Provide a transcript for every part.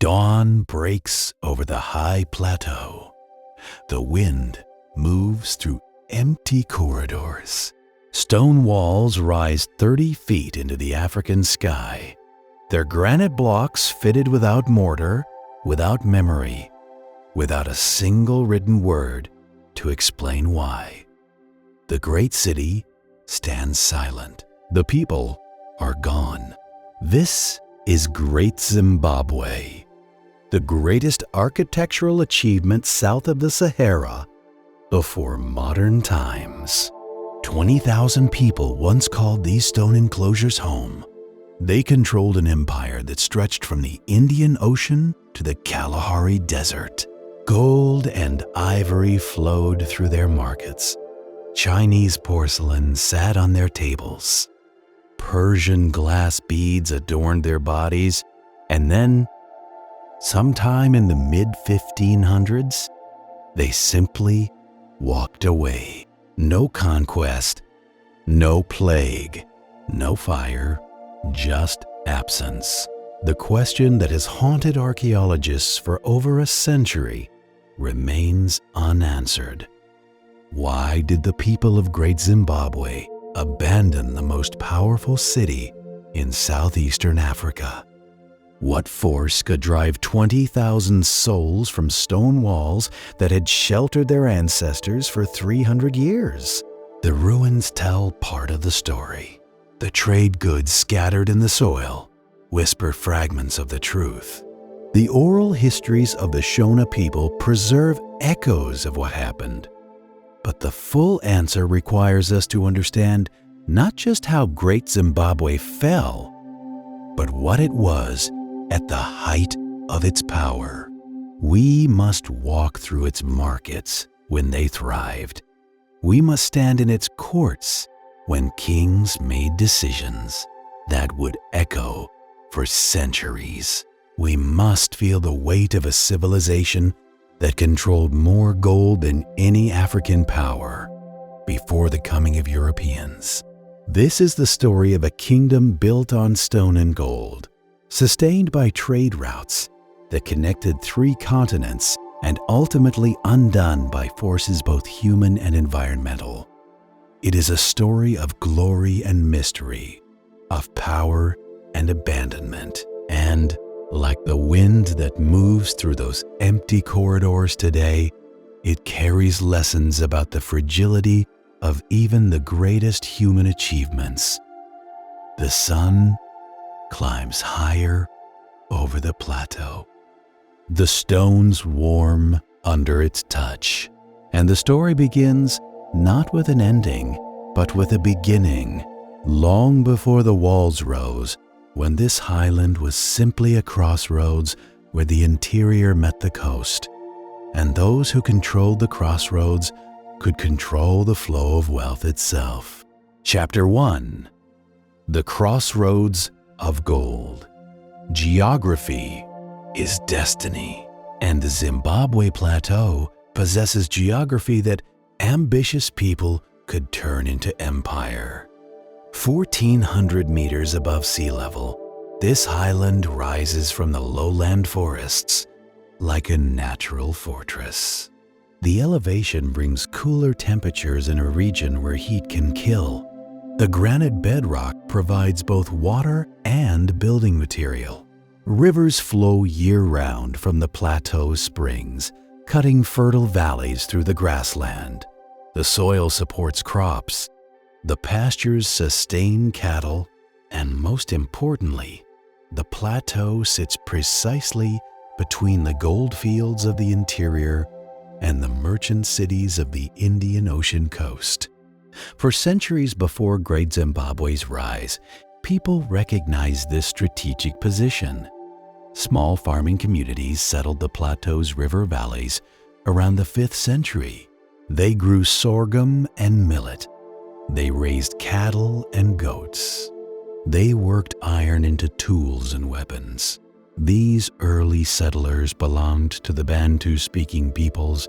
Dawn breaks over the high plateau. The wind moves through empty corridors. Stone walls rise 30 feet into the African sky. Their granite blocks fitted without mortar, without memory, without a single written word to explain why. The great city stands silent. The people are gone. This is Great Zimbabwe, the greatest architectural achievement south of the Sahara before modern times. 20,000 people once called these stone enclosures home. They controlled an empire that stretched from the Indian Ocean to the Kalahari Desert. Gold and ivory flowed through their markets. Chinese porcelain sat on their tables. Persian glass beads adorned their bodies, and then, sometime in the mid-1500s, they simply walked away. No conquest, no plague, no fire, just absence. The question that has haunted archaeologists for over a century remains unanswered. Why did the people of Great Zimbabwe abandon the most powerful city in southeastern Africa? What force could drive 20,000 souls from stone walls that had sheltered their ancestors for 300 years? The ruins tell part of the story. The trade goods scattered in the soil whisper fragments of the truth. The oral histories of the Shona people preserve echoes of what happened. But the full answer requires us to understand not just how Great Zimbabwe fell, but what it was at the height of its power. We must walk through its markets when they thrived. We must stand in its courts when kings made decisions that would echo for centuries. We must feel the weight of a civilization that controlled more gold than any African power before the coming of Europeans. This is the story of a kingdom built on stone and gold, sustained by trade routes that connected 3 continents and ultimately undone by forces both human and environmental. It is a story of glory and mystery, of power and abandonment, and like the wind that moves through those empty corridors today, it carries lessons about the fragility of even the greatest human achievements. The sun climbs higher over the plateau. The stones warm under its touch, and the story begins not with an ending, but with a beginning, long before the walls rose, when this highland was simply a crossroads where the interior met the coast, and those who controlled the crossroads could control the flow of wealth itself. Chapter 1: The Crossroads of Gold. Geography is destiny, and the Zimbabwe Plateau possesses geography that ambitious people could turn into empire. 1,400 meters above sea level, this highland rises from the lowland forests like a natural fortress. The elevation brings cooler temperatures in a region where heat can kill. The granite bedrock provides both water and building material. Rivers flow year-round from the plateau springs, cutting fertile valleys through the grassland. The soil supports crops. The pastures sustain cattle, and most importantly, the plateau sits precisely between the gold fields of the interior and the merchant cities of the Indian Ocean coast. For centuries before Great Zimbabwe's rise, people recognized this strategic position. Small farming communities settled the plateau's river valleys around the 5th century. They grew sorghum and millet. They raised cattle and goats. They worked iron into tools and weapons. These early settlers belonged to the Bantu-speaking peoples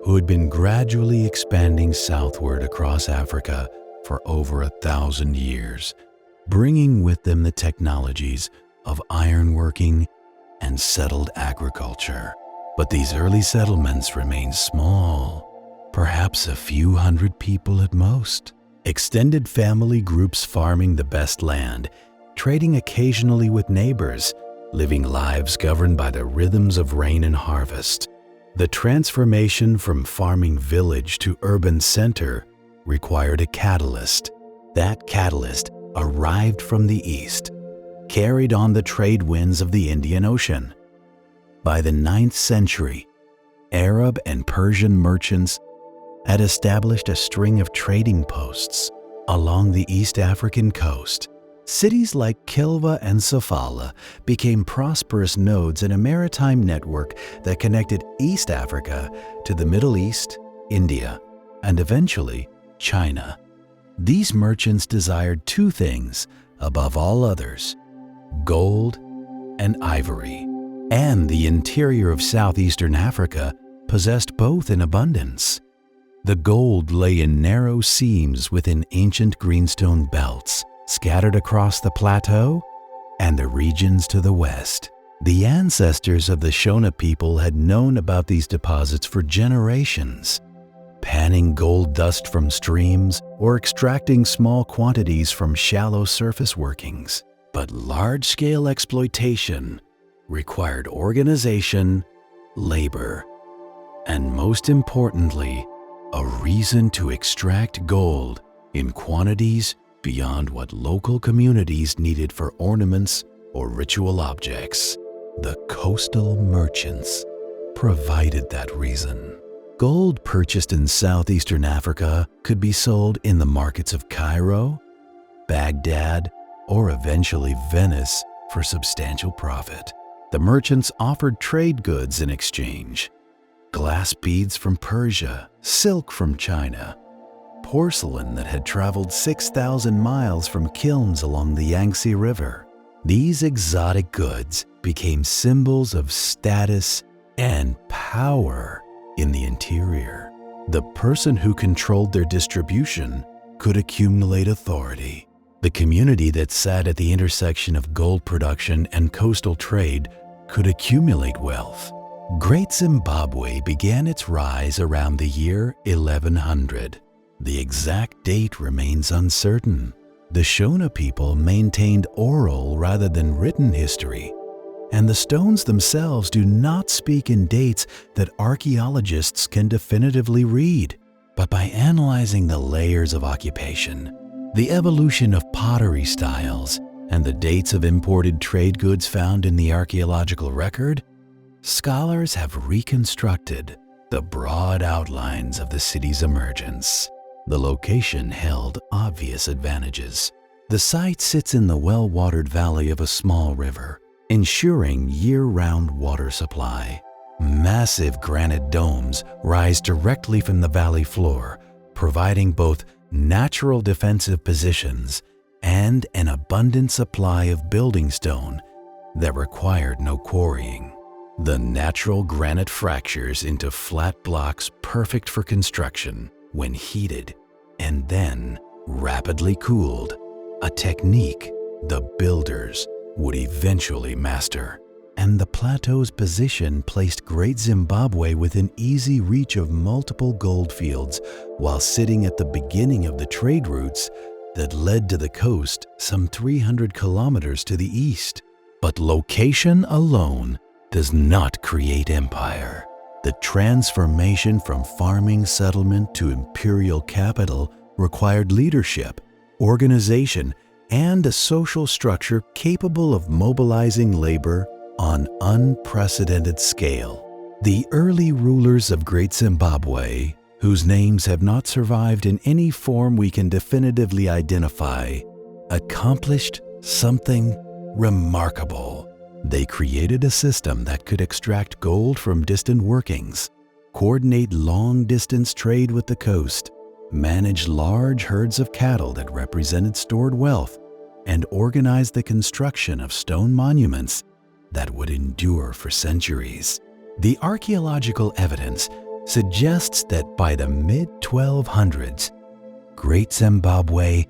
who had been gradually expanding southward across Africa for over 1,000 years, bringing with them the technologies of ironworking and settled agriculture. But these early settlements remained small, perhaps a few hundred people at most. Extended family groups farming the best land, trading occasionally with neighbors, living lives governed by the rhythms of rain and harvest. The transformation from farming village to urban center required a catalyst. That catalyst arrived from the east, carried on the trade winds of the Indian Ocean. By the 9th century, Arab and Persian merchants had established a string of trading posts along the East African coast. Cities like Kilwa and Sofala became prosperous nodes in a maritime network that connected East Africa to the Middle East, India, and eventually China. These merchants desired two things above all others: gold and ivory. And the interior of southeastern Africa possessed both in abundance. The gold lay in narrow seams within ancient greenstone belts, scattered across the plateau and the regions to the west. The ancestors of the Shona people had known about these deposits for generations, panning gold dust from streams or extracting small quantities from shallow surface workings. But large-scale exploitation required organization, labor, and most importantly, a reason to extract gold in quantities beyond what local communities needed for ornaments or ritual objects. The coastal merchants provided that reason. Gold purchased in southeastern Africa could be sold in the markets of Cairo, Baghdad, or eventually Venice for substantial profit. The merchants offered trade goods in exchange: glass beads from Persia, silk from China, porcelain that had traveled 6,000 miles from kilns along the Yangtze River. These exotic goods became symbols of status and power in the interior. The person who controlled their distribution could accumulate authority. The community that sat at the intersection of gold production and coastal trade could accumulate wealth. Great Zimbabwe began its rise around the year 1100. The exact date remains uncertain. The Shona people maintained oral rather than written history, and the stones themselves do not speak in dates that archaeologists can definitively read. But by analyzing the layers of occupation, the evolution of pottery styles, and the dates of imported trade goods found in the archaeological record, scholars have reconstructed the broad outlines of the city's emergence. The location held obvious advantages. The site sits in the well-watered valley of a small river, ensuring year-round water supply. Massive granite domes rise directly from the valley floor, providing both natural defensive positions and an abundant supply of building stone that required no quarrying. The natural granite fractures into flat blocks perfect for construction when heated and then rapidly cooled, a technique the builders would eventually master. And the plateau's position placed Great Zimbabwe within easy reach of multiple gold fields while sitting at the beginning of the trade routes that led to the coast some 300 kilometers to the east. But location alone does not create empire. The transformation from farming settlement to imperial capital required leadership, organization, and a social structure capable of mobilizing labor on unprecedented scale. The early rulers of Great Zimbabwe, whose names have not survived in any form we can definitively identify, accomplished something remarkable. They created a system that could extract gold from distant workings, coordinate long-distance trade with the coast, manage large herds of cattle that represented stored wealth, and organize the construction of stone monuments that would endure for centuries. The archaeological evidence suggests that by the mid-1200s, Great Zimbabwe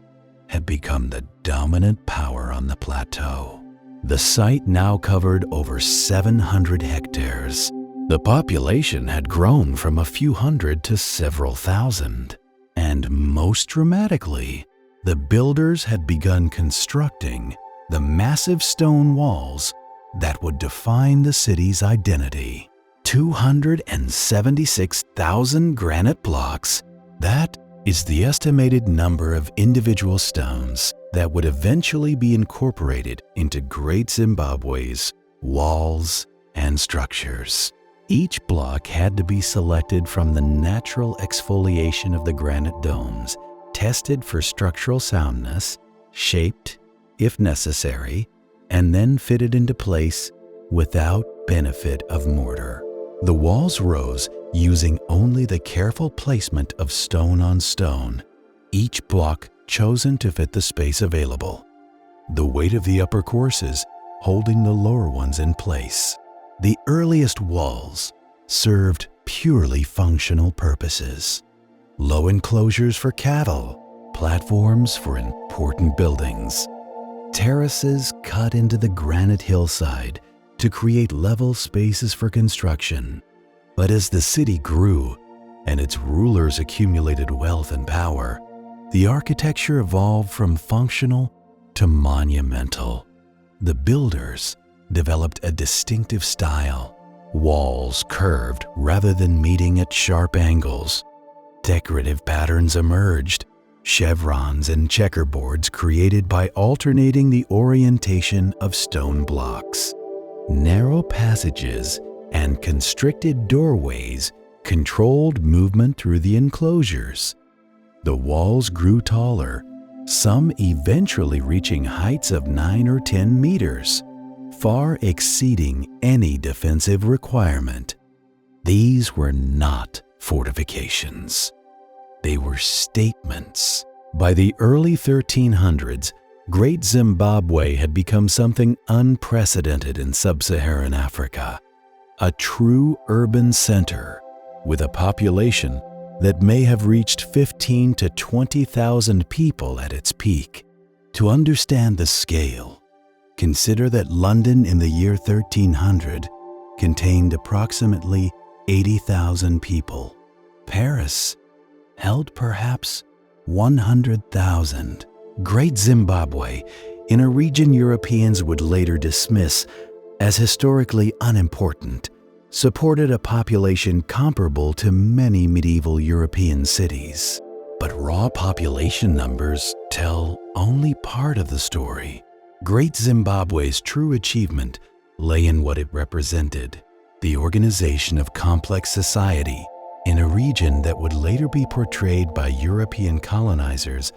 had become the dominant power on the plateau. The site now covered over 700 hectares. The population had grown from a few hundred to several thousand. And most dramatically, the builders had begun constructing the massive stone walls that would define the city's identity. 276,000 granite blocks. That is the estimated number of individual stones that would eventually be incorporated into Great Zimbabwe's walls and structures. Each block had to be selected from the natural exfoliation of the granite domes, tested for structural soundness, shaped if necessary, and then fitted into place without benefit of mortar. The walls rose using only the careful placement of stone on stone, each block chosen to fit the space available, the weight of the upper courses holding the lower ones in place. The earliest walls served purely functional purposes. Low enclosures for cattle, platforms for important buildings, terraces cut into the granite hillside to create level spaces for construction. But as the city grew and its rulers accumulated wealth and power, the architecture evolved from functional to monumental. The builders developed a distinctive style, walls curved rather than meeting at sharp angles. Decorative patterns emerged, chevrons and checkerboards created by alternating the orientation of stone blocks. Narrow passages and constricted doorways controlled movement through the enclosures. The walls grew taller, some eventually reaching heights of 9 or 10 meters, far exceeding any defensive requirement. These were not fortifications. They were statements. By the early 1300s, Great Zimbabwe had become something unprecedented in sub-Saharan Africa, a true urban center with a population that may have reached 15 to 20,000 people at its peak. To understand the scale, consider that London in the year 1300 contained approximately 80,000 people. Paris held perhaps 100,000. Great Zimbabwe, in a region Europeans would later dismiss as historically unimportant, supported a population comparable to many medieval European cities. But raw population numbers tell only part of the story. Great Zimbabwe's true achievement lay in what it represented, the organization of complex society in a region that would later be portrayed by European colonizers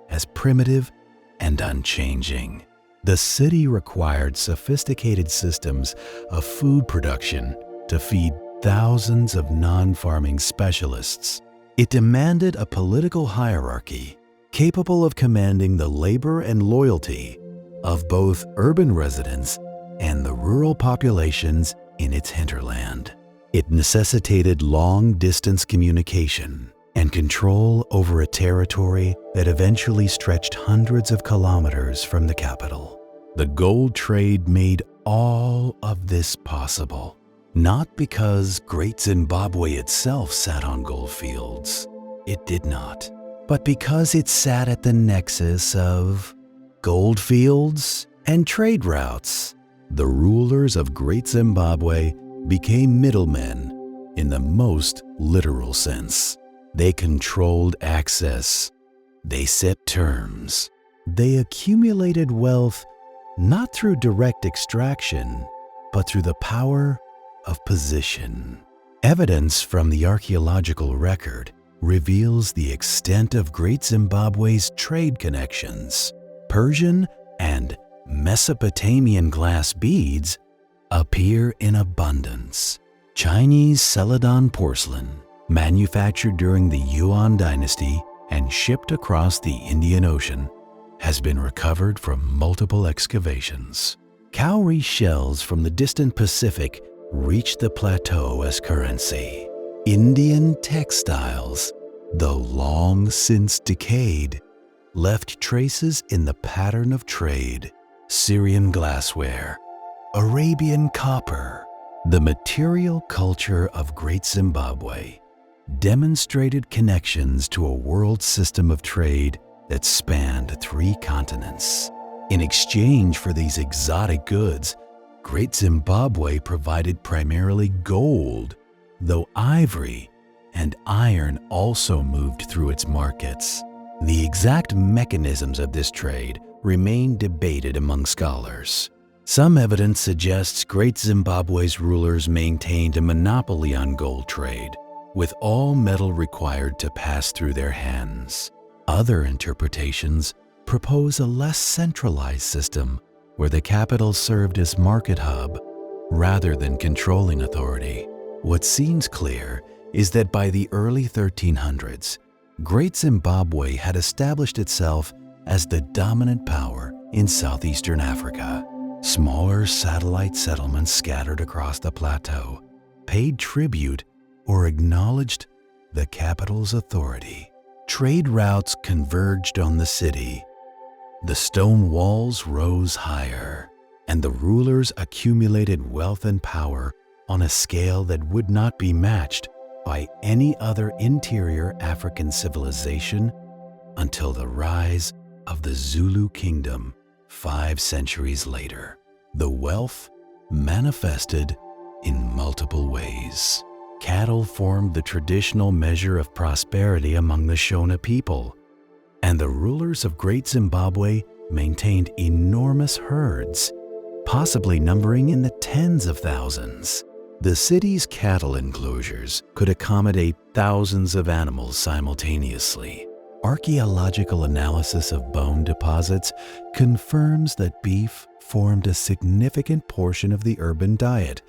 as primitive and unchanging. The city required sophisticated systems of food production to feed thousands of non-farming specialists. It demanded a political hierarchy capable of commanding the labor and loyalty of both urban residents and the rural populations in its hinterland. It necessitated long-distance communication and control over a territory that eventually stretched hundreds of kilometers from the capital. The gold trade made all of this possible, not because Great Zimbabwe itself sat on gold fields. It did not. But because it sat at the nexus of gold fields and trade routes. The rulers of Great Zimbabwe became middlemen in the most literal sense. They controlled access. They set terms. They accumulated wealth not through direct extraction, but through the power of position. Evidence from the archaeological record reveals the extent of Great Zimbabwe's trade connections. Persian and Mesopotamian glass beads appear in abundance. Chinese Celadon porcelain, manufactured during the Yuan dynasty and shipped across the Indian Ocean, has been recovered from multiple excavations. Cowrie shells from the distant Pacific reached the plateau as currency. Indian textiles, though long since decayed, left traces in the pattern of trade. Syrian glassware, Arabian copper. The material culture of Great Zimbabwe demonstrated connections to a world system of trade that spanned 3 continents. In exchange for these exotic goods, Great Zimbabwe provided primarily gold, though ivory and iron also moved through its markets. The exact mechanisms of this trade remain debated among scholars. Some evidence suggests Great Zimbabwe's rulers maintained a monopoly on gold trade, with all metal required to pass through their hands. Other interpretations propose a less centralized system where the capital served as market hub rather than controlling authority. What seems clear is that by the early 1300s, Great Zimbabwe had established itself as the dominant power in southeastern Africa. Smaller satellite settlements scattered across the plateau paid tribute or acknowledged the capital's authority. Trade routes converged on the city. The stone walls rose higher, and the rulers accumulated wealth and power on a scale that would not be matched by any other interior African civilization until the rise of the Zulu kingdom 5 centuries later. The wealth manifested in multiple ways. Cattle formed the traditional measure of prosperity among the Shona people, and the rulers of Great Zimbabwe maintained enormous herds, possibly numbering in the tens of thousands. The city's cattle enclosures could accommodate thousands of animals simultaneously. Archaeological analysis of bone deposits confirms that beef formed a significant portion of the urban diet,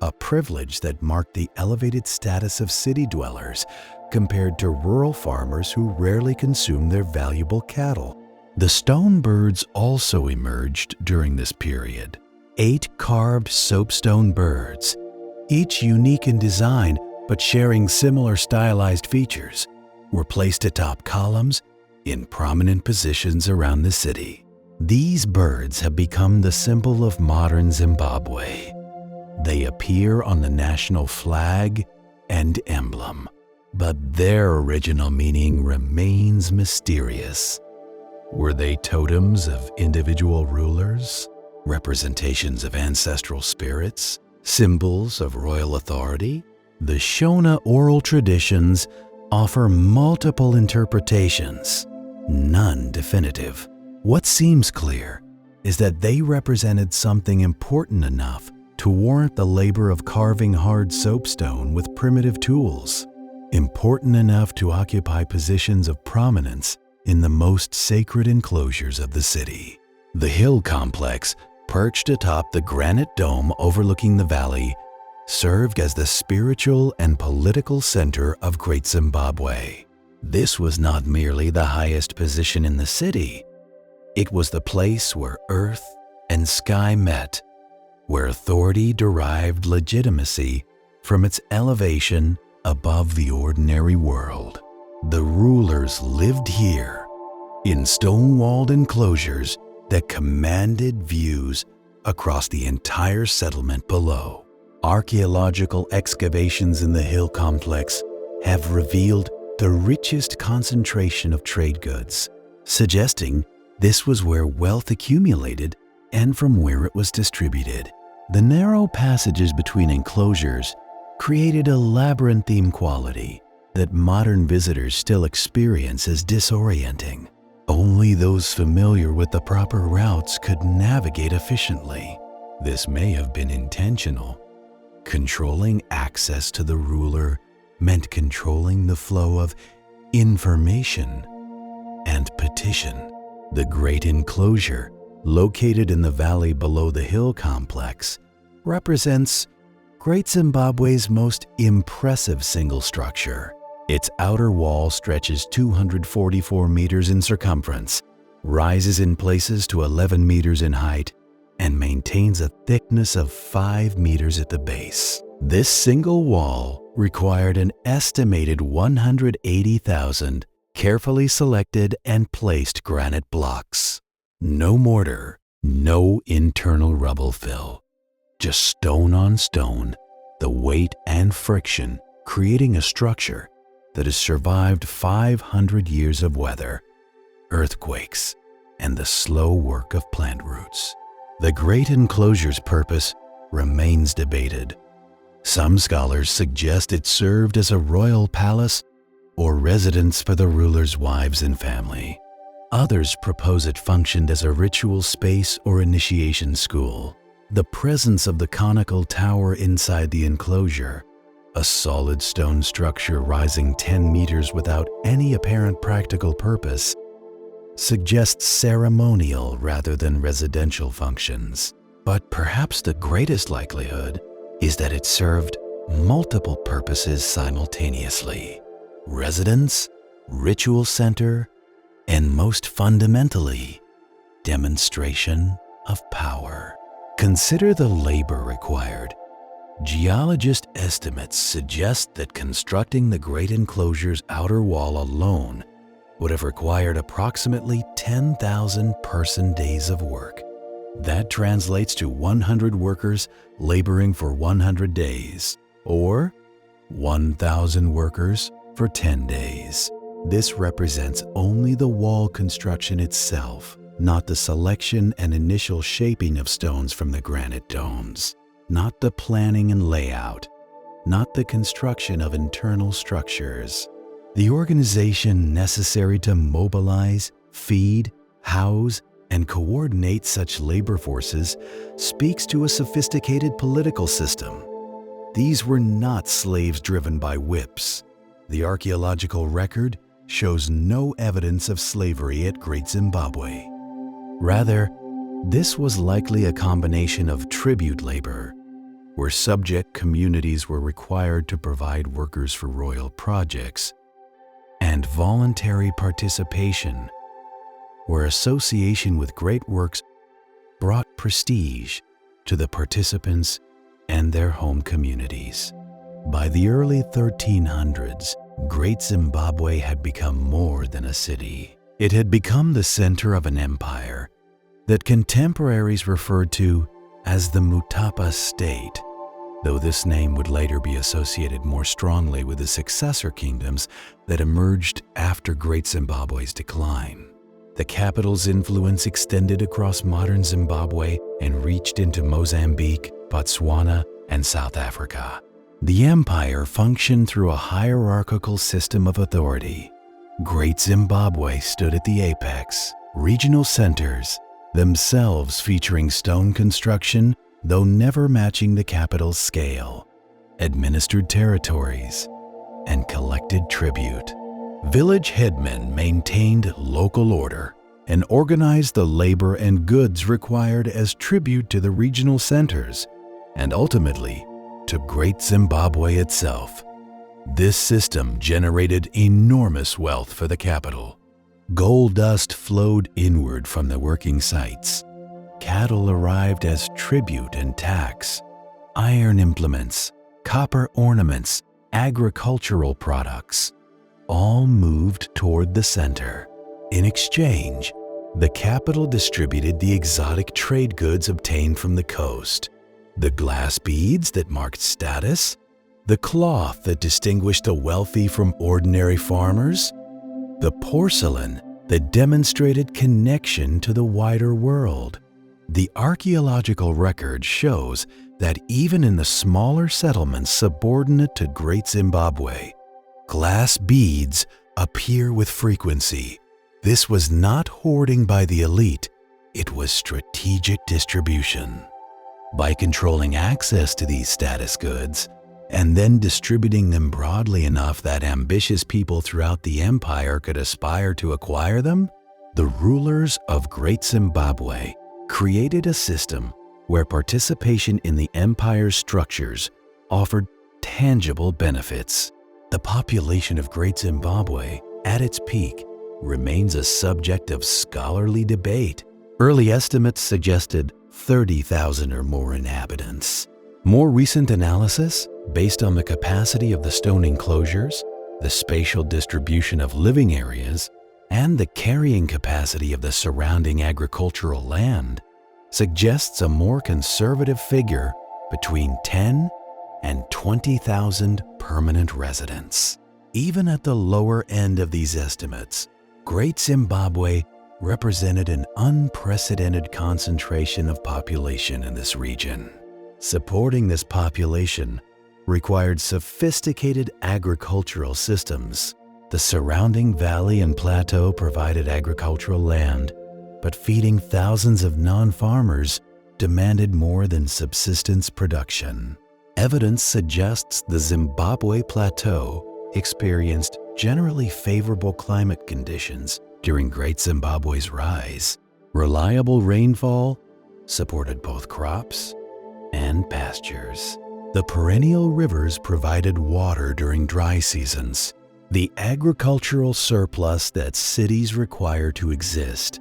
a privilege that marked the elevated status of city dwellers compared to rural farmers who rarely consumed their valuable cattle. The stone birds also emerged during this period. 8 carved soapstone birds, each unique in design but sharing similar stylized features, were placed atop columns in prominent positions around the city. These birds have become the symbol of modern Zimbabwe. They appear on the national flag and emblem, but their original meaning remains mysterious. Were they totems of individual rulers, representations of ancestral spirits, symbols of royal authority? The Shona oral traditions offer multiple interpretations, none definitive. What seems clear is that they represented something important enough to warrant the labor of carving hard soapstone with primitive tools, important enough to occupy positions of prominence in the most sacred enclosures of the city. The hill complex, perched atop the granite dome overlooking the valley, served as the spiritual and political center of Great Zimbabwe. This was not merely the highest position in the city. It was the place where earth and sky met, where authority derived legitimacy from its elevation above the ordinary world. The rulers lived here, in stone-walled enclosures that commanded views across the entire settlement below. Archaeological excavations in the hill complex have revealed the richest concentration of trade goods, suggesting this was where wealth accumulated and from where it was distributed. The narrow passages between enclosures created a labyrinthine quality that modern visitors still experience as disorienting. Only those familiar with the proper routes could navigate efficiently. This may have been intentional. Controlling access to the ruler meant controlling the flow of information and petition. The great enclosure, located in the valley below the hill complex, represents Great Zimbabwe's most impressive single structure. Its outer wall stretches 244 meters in circumference, rises in places to 11 meters in height, and maintains a thickness of 5 meters at the base. This single wall required an estimated 180,000 carefully selected and placed granite blocks. No mortar, No internal rubble fill, just stone on stone, the weight and friction creating a structure that has survived 500 years of weather, earthquakes, and the slow work of plant roots. The great enclosure's purpose remains debated. Some scholars suggest it served as a royal palace or residence for the ruler's wives and family. Others propose it functioned as a ritual space or initiation school. The presence of the conical tower inside the enclosure, a solid stone structure rising 10 meters without any apparent practical purpose, suggests ceremonial rather than residential functions. But perhaps the greatest likelihood is that it served multiple purposes simultaneously: residence, ritual center, and most fundamentally, demonstration of power. Consider the labor required. Geologist estimates suggest that constructing the great enclosure's outer wall alone would have required approximately 10,000 person-days of work. That translates to 100 workers laboring for 100 days, or 1,000 workers for 10 days. This represents only the wall construction itself, not the selection and initial shaping of stones from the granite domes, not the planning and layout, not the construction of internal structures. The organization necessary to mobilize, feed, house, and coordinate such labor forces speaks to a sophisticated political system. These were not slaves driven by whips. The archaeological record shows no evidence of slavery at Great Zimbabwe. Rather, this was likely a combination of tribute labor, where subject communities were required to provide workers for royal projects, and voluntary participation, where association with great works brought prestige to the participants and their home communities. By the early 1300s, Great Zimbabwe had become more than a city. It had become the center of an empire that contemporaries referred to as the Mutapa state, though this name would later be associated more strongly with the successor kingdoms that emerged after Great Zimbabwe's decline. The capital's influence extended across modern Zimbabwe and reached into Mozambique, Botswana, and South Africa. The empire functioned through a hierarchical system of authority. Great Zimbabwe stood at the apex. Regional centers, themselves featuring stone construction, though never matching the capital's scale, administered territories, and collected tribute. Village headmen maintained local order and organized the labor and goods required as tribute to the regional centers, and ultimately to Great Zimbabwe itself. This system generated enormous wealth for the capital. Gold dust flowed inward from the working sites. Cattle arrived as tribute and tax. Iron implements, copper ornaments, agricultural products, all moved toward the center. In exchange, the capital distributed the exotic trade goods obtained from the coast, the glass beads that marked status, the cloth that distinguished the wealthy from ordinary farmers, the porcelain that demonstrated connection to the wider world. The archaeological record shows that even in the smaller settlements subordinate to Great Zimbabwe, glass beads appear with frequency. This was not hoarding by the elite, it was strategic distribution. By controlling access to these status goods, and then distributing them broadly enough that ambitious people throughout the empire could aspire to acquire them, the rulers of Great Zimbabwe created a system where participation in the empire's structures offered tangible benefits. The population of Great Zimbabwe, at its peak, remains a subject of scholarly debate. Early estimates suggested 30,000 or more inhabitants. More recent analysis, based on the capacity of the stone enclosures, the spatial distribution of living areas, and the carrying capacity of the surrounding agricultural land, suggests a more conservative figure between 10 and 20,000 permanent residents. Even at the lower end of these estimates, Great Zimbabwe represented an unprecedented concentration of population in this region. Supporting this population required sophisticated agricultural systems. The surrounding valley and plateau provided agricultural land, but feeding thousands of non-farmers demanded more than subsistence production. Evidence suggests the Zimbabwe Plateau experienced generally favorable climate conditions during Great Zimbabwe's rise. Reliable rainfall supported both crops and pastures. The perennial rivers provided water during dry seasons. The agricultural surplus that cities require to exist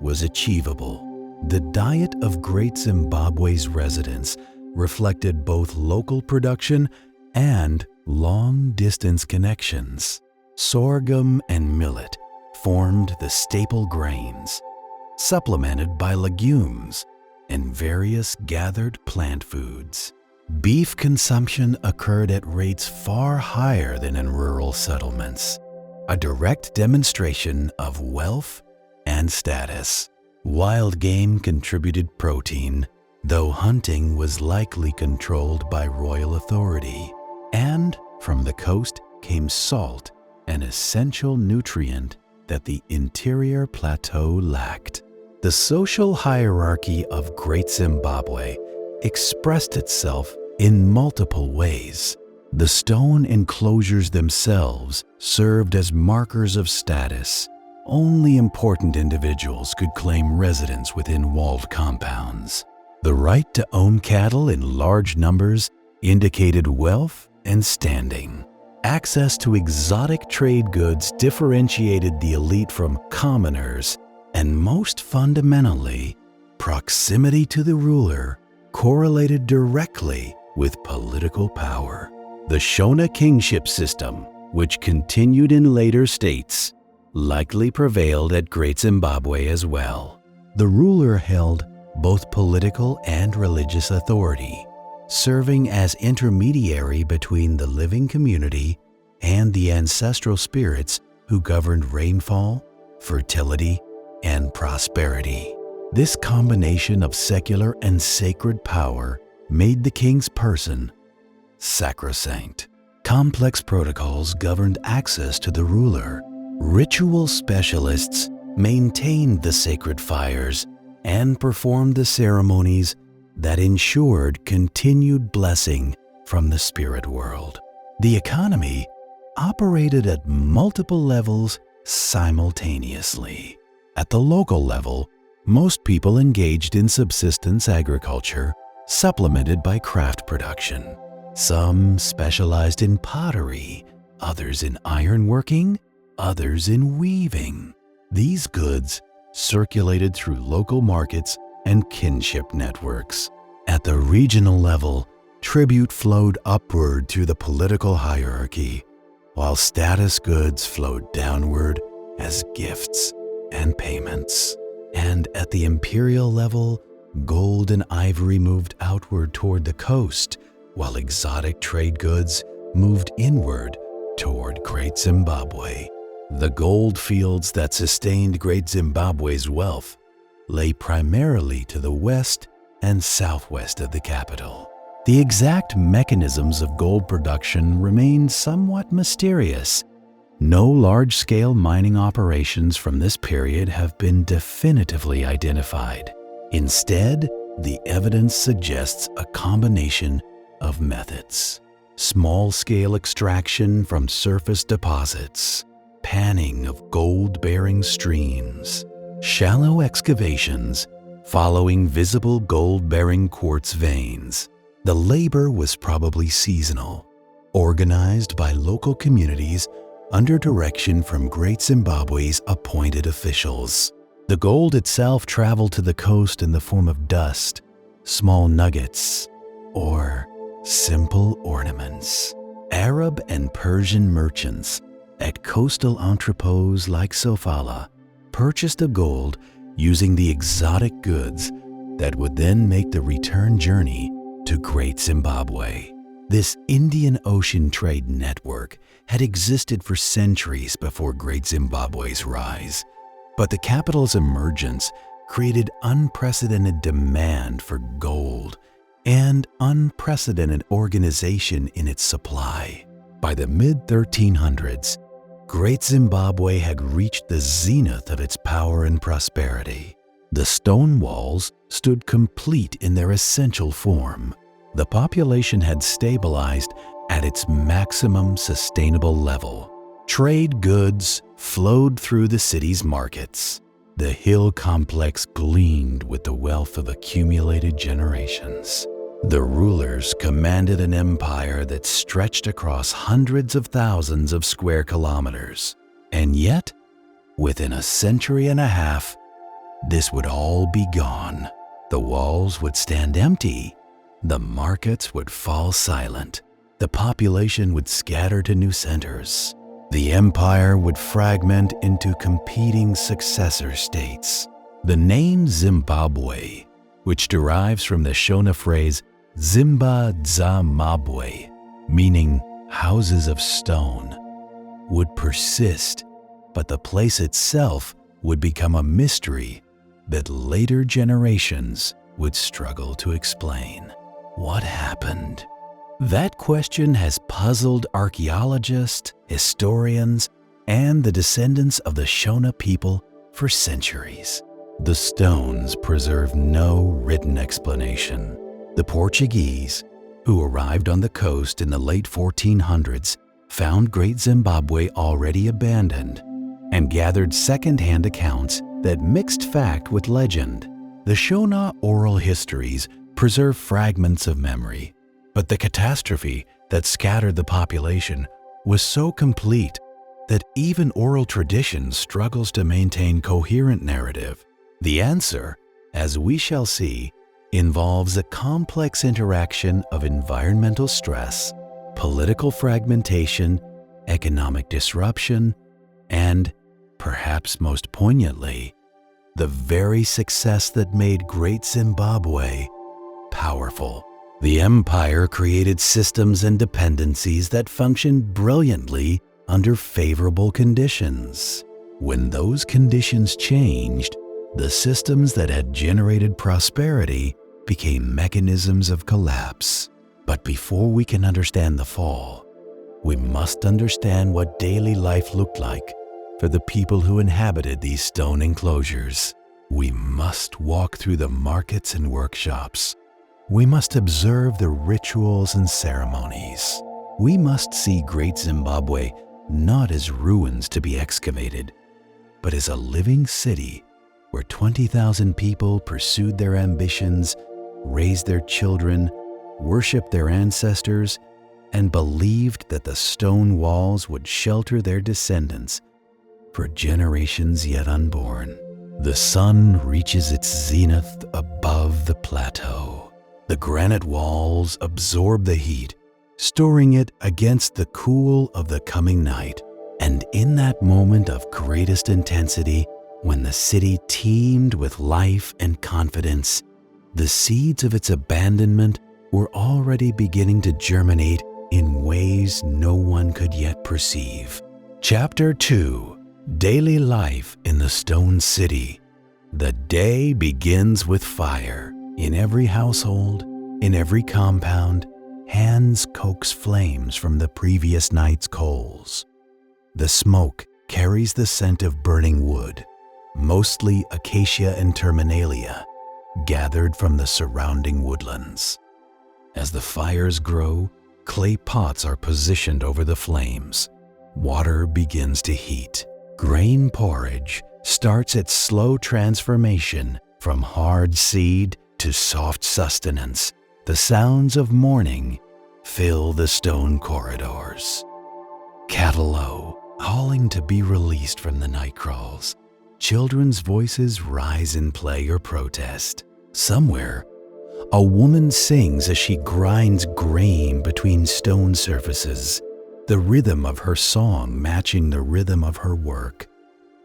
was achievable. The diet of Great Zimbabwe's residents reflected both local production and long-distance connections. Sorghum and millet formed the staple grains, supplemented by legumes and various gathered plant foods. Beef consumption occurred at rates far higher than in rural settlements, a direct demonstration of wealth and status. Wild game contributed protein, though hunting was likely controlled by royal authority. And from the coast came salt, an essential nutrient that the interior plateau lacked. The social hierarchy of Great Zimbabwe expressed itself in multiple ways. The stone enclosures themselves served as markers of status. Only important individuals could claim residence within walled compounds. The right to own cattle in large numbers indicated wealth and standing. Access to exotic trade goods differentiated the elite from commoners, and most fundamentally, proximity to the ruler correlated directly with political power. The Shona kingship system, which continued in later states, likely prevailed at Great Zimbabwe as well. The ruler held both political and religious authority, serving as intermediary between the living community and the ancestral spirits who governed rainfall, fertility, and prosperity. This combination of secular and sacred power made the king's person sacrosanct. Complex protocols governed access to the ruler. Ritual specialists maintained the sacred fires and performed the ceremonies that ensured continued blessing from the spirit world. The economy operated at multiple levels simultaneously. At the local level, most people engaged in subsistence agriculture, supplemented by craft production. Some specialized in pottery, others in ironworking, others in weaving. These goods circulated through local markets and kinship networks. At the regional level, tribute flowed upward through the political hierarchy, while status goods flowed downward as gifts and payments. And at the imperial level, gold and ivory moved outward toward the coast, while exotic trade goods moved inward toward Great Zimbabwe. The gold fields that sustained Great Zimbabwe's wealth lay primarily to the west and southwest of the capital. The exact mechanisms of gold production remain somewhat mysterious. No large-scale mining operations from this period have been definitively identified. Instead, the evidence suggests a combination of methods: small-scale extraction from surface deposits, panning of gold-bearing streams, shallow excavations following visible gold-bearing quartz veins. The labor was probably seasonal, organized by local communities under direction from Great Zimbabwe's appointed officials. The gold itself traveled to the coast in the form of dust, small nuggets, or simple ornaments. Arab and Persian merchants at coastal entrepôts like Sofala purchased the gold using the exotic goods that would then make the return journey to Great Zimbabwe. This Indian Ocean trade network had existed for centuries before Great Zimbabwe's rise, but the capital's emergence created unprecedented demand for gold and unprecedented organization in its supply. By the mid-1300s, Great Zimbabwe had reached the zenith of its power and prosperity. The stone walls stood complete in their essential form. The population had stabilized at its maximum sustainable level. Trade goods flowed through the city's markets. The hill complex gleamed with the wealth of accumulated generations. The rulers commanded an empire that stretched across hundreds of thousands of square kilometers. And yet, within a century and a half, this would all be gone. The walls would stand empty. The markets would fall silent. The population would scatter to new centers. The empire would fragment into competing successor states. The name Zimbabwe, which derives from the Shona phrase Zimbabwe, meaning houses of stone, would persist, but the place itself would become a mystery that later generations would struggle to explain. What happened? That question has puzzled archaeologists, historians, and the descendants of the Shona people for centuries. The stones preserve no written explanation. The Portuguese, who arrived on the coast in the late 1400s, found Great Zimbabwe already abandoned and gathered second-hand accounts that mixed fact with legend. The Shona oral histories preserve fragments of memory, but the catastrophe that scattered the population was so complete that even oral tradition struggles to maintain coherent narrative. The answer, as we shall see, involves a complex interaction of environmental stress, political fragmentation, economic disruption, and, perhaps most poignantly, the very success that made Great Zimbabwe powerful. The empire created systems and dependencies that functioned brilliantly under favorable conditions. When those conditions changed, the systems that had generated prosperity became mechanisms of collapse. But before we can understand the fall, we must understand what daily life looked like for the people who inhabited these stone enclosures. We must walk through the markets and workshops. We must observe the rituals and ceremonies. We must see Great Zimbabwe not as ruins to be excavated, but as a living city where 20,000 people pursued their ambitions, raised their children, worshiped their ancestors, and believed that the stone walls would shelter their descendants for generations yet unborn. The sun reaches its zenith above the plateau. The granite walls absorb the heat, storing it against the cool of the coming night. And in that moment of greatest intensity, when the city teemed with life and confidence, the seeds of its abandonment were already beginning to germinate in ways no one could yet perceive. Chapter 2: Daily Life in the Stone City. The day begins with fire. In every household, in every compound, hands coax flames from the previous night's coals. The smoke carries the scent of burning wood, mostly acacia and terminalia, gathered from the surrounding woodlands. As the fires grow, clay pots are positioned over the flames. Water begins to heat. Grain porridge starts its slow transformation from hard seed to soft sustenance. The sounds of morning fill the stone corridors. Cattle hauling to be released from the night crawls. Children's voices rise in play or protest. Somewhere, a woman sings as she grinds grain between stone surfaces, the rhythm of her song matching the rhythm of her work.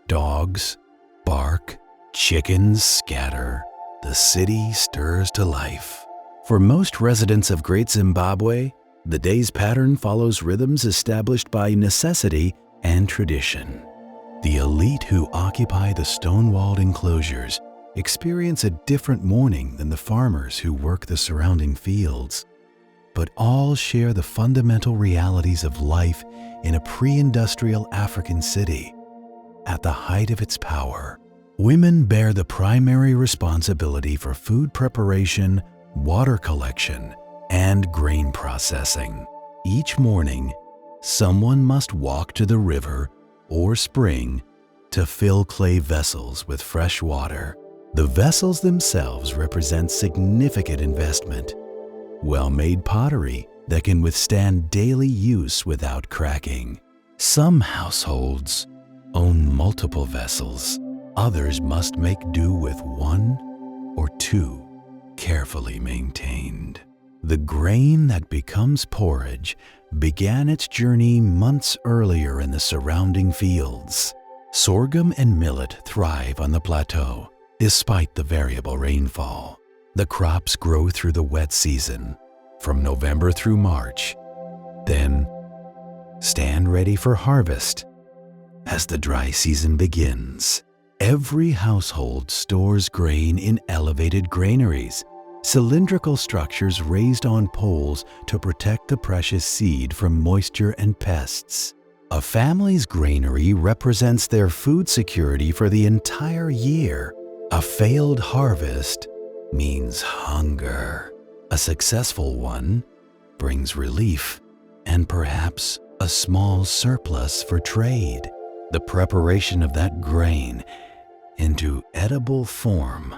Dogs bark, chickens scatter, the city stirs to life. For most residents of Great Zimbabwe, the day's pattern follows rhythms established by necessity and tradition. The elite who occupy the stone-walled enclosures experience a different morning than the farmers who work the surrounding fields. But all share the fundamental realities of life in a pre-industrial African city. At the height of its power, women bear the primary responsibility for food preparation, water collection, and grain processing. Each morning, someone must walk to the river or spring to fill clay vessels with fresh water. The vessels themselves represent significant investment. Well-made pottery that can withstand daily use without cracking. Some households own multiple vessels. Others must make do with one or two, carefully maintained. The grain that becomes porridge began its journey months earlier in the surrounding fields. Sorghum and millet thrive on the plateau, despite the variable rainfall. The crops grow through the wet season, from November through March, then stand ready for harvest as the dry season begins. Every household stores grain in elevated granaries, cylindrical structures raised on poles to protect the precious seed from moisture and pests. A family's granary represents their food security for the entire year. A failed harvest means hunger. A successful one brings relief and perhaps a small surplus for trade. The preparation of that grain into edible form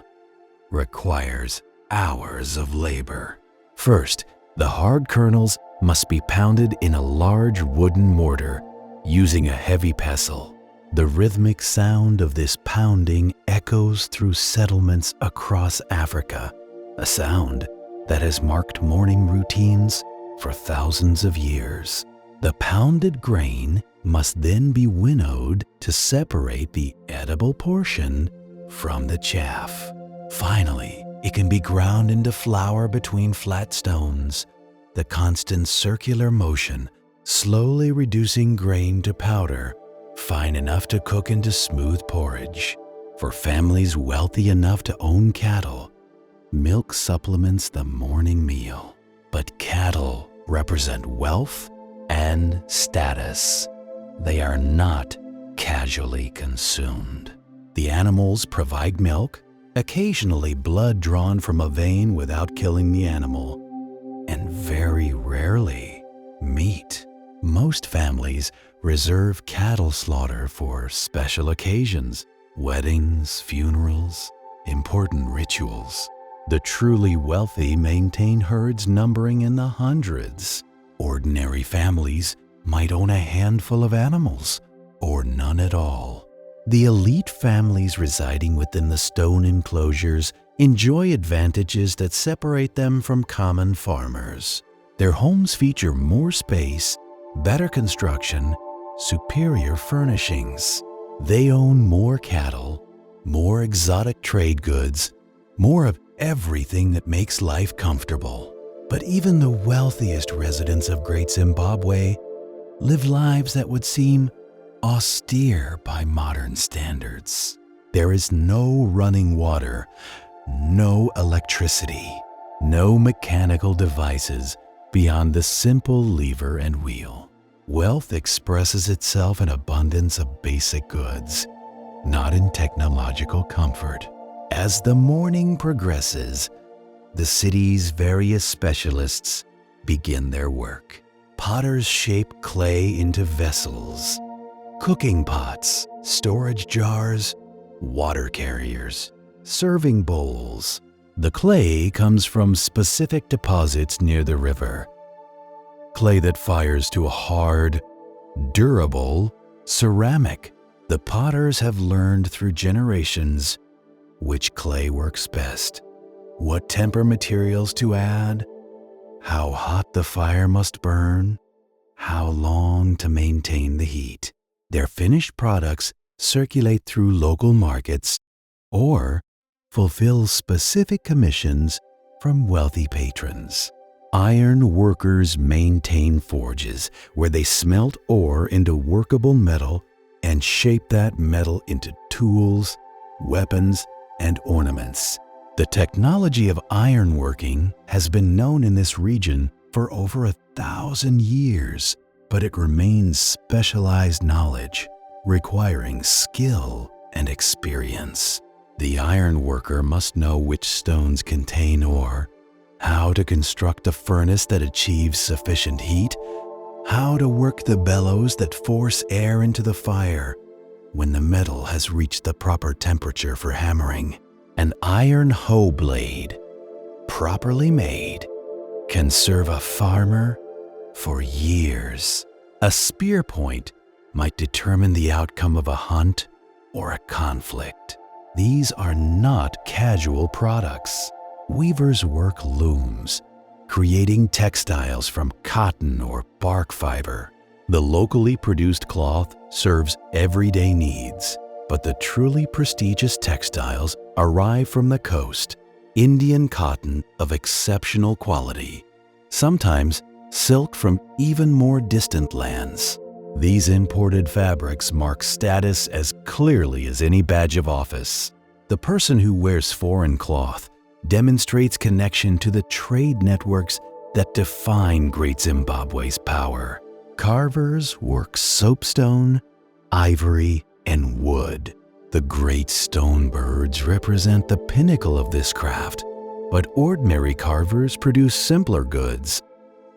requires hours of labor. First, the hard kernels must be pounded in a large wooden mortar using a heavy pestle. The rhythmic sound of this pounding echoes through settlements across Africa, a sound that has marked morning routines for thousands of years. The pounded grain must then be winnowed to separate the edible portion from the chaff. Finally, it can be ground into flour between flat stones, the constant circular motion slowly reducing grain to powder, fine enough to cook into smooth porridge. For families wealthy enough to own cattle, milk supplements the morning meal. But cattle represent wealth and status. They are not casually consumed. The animals provide milk, occasionally blood drawn from a vein without killing the animal, and very rarely meat. Most families reserve cattle slaughter for special occasions, weddings, funerals, important rituals. The truly wealthy maintain herds numbering in the hundreds. Ordinary families might own a handful of animals, or none at all. The elite families residing within the stone enclosures enjoy advantages that separate them from common farmers. Their homes feature more space, better construction, superior furnishings. They own more cattle, more exotic trade goods, more of everything that makes life comfortable. But even the wealthiest residents of Great Zimbabwe live lives that would seem austere by modern standards. There is no running water, no electricity, no mechanical devices beyond the simple lever and wheel. Wealth expresses itself in abundance of basic goods, not in technological comfort. As the morning progresses, the city's various specialists begin their work. Potters shape clay into vessels, cooking pots, storage jars, water carriers, serving bowls. The clay comes from specific deposits near the river. Clay that fires to a hard, durable ceramic. The potters have learned through generations which clay works best, what temper materials to add, how hot the fire must burn, how long to maintain the heat. Their finished products circulate through local markets or fulfills specific commissions from wealthy patrons. Iron workers maintain forges where they smelt ore into workable metal and shape that metal into tools, weapons, and ornaments. The technology of ironworking has been known in this region for over 1,000 years, but it remains specialized knowledge, requiring skill and experience. The iron worker must know which stones contain ore, how to construct a furnace that achieves sufficient heat, how to work the bellows that force air into the fire when the metal has reached the proper temperature for hammering. An iron hoe blade, properly made, can serve a farmer for years. A spear point might determine the outcome of a hunt or a conflict. These are not casual products. Weavers work looms, creating textiles from cotton or bark fiber. The locally produced cloth serves everyday needs, but the truly prestigious textiles arrive from the coast, Indian cotton of exceptional quality, sometimes silk from even more distant lands. These imported fabrics mark status as clearly as any badge of office. The person who wears foreign cloth demonstrates connection to the trade networks that define Great Zimbabwe's power. Carvers work soapstone, ivory, and wood. The great stone birds represent the pinnacle of this craft, but ordinary carvers produce simpler goods,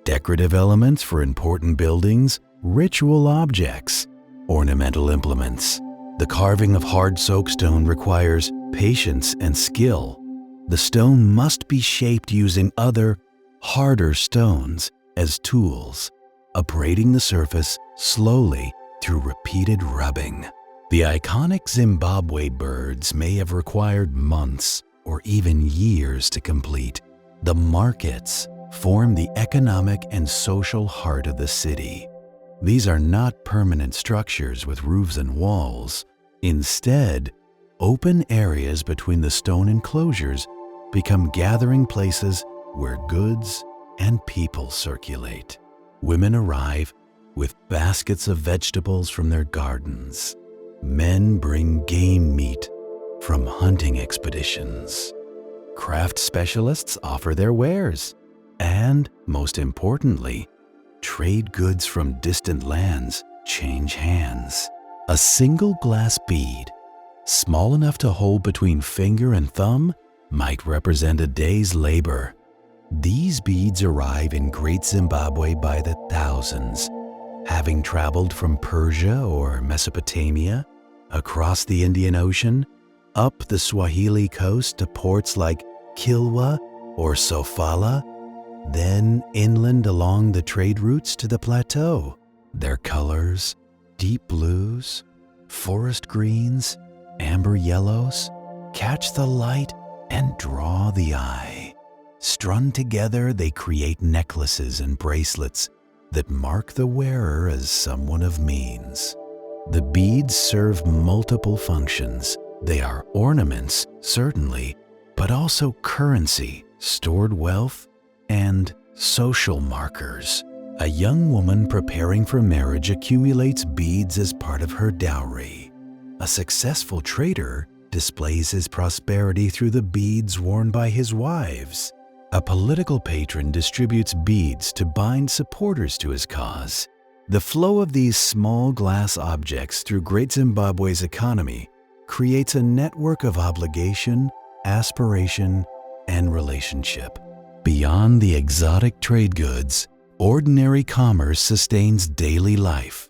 decorative elements for important buildings, ritual objects, ornamental implements. The carving of hard soapstone requires patience and skill. The stone must be shaped using other, harder stones as tools, abrading the surface slowly through repeated rubbing. The iconic Zimbabwe birds may have required months or even years to complete. The markets form the economic and social heart of the city. These are not permanent structures with roofs and walls. Instead, open areas between the stone enclosures become gathering places where goods and people circulate. Women arrive with baskets of vegetables from their gardens. Men bring game meat from hunting expeditions. Craft specialists offer their wares. And, most importantly, trade goods from distant lands change hands. A single glass bead, small enough to hold between finger and thumb, might represent a day's labor. These beads arrive in Great Zimbabwe by the thousands, having traveled from Persia or Mesopotamia, across the Indian Ocean, up the Swahili coast to ports like Kilwa or Sofala, then inland along the trade routes to the plateau. Their colors, deep blues, forest greens, amber yellows, catch the light and draw the eye. Strung together, they create necklaces and bracelets that mark the wearer as someone of means. The beads serve multiple functions. They are ornaments, certainly, but also currency, stored wealth, and social markers. A young woman preparing for marriage accumulates beads as part of her dowry. A successful trader displays his prosperity through the beads worn by his wives. A political patron distributes beads to bind supporters to his cause. The flow of these small glass objects through Great Zimbabwe's economy creates a network of obligation, aspiration, and relationship. Beyond the exotic trade goods, ordinary commerce sustains daily life.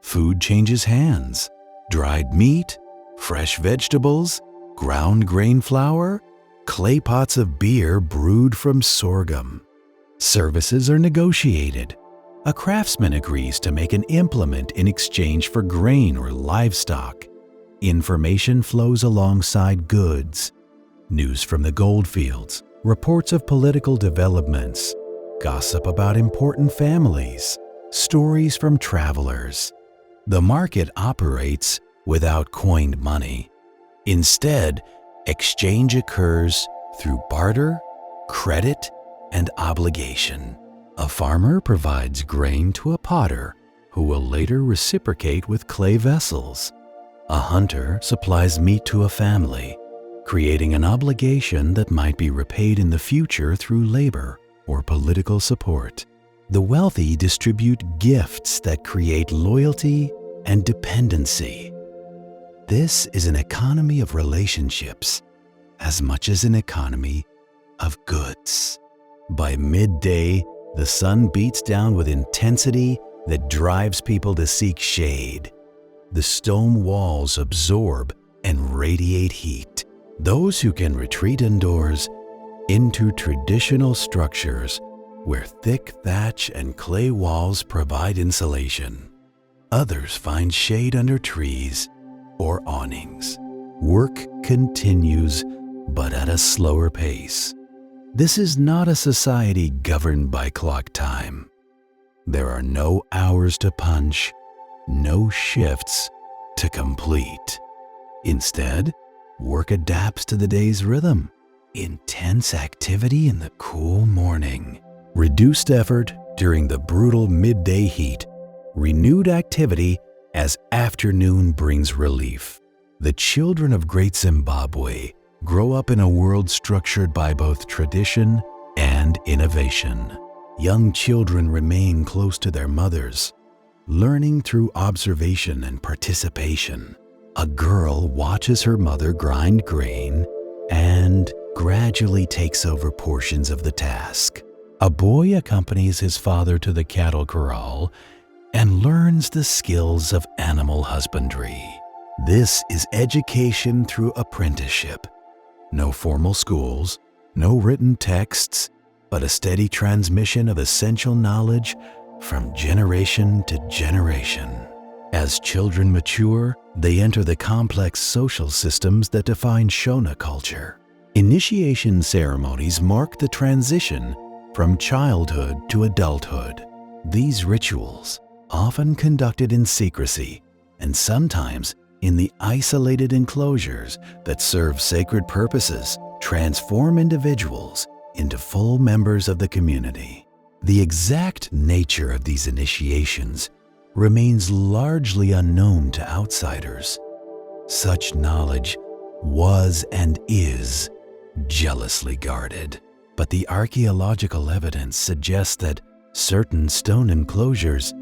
Food changes hands. Dried meat, fresh vegetables, ground grain flour, clay pots of beer brewed from sorghum. Services are negotiated. A craftsman agrees to make an implement in exchange for grain or livestock. Information flows alongside goods. News from the goldfields, reports of political developments, gossip about important families, stories from travelers. The market operates without coined money. Instead, Exchange occurs through barter, credit, and obligation. A farmer provides grain to a potter who will later reciprocate with clay vessels. A hunter supplies meat to a family, creating an obligation that might be repaid in the future through labor or political support. The wealthy distribute gifts that create loyalty and dependency. This is an economy of relationships as much as an economy of goods. By midday, the sun beats down with intensity that drives people to seek shade. The stone walls absorb and radiate heat. Those who can retreat indoors into traditional structures where thick thatch and clay walls provide insulation. Others find shade under trees or awnings. Work continues, but at a slower pace. This is not a society governed by clock time. There are no hours to punch, no shifts to complete. Instead, work adapts to the day's rhythm. Intense activity in the cool morning, reduced effort during the brutal midday heat, renewed activity as afternoon brings relief. The children of Great Zimbabwe grow up in a world structured by both tradition and innovation. Young children remain close to their mothers, learning through observation and participation. A girl watches her mother grind grain and gradually takes over portions of the task. A boy accompanies his father to the cattle corral and learns the skills of animal husbandry. This is education through apprenticeship. No formal schools, no written texts, but a steady transmission of essential knowledge from generation to generation. As children mature, they enter the complex social systems that define Shona culture. Initiation ceremonies mark the transition from childhood to adulthood. These rituals, often conducted in secrecy and sometimes in the isolated enclosures that serve sacred purposes, transform individuals into full members of the community. The exact nature of these initiations remains largely unknown to outsiders. Such knowledge was and is jealously guarded, but the archaeological evidence suggests that certain stone enclosures,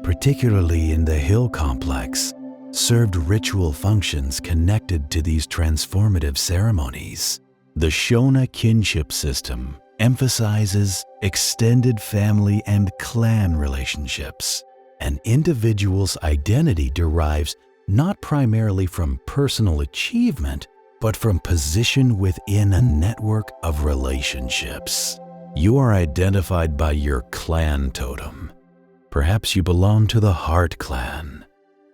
particularly in the hill complex, served ritual functions connected to these transformative ceremonies. The Shona kinship system emphasizes extended family and clan relationships. An individual's identity derives not primarily from personal achievement, but from position within a network of relationships. You are identified by your clan totem. Perhaps you belong to the Heart Clan,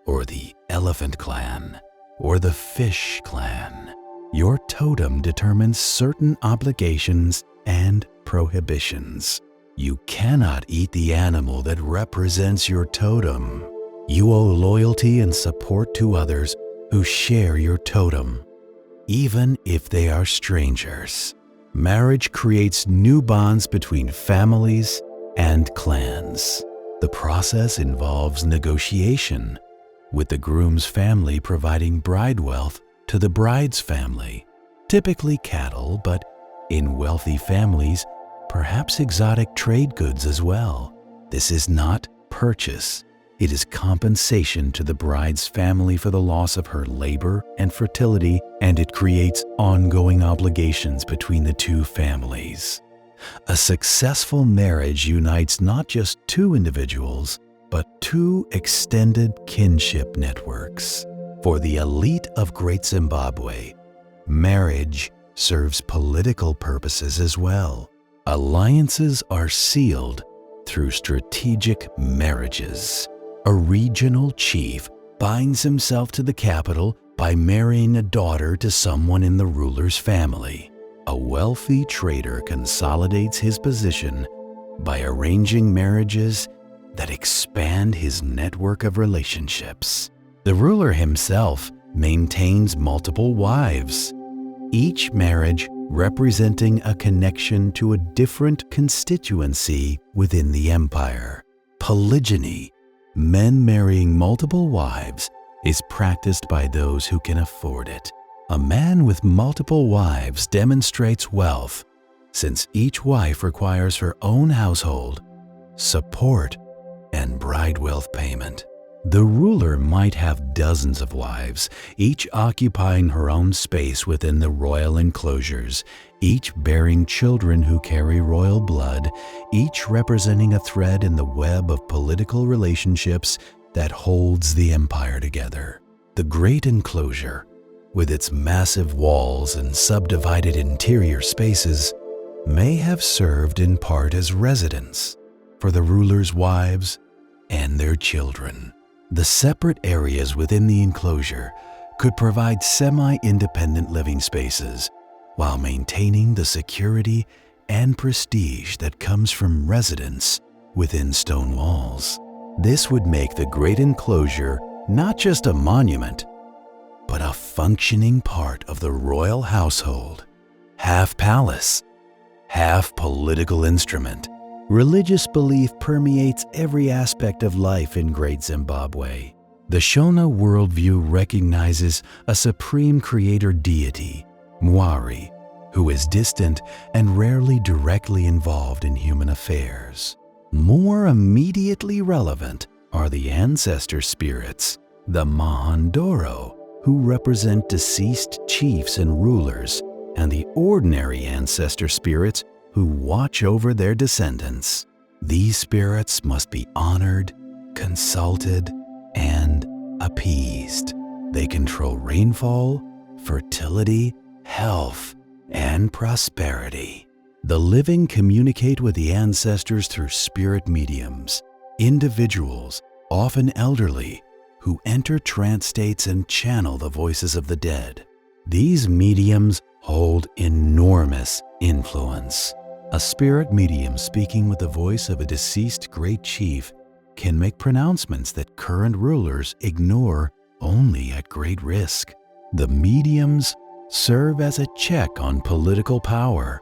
or the Elephant Clan, or the Fish Clan. Your totem determines certain obligations and prohibitions. You cannot eat the animal that represents your totem. You owe loyalty and support to others who share your totem, even if they are strangers. Marriage creates new bonds between families and clans. The process involves negotiation, with the groom's family providing bride wealth to the bride's family, typically cattle, but in wealthy families, perhaps exotic trade goods as well. This is not purchase. It is compensation to the bride's family for the loss of her labor and fertility, and it creates ongoing obligations between the two families. A successful marriage unites not just two individuals, but two extended kinship networks. For the elite of Great Zimbabwe, marriage serves political purposes as well. Alliances are sealed through strategic marriages. A regional chief binds himself to the capital by marrying a daughter to someone in the ruler's family. A wealthy trader consolidates his position by arranging marriages that expand his network of relationships. The ruler himself maintains multiple wives. each marriage representing a connection to a different constituency within the empire. Polygyny, men marrying multiple wives, is practiced by those who can afford it. A man with multiple wives demonstrates wealth, since each wife requires her own household, support, and bride wealth payment. The ruler might have dozens of wives, each occupying her own space within the royal enclosures, each bearing children who carry royal blood, each representing a thread in the web of political relationships that holds the empire together. The great enclosure, with its massive walls and subdivided interior spaces, may have served in part as residence for the ruler's wives and their children. The separate areas within the enclosure could provide semi-independent living spaces while maintaining the security and prestige that comes from residence within stone walls. This would make the great enclosure not just a monument, but a functioning part of the royal household, half palace, half political instrument. Religious belief permeates every aspect of life in Great Zimbabwe. The Shona worldview recognizes a supreme creator deity, Mwari, who is distant and rarely directly involved in human affairs. More immediately relevant are the ancestor spirits, the Mahandoro, who represent deceased chiefs and rulers, and the ordinary ancestor spirits who watch over their descendants. These spirits must be honored, consulted, and appeased. They control rainfall, fertility, health, and prosperity. The living communicate with the ancestors through spirit mediums, individuals, often elderly, who enter trance states and channel the voices of the dead. These mediums hold enormous influence. A spirit medium speaking with the voice of a deceased great chief can make pronouncements that current rulers ignore only at great risk. The mediums serve as a check on political power,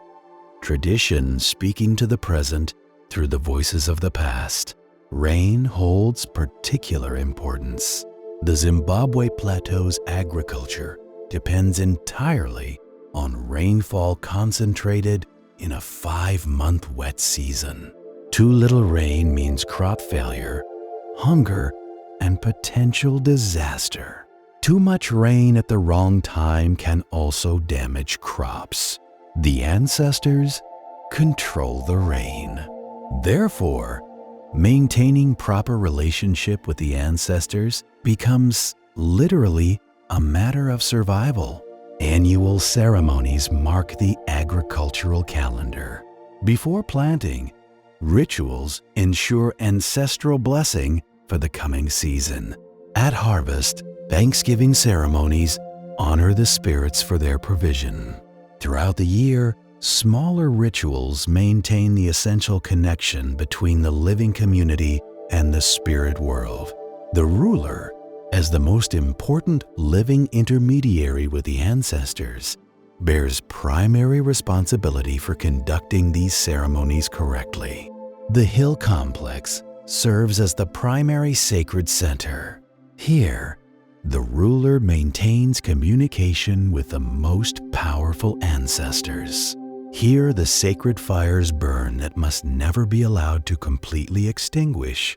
tradition speaking to the present through the voices of the past. Rain holds particular importance. The Zimbabwe Plateau's agriculture depends entirely on rainfall concentrated in a 5-month wet season. Too little rain means crop failure, hunger, and potential disaster. Too much rain at the wrong time can also damage crops. The ancestors control the rain. Therefore, maintaining proper relationship with the ancestors becomes literally a matter of survival. Annual ceremonies mark the agricultural calendar. Before planting, rituals ensure ancestral blessing for the coming season. At harvest, Thanksgiving ceremonies honor the spirits for their provision. Throughout the year, smaller rituals maintain the essential connection between the living community and the spirit world. The ruler, as the most important living intermediary with the ancestors, bears primary responsibility for conducting these ceremonies correctly. The hill complex serves as the primary sacred center. Here, the ruler maintains communication with the most powerful ancestors. Here, the sacred fires burn that must never be allowed to completely extinguish.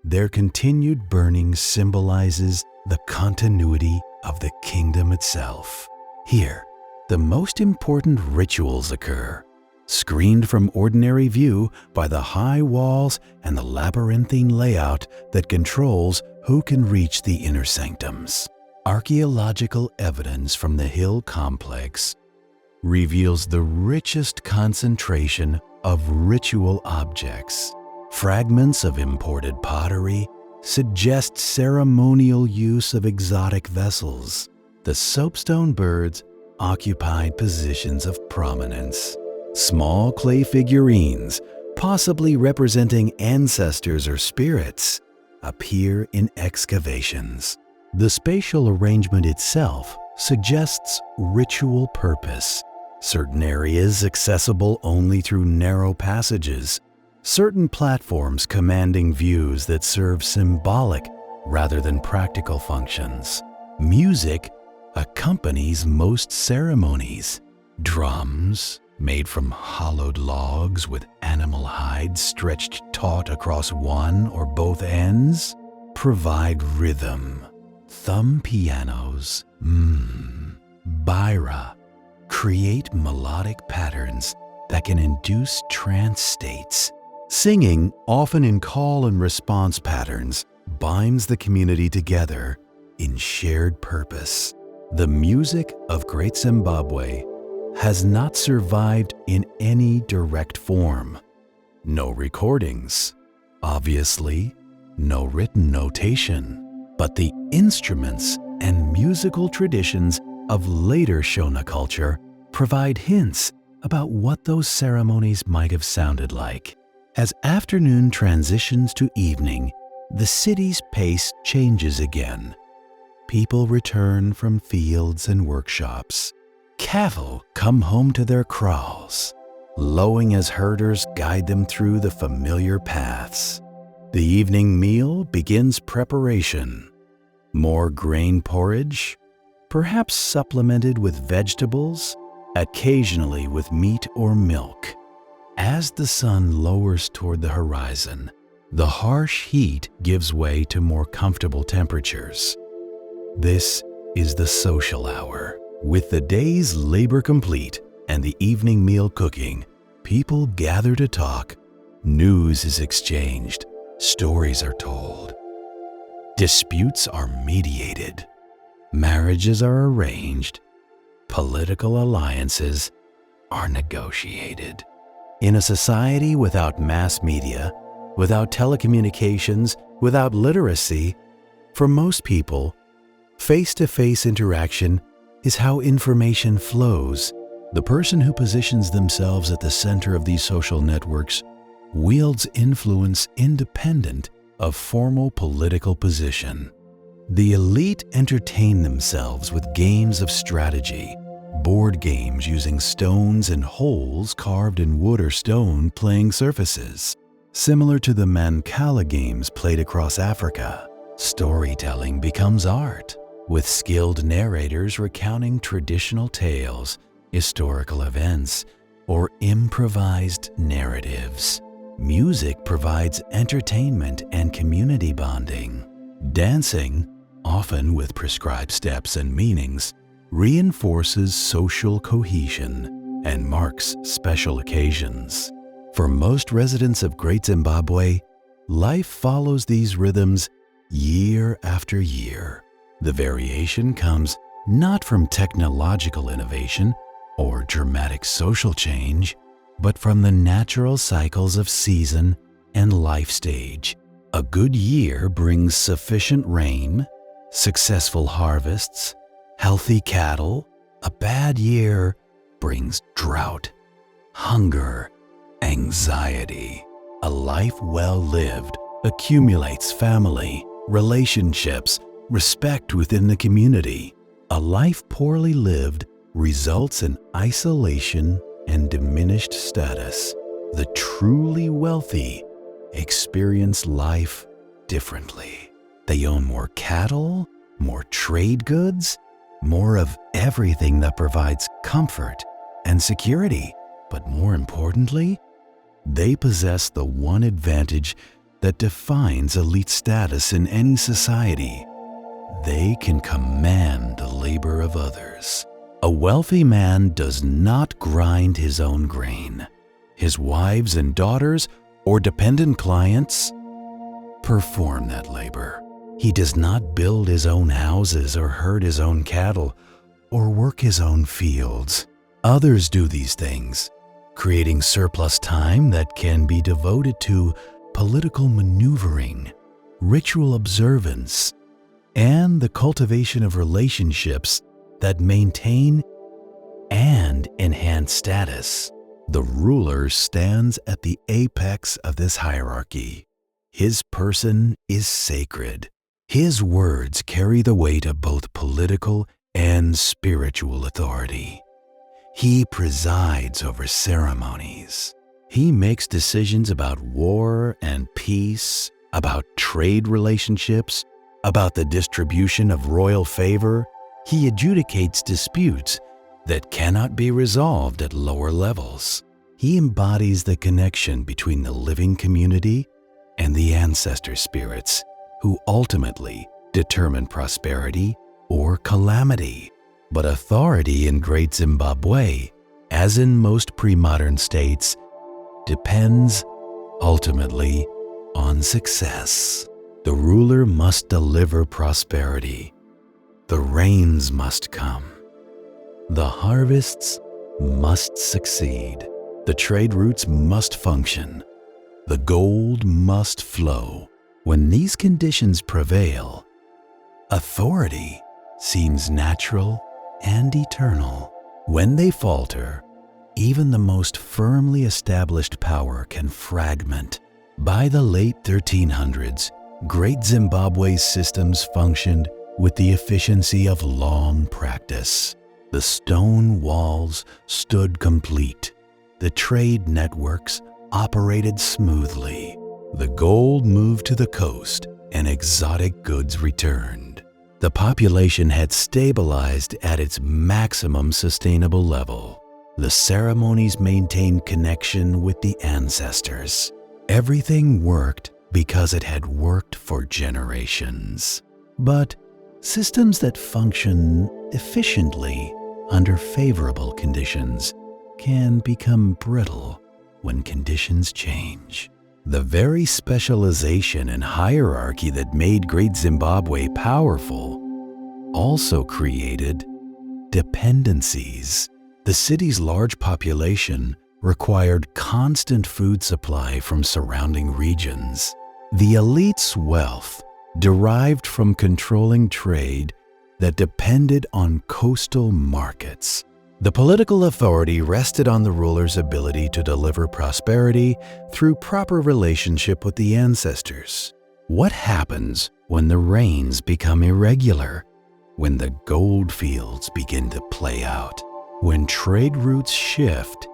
Their continued burning symbolizes the continuity of the kingdom itself. Here, the most important rituals occur, screened from ordinary view by the high walls and the labyrinthine layout that controls who can reach the inner sanctums. Archaeological evidence from the hill complex reveals the richest concentration of ritual objects. Fragments of imported pottery suggest ceremonial use of exotic vessels. The soapstone birds occupied positions of prominence. Small clay figurines, possibly representing ancestors or spirits, appear in excavations. The spatial arrangement itself suggests ritual purpose. Certain areas accessible only through narrow passages. Certain platforms commanding views that serve symbolic rather than practical functions. Music accompanies most ceremonies. Drums, made from hollowed logs with animal hides stretched taut across one or both ends, provide rhythm. Thumb pianos, baira, create melodic patterns that can induce trance states. Singing, often in call and response patterns, binds the community together in shared purpose. The music of Great Zimbabwe has not survived in any direct form. No recordings, obviously, no written notation, but the instruments and musical traditions of later Shona culture provide hints about what those ceremonies might have sounded like. As afternoon transitions to evening, the city's pace changes again. People return from fields and workshops. Cattle come home to their kraals, lowing as herders guide them through the familiar paths. The evening meal begins preparation. More grain porridge, perhaps supplemented with vegetables, occasionally with meat or milk. As the sun lowers toward the horizon, the harsh heat gives way to more comfortable temperatures. This is the social hour. With the day's labor complete and the evening meal cooking, people gather to talk. News is exchanged. Stories are told. Disputes are mediated. Marriages are arranged. Political alliances are negotiated. In a society without mass media, without telecommunications, without literacy, for most people, face-to-face interaction is how information flows. The person who positions themselves at the center of these social networks wields influence independent of formal political position. The elite entertain themselves with games of strategy, board games using stones and holes carved in wood or stone playing surfaces. Similar to the Mancala games played across Africa, storytelling becomes art, with skilled narrators recounting traditional tales, historical events, or improvised narratives. Music provides entertainment and community bonding. Dancing, often with prescribed steps and meanings, reinforces social cohesion and marks special occasions. For most residents of Great Zimbabwe, life follows these rhythms year after year. The variation comes not from technological innovation or dramatic social change, but from the natural cycles of season and life stage. A good year brings sufficient rain, successful harvests, healthy cattle. A bad year brings drought, hunger, anxiety. A life well lived accumulates family, relationships, respect within the community. A life poorly lived results in isolation and diminished status. The truly wealthy experience life differently. They own more cattle, more trade goods, more of everything that provides comfort and security. But more importantly, they possess the one advantage that defines elite status in any society. They can command the labor of others. A wealthy man does not grind his own grain. His wives and daughters or dependent clients perform that labor. He does not build his own houses or herd his own cattle or work his own fields. Others do these things, creating surplus time that can be devoted to political maneuvering, ritual observance, and the cultivation of relationships that maintain and enhance status. The ruler stands at the apex of this hierarchy. His person is sacred. His words carry the weight of both political and spiritual authority. He presides over ceremonies. He makes decisions about war and peace, about trade relationships, about the distribution of royal favor. He adjudicates disputes that cannot be resolved at lower levels. He embodies the connection between the living community and the ancestor spirits, who ultimately determine prosperity or calamity. But authority in Great Zimbabwe, as in most pre-modern states, depends ultimately on success. The ruler must deliver prosperity. The rains must come. The harvests must succeed. The trade routes must function. The gold must flow. When these conditions prevail, authority seems natural and eternal. When they falter, even the most firmly established power can fragment. By the late 1300s, Great Zimbabwe's systems functioned with the efficiency of long practice. The stone walls stood complete. The trade networks operated smoothly. The gold moved to the coast and exotic goods returned. The population had stabilized at its maximum sustainable level. The ceremonies maintained connection with the ancestors. Everything worked because it had worked for generations. But systems that function efficiently under favorable conditions can become brittle when conditions change. The very specialization and hierarchy that made Great Zimbabwe powerful also created dependencies. The city's large population required constant food supply from surrounding regions. The elite's wealth derived from controlling trade that depended on coastal markets. The political authority rested on the ruler's ability to deliver prosperity through proper relationship with the ancestors. What happens when the rains become irregular? When the gold fields begin to play out? When trade routes shift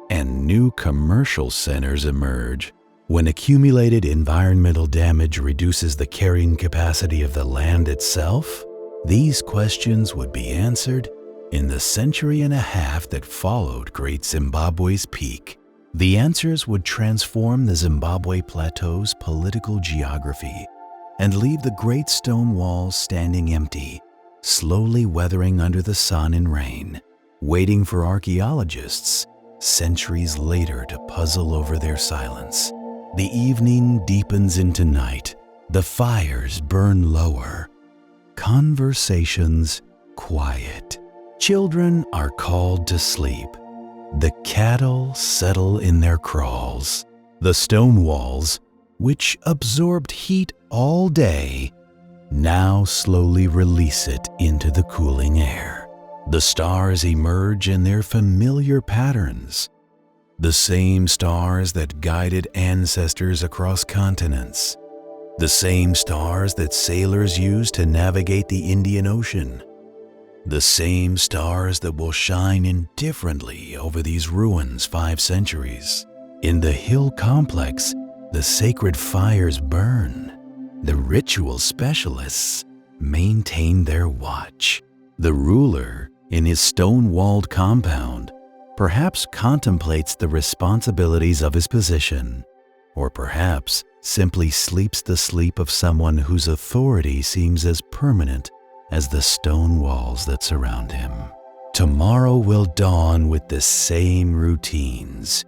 and new commercial centers emerge? When accumulated environmental damage reduces the carrying capacity of the land itself? These questions would be answered in the century and a half that followed Great Zimbabwe's peak. The answers would transform the Zimbabwe Plateau's political geography and leave the great stone walls standing empty, slowly weathering under the sun and rain, waiting for archaeologists centuries later to puzzle over their silence. The evening deepens into night. The fires burn lower. Conversations quiet. Children are called to sleep. The cattle settle in their kraals. The stone walls, which absorbed heat all day, now slowly release it into the cooling air. The stars emerge in their familiar patterns, the same stars that guided ancestors across continents, the same stars that sailors used to navigate the Indian Ocean, the same stars that will shine indifferently over these ruins 5 centuries. In the hill complex, the sacred fires burn. The ritual specialists maintain their watch. The ruler, in his stone-walled compound, perhaps contemplates the responsibilities of his position, or perhaps simply sleeps the sleep of someone whose authority seems as permanent as the stone walls that surround him. Tomorrow will dawn with the same routines.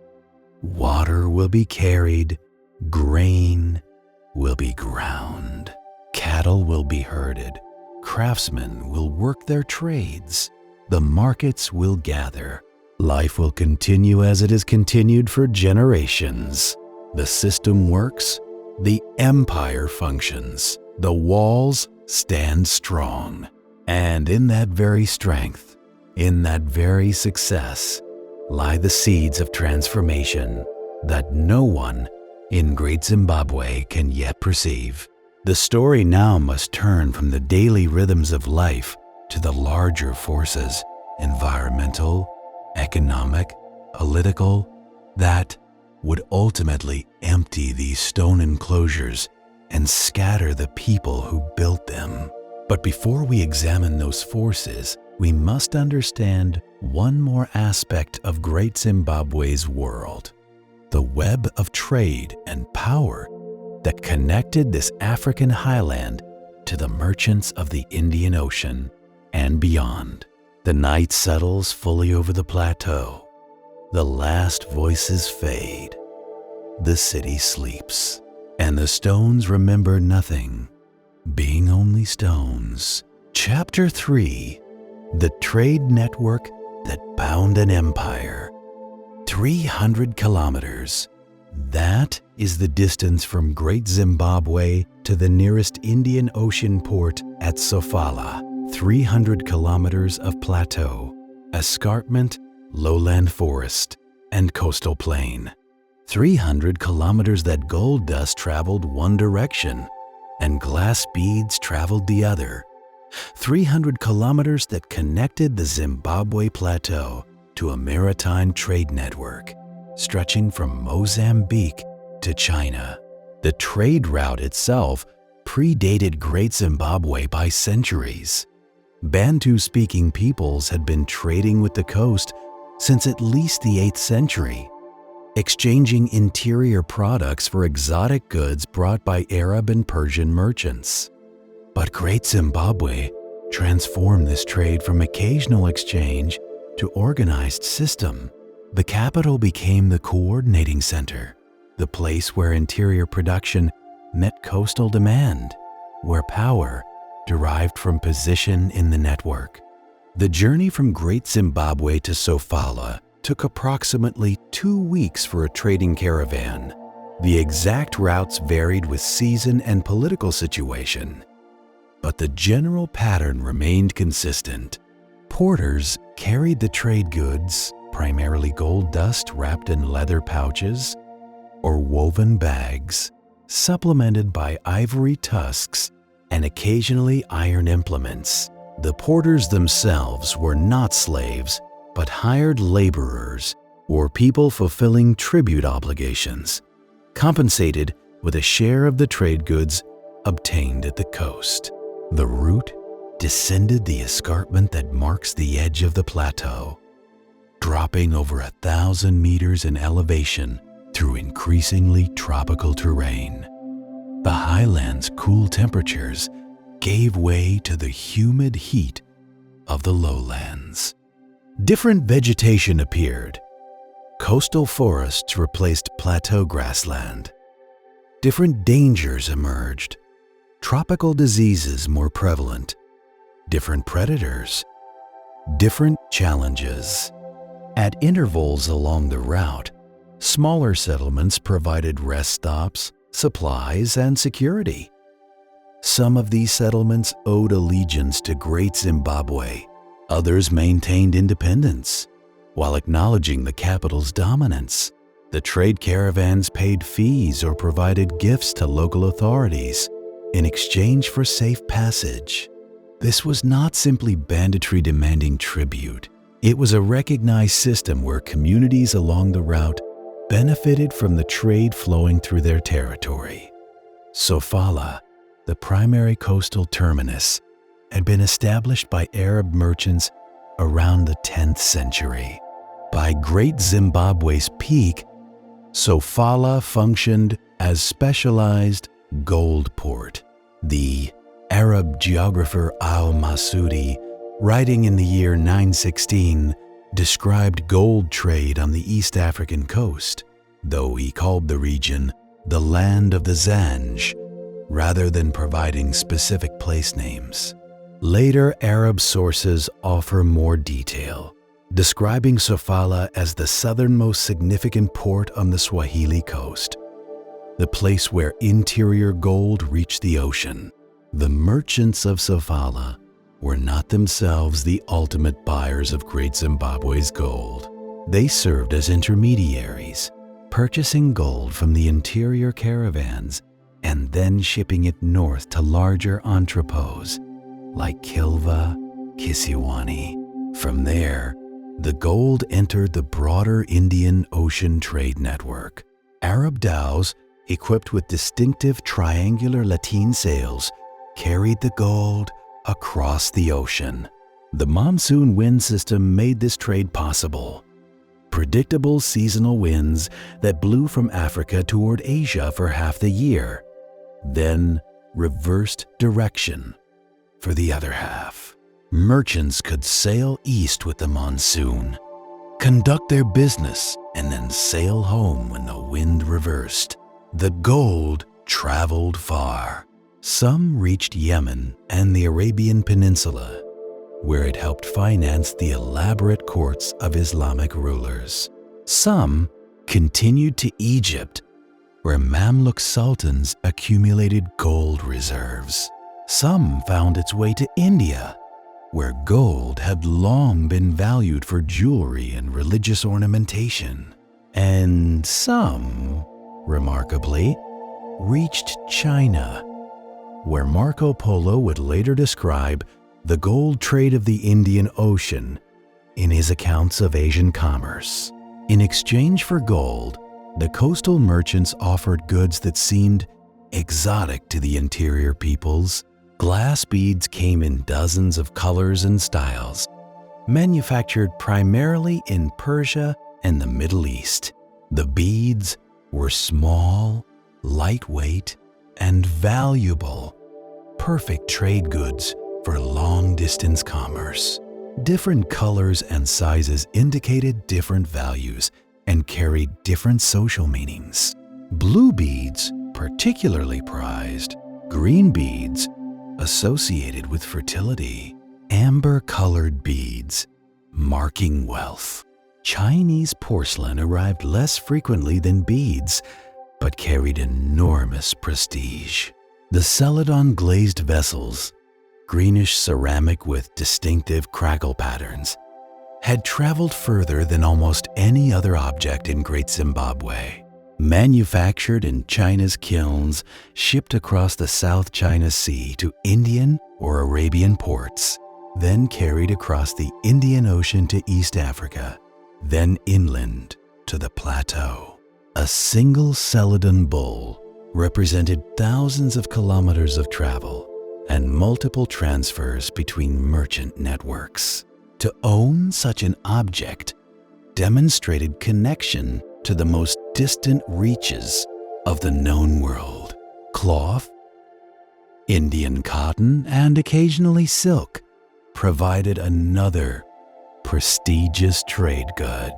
Water will be carried, grain will be ground, cattle will be herded, craftsmen will work their trades, the markets will gather. Life will continue as it has continued for generations. The system works, the empire functions, the walls stand strong. And in that very strength, in that very success, lie the seeds of transformation that no one in Great Zimbabwe can yet perceive. The story now must turn from the daily rhythms of life to the larger forces, environmental, economic, political, that would ultimately empty these stone enclosures and scatter the people who built them. But before we examine those forces, we must understand one more aspect of Great Zimbabwe's world: the web of trade and power that connected this African highland to the merchants of the Indian Ocean and beyond. The night settles fully over the plateau. The last voices fade. The city sleeps, and the stones remember nothing, being only stones. Chapter 3: The Trade Network That Bound an Empire. 300 kilometers. That is the distance from Great Zimbabwe to the nearest Indian Ocean port at Sofala. 300 kilometers of plateau, escarpment, lowland forest, and coastal plain. 300 kilometers that gold dust traveled one direction and glass beads traveled the other. 300 kilometers that connected the Zimbabwe plateau to a maritime trade network stretching from Mozambique to China. The trade route itself predated Great Zimbabwe by centuries. Bantu-speaking peoples had been trading with the coast since at least the 8th century, exchanging interior products for exotic goods brought by Arab and Persian merchants. But Great Zimbabwe transformed this trade from occasional exchange to organized system. The capital became the coordinating center, the place where interior production met coastal demand, where power derived from position in the network. The journey from Great Zimbabwe to Sofala took approximately 2 weeks for a trading caravan. The exact routes varied with season and political situation, but the general pattern remained consistent. Porters carried the trade goods, primarily gold dust wrapped in leather pouches or woven bags, supplemented by ivory tusks and occasionally iron implements. The porters themselves were not slaves, but hired laborers or people fulfilling tribute obligations, compensated with a share of the trade goods obtained at the coast. The route descended the escarpment that marks the edge of the plateau, dropping over 1,000 meters in elevation through increasingly tropical terrain. The highlands' cool temperatures gave way to the humid heat of the lowlands. Different vegetation appeared. Coastal forests replaced plateau grassland. Different dangers emerged. Tropical diseases more prevalent. Different predators. Different challenges. At intervals along the route, smaller settlements provided rest stops, supplies, and security. Some of these settlements owed allegiance to Great Zimbabwe. Others maintained independence, while acknowledging the capital's dominance. The trade caravans paid fees or provided gifts to local authorities in exchange for safe passage. This was not simply banditry demanding tribute. It was a recognized system where communities along the route benefited from the trade flowing through their territory. Sofala, the primary coastal terminus, had been established by Arab merchants around the 10th century. By Great Zimbabwe's peak, Sofala functioned as specialized gold port. The Arab geographer al-Masudi, writing in the year 916, described gold trade on the East African coast, though he called the region the land of the Zanj, rather than providing specific place names. Later Arab sources offer more detail, describing Sofala as the southernmost significant port on the Swahili coast, the place where interior gold reached the ocean. The merchants of Sofala were not themselves the ultimate buyers of Great Zimbabwe's gold. They served as intermediaries, purchasing gold from the interior caravans and then shipping it north to larger entrepôts like Kilva, Kisiwani. From there, the gold entered the broader Indian Ocean trade network. Arab dhows, equipped with distinctive triangular lateen sails, carried the gold across the ocean. The monsoon wind system made this trade possible. Predictable seasonal winds that blew from Africa toward Asia for half the year, then reversed direction for the other half. Merchants could sail east with the monsoon, conduct their business, and then sail home when the wind reversed. The gold traveled far. Some reached Yemen and the Arabian Peninsula, where it helped finance the elaborate courts of Islamic rulers. Some continued to Egypt, where Mamluk sultans accumulated gold reserves. Some found its way to India, where gold had long been valued for jewelry and religious ornamentation. And some, remarkably, reached China, where Marco Polo would later describe the gold trade of the Indian Ocean in his accounts of Asian commerce. In exchange for gold, the coastal merchants offered goods that seemed exotic to the interior peoples. Glass beads came in dozens of colors and styles, manufactured primarily in Persia and the Middle East. The beads were small, lightweight, and valuable, perfect trade goods for long-distance commerce. Different colors and sizes indicated different values and carried different social meanings. Blue beads, particularly prized, green beads, associated with fertility, amber-colored beads, marking wealth. Chinese porcelain arrived less frequently than beads, but carried enormous prestige. The Celadon glazed vessels, greenish ceramic with distinctive crackle patterns, had traveled further than almost any other object in Great Zimbabwe. Manufactured in China's kilns, shipped across the South China Sea to Indian or Arabian ports, then carried across the Indian Ocean to East Africa, then inland to the plateau. A single Celadon bull represented thousands of kilometers of travel and multiple transfers between merchant networks. To own such an object demonstrated connection to the most distant reaches of the known world. Cloth, Indian cotton, and occasionally silk provided another prestigious trade good.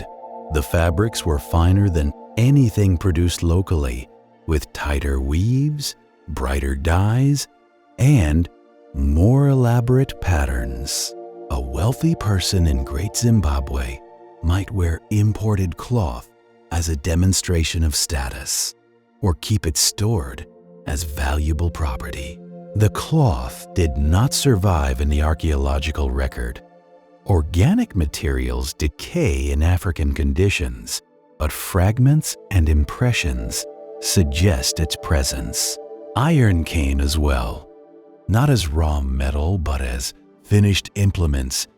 The fabrics were finer than anything produced locally, with tighter weaves, brighter dyes, and more elaborate patterns. A wealthy person in Great Zimbabwe might wear imported cloth as a demonstration of status, or keep it stored as valuable property. The cloth did not survive in the archaeological record. Organic materials decay in African conditions, but fragments and impressions suggest its presence. Iron cane as well, not as raw metal, but as finished implements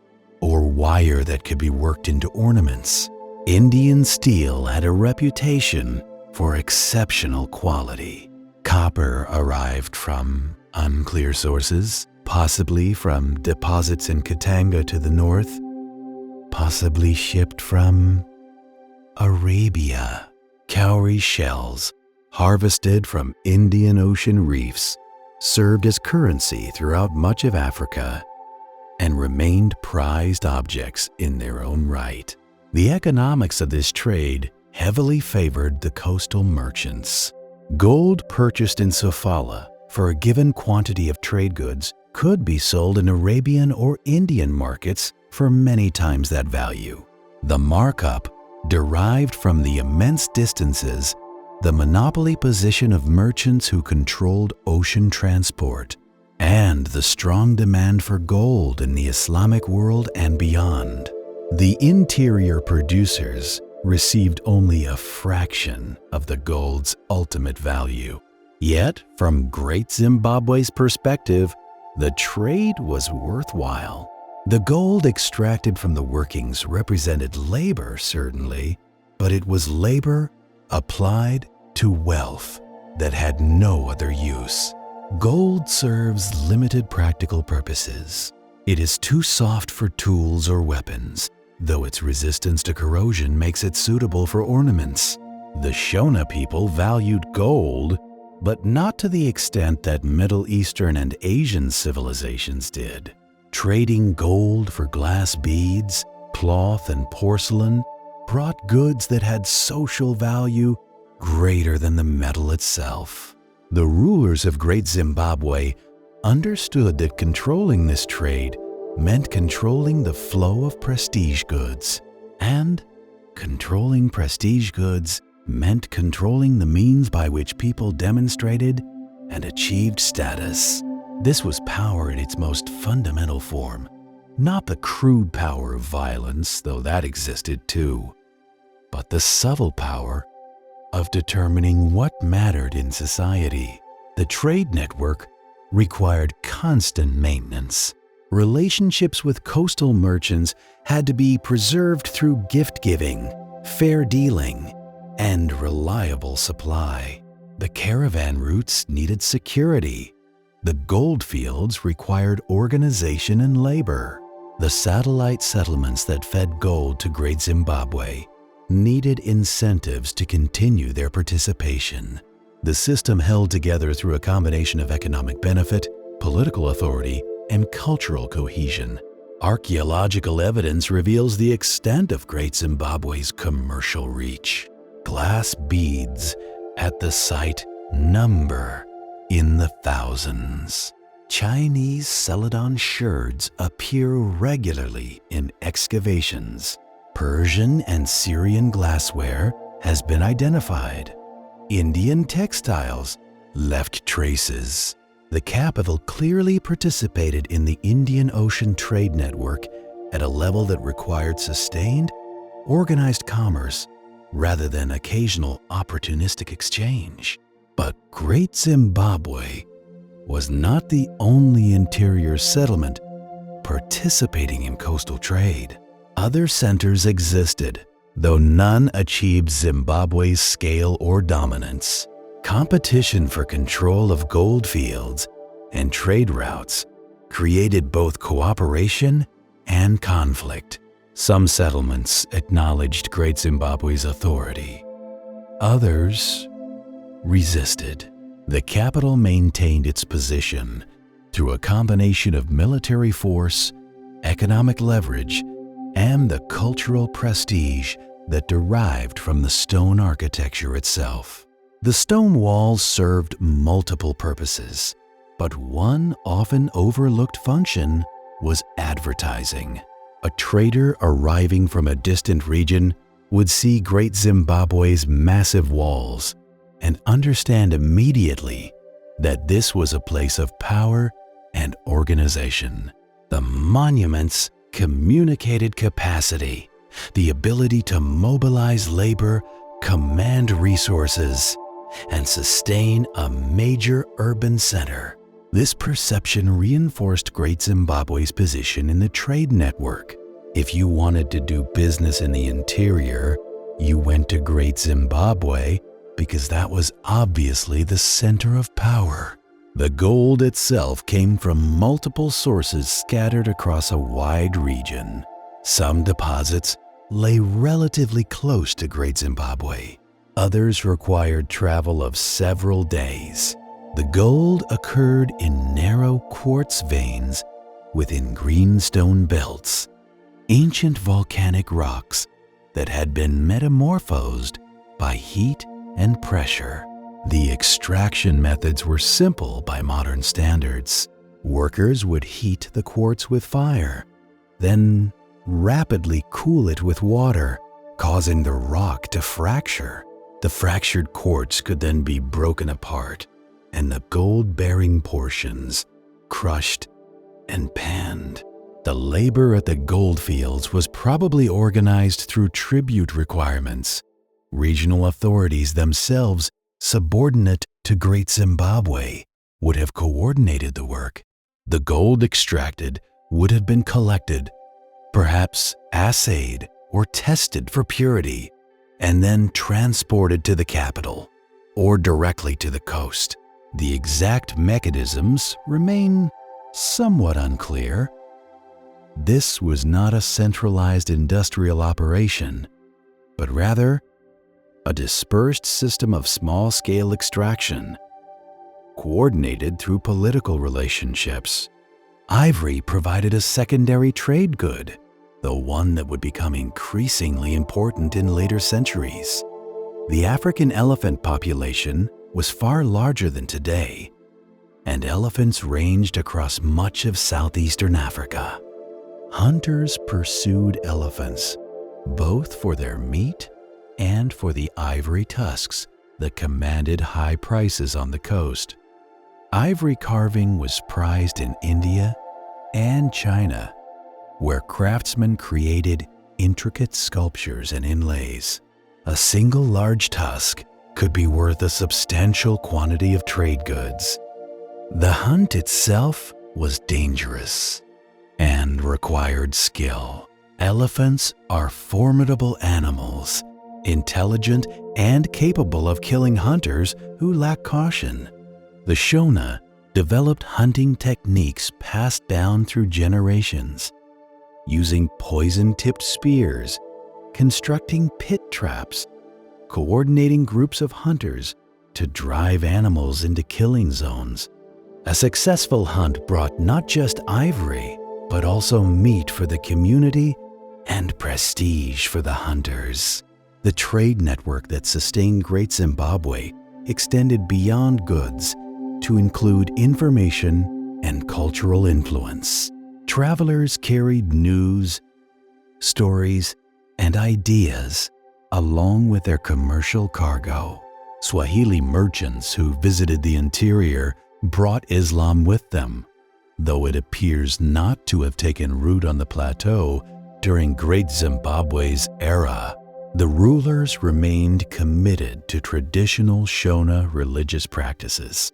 or wire that could be worked into ornaments. Indian steel had a reputation for exceptional quality. Copper arrived from unclear sources, possibly from deposits in Katanga to the north, possibly shipped from Arabia. Cowrie shells, harvested from Indian Ocean reefs, served as currency throughout much of Africa and remained prized objects in their own right. The economics of this trade heavily favored the coastal merchants. Gold purchased in Sofala for a given quantity of trade goods could be sold in Arabian or Indian markets for many times that value. The markup derived from the immense distances, the monopoly position of merchants who controlled ocean transport, and the strong demand for gold in the Islamic world and beyond. The interior producers received only a fraction of the gold's ultimate value. Yet, from Great Zimbabwe's perspective, the trade was worthwhile. The gold extracted from the workings represented labor, certainly, but it was labor applied to wealth that had no other use. Gold serves limited practical purposes. It is too soft for tools or weapons, though its resistance to corrosion makes it suitable for ornaments. The Shona people valued gold, but not to the extent that Middle Eastern and Asian civilizations did. Trading gold for glass beads, cloth, and porcelain brought goods that had social value greater than the metal itself. The rulers of Great Zimbabwe understood that controlling this trade meant controlling the flow of prestige goods, and controlling prestige goods meant controlling the means by which people demonstrated and achieved status. This was power in its most fundamental form, not the crude power of violence, though that existed too, but the subtle power of determining what mattered in society. The trade network required constant maintenance. Relationships with coastal merchants had to be preserved through gift-giving, fair dealing, and reliable supply. The caravan routes needed security. The gold fields required organization and labor. The satellite settlements that fed gold to Great Zimbabwe needed incentives to continue their participation. The system held together through a combination of economic benefit, political authority, and cultural cohesion. Archaeological evidence reveals the extent of Great Zimbabwe's commercial reach. Glass beads at the site number in the thousands. Chinese celadon sherds appear regularly in excavations. Persian and Syrian glassware has been identified. Indian textiles left traces. The capital clearly participated in the Indian Ocean trade network at a level that required sustained, organized commerce rather than occasional opportunistic exchange. But Great Zimbabwe was not the only interior settlement participating in coastal trade. Other centers existed, though none achieved Zimbabwe's scale or dominance. Competition for control of gold fields and trade routes created both cooperation and conflict. Some settlements acknowledged Great Zimbabwe's authority. Others resisted. The capital maintained its position through a combination of military force, economic leverage, and the cultural prestige that derived from the stone architecture itself. The stone walls served multiple purposes, but one often overlooked function was advertising. A trader arriving from a distant region would see Great Zimbabwe's massive walls and understand immediately that this was a place of power and organization. The monuments communicated capacity, the ability to mobilize labor, command resources, and sustain a major urban center. This perception reinforced Great Zimbabwe's position in the trade network. If you wanted to do business in the interior, you went to Great Zimbabwe because that was obviously the center of power. The gold itself came from multiple sources scattered across a wide region. Some deposits lay relatively close to Great Zimbabwe. Others required travel of several days. The gold occurred in narrow quartz veins within greenstone belts, ancient volcanic rocks that had been metamorphosed by heat and pressure. The extraction methods were simple by modern standards. Workers would heat the quartz with fire, then rapidly cool it with water, causing the rock to fracture. The fractured quartz could then be broken apart, and the gold-bearing portions crushed and panned. The labor at the gold fields was probably organized through tribute requirements. Regional authorities themselves, subordinate to Great Zimbabwe, would have coordinated the work. The gold extracted would have been collected, perhaps assayed or tested for purity, and then transported to the capital or directly to the coast. The exact mechanisms remain somewhat unclear. This was not a centralized industrial operation, but rather a dispersed system of small-scale extraction, coordinated through political relationships. Ivory provided a secondary trade good, the one that would become increasingly important in later centuries. The African elephant population was far larger than today, and elephants ranged across much of southeastern Africa. Hunters pursued elephants, both for their meat and for the ivory tusks that commanded high prices on the coast. Ivory carving was prized in India and China, where craftsmen created intricate sculptures and inlays. A single large tusk could be worth a substantial quantity of trade goods. The hunt itself was dangerous and required skill. Elephants are formidable animals, intelligent and capable of killing hunters who lack caution. The Shona developed hunting techniques passed down through generations, using poison-tipped spears, constructing pit traps, coordinating groups of hunters to drive animals into killing zones. A successful hunt brought not just ivory, but also meat for the community and prestige for the hunters. The trade network that sustained Great Zimbabwe extended beyond goods to include information and cultural influence. Travelers carried news, stories, and ideas along with their commercial cargo. Swahili merchants who visited the interior brought Islam with them, though it appears not to have taken root on the plateau during Great Zimbabwe's era. The rulers remained committed to traditional Shona religious practices,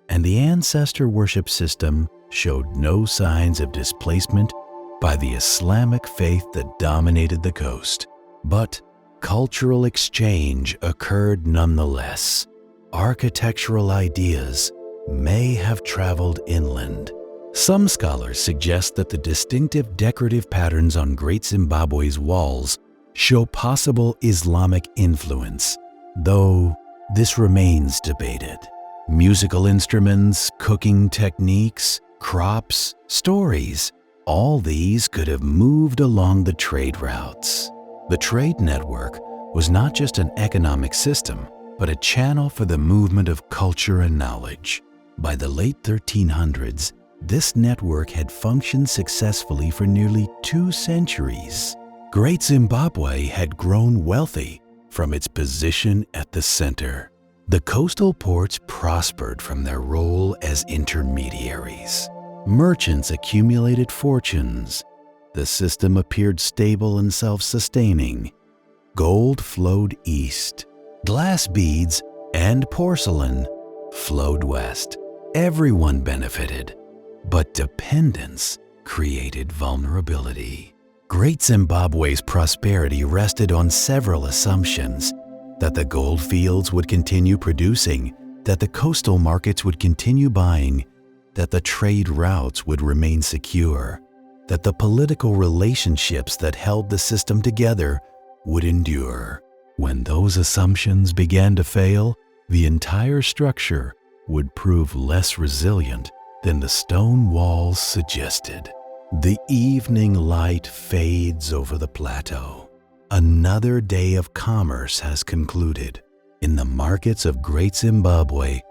and the ancestor worship system showed no signs of displacement by the Islamic faith that dominated the coast. But cultural exchange occurred nonetheless. Architectural ideas may have traveled inland. Some scholars suggest that the distinctive decorative patterns on Great Zimbabwe's walls show possible Islamic influence, though this remains debated. Musical instruments, cooking techniques, crops, stories, all these could have moved along the trade routes. The trade network was not just an economic system, but a channel for the movement of culture and knowledge. By the late 1300s, this network had functioned successfully for nearly 2 centuries. Great Zimbabwe had grown wealthy from its position at the center. The coastal ports prospered from their role as intermediaries. Merchants accumulated fortunes. The system appeared stable and self-sustaining. Gold flowed east. Glass beads and porcelain flowed west. Everyone benefited, but dependence created vulnerability. Great Zimbabwe's prosperity rested on several assumptions: that the gold fields would continue producing, that the coastal markets would continue buying, that the trade routes would remain secure, that the political relationships that held the system together would endure. When those assumptions began to fail, the entire structure would prove less resilient than the stone walls suggested. The evening light fades over the plateau. Another day of commerce has concluded. In the markets of Great Zimbabwe,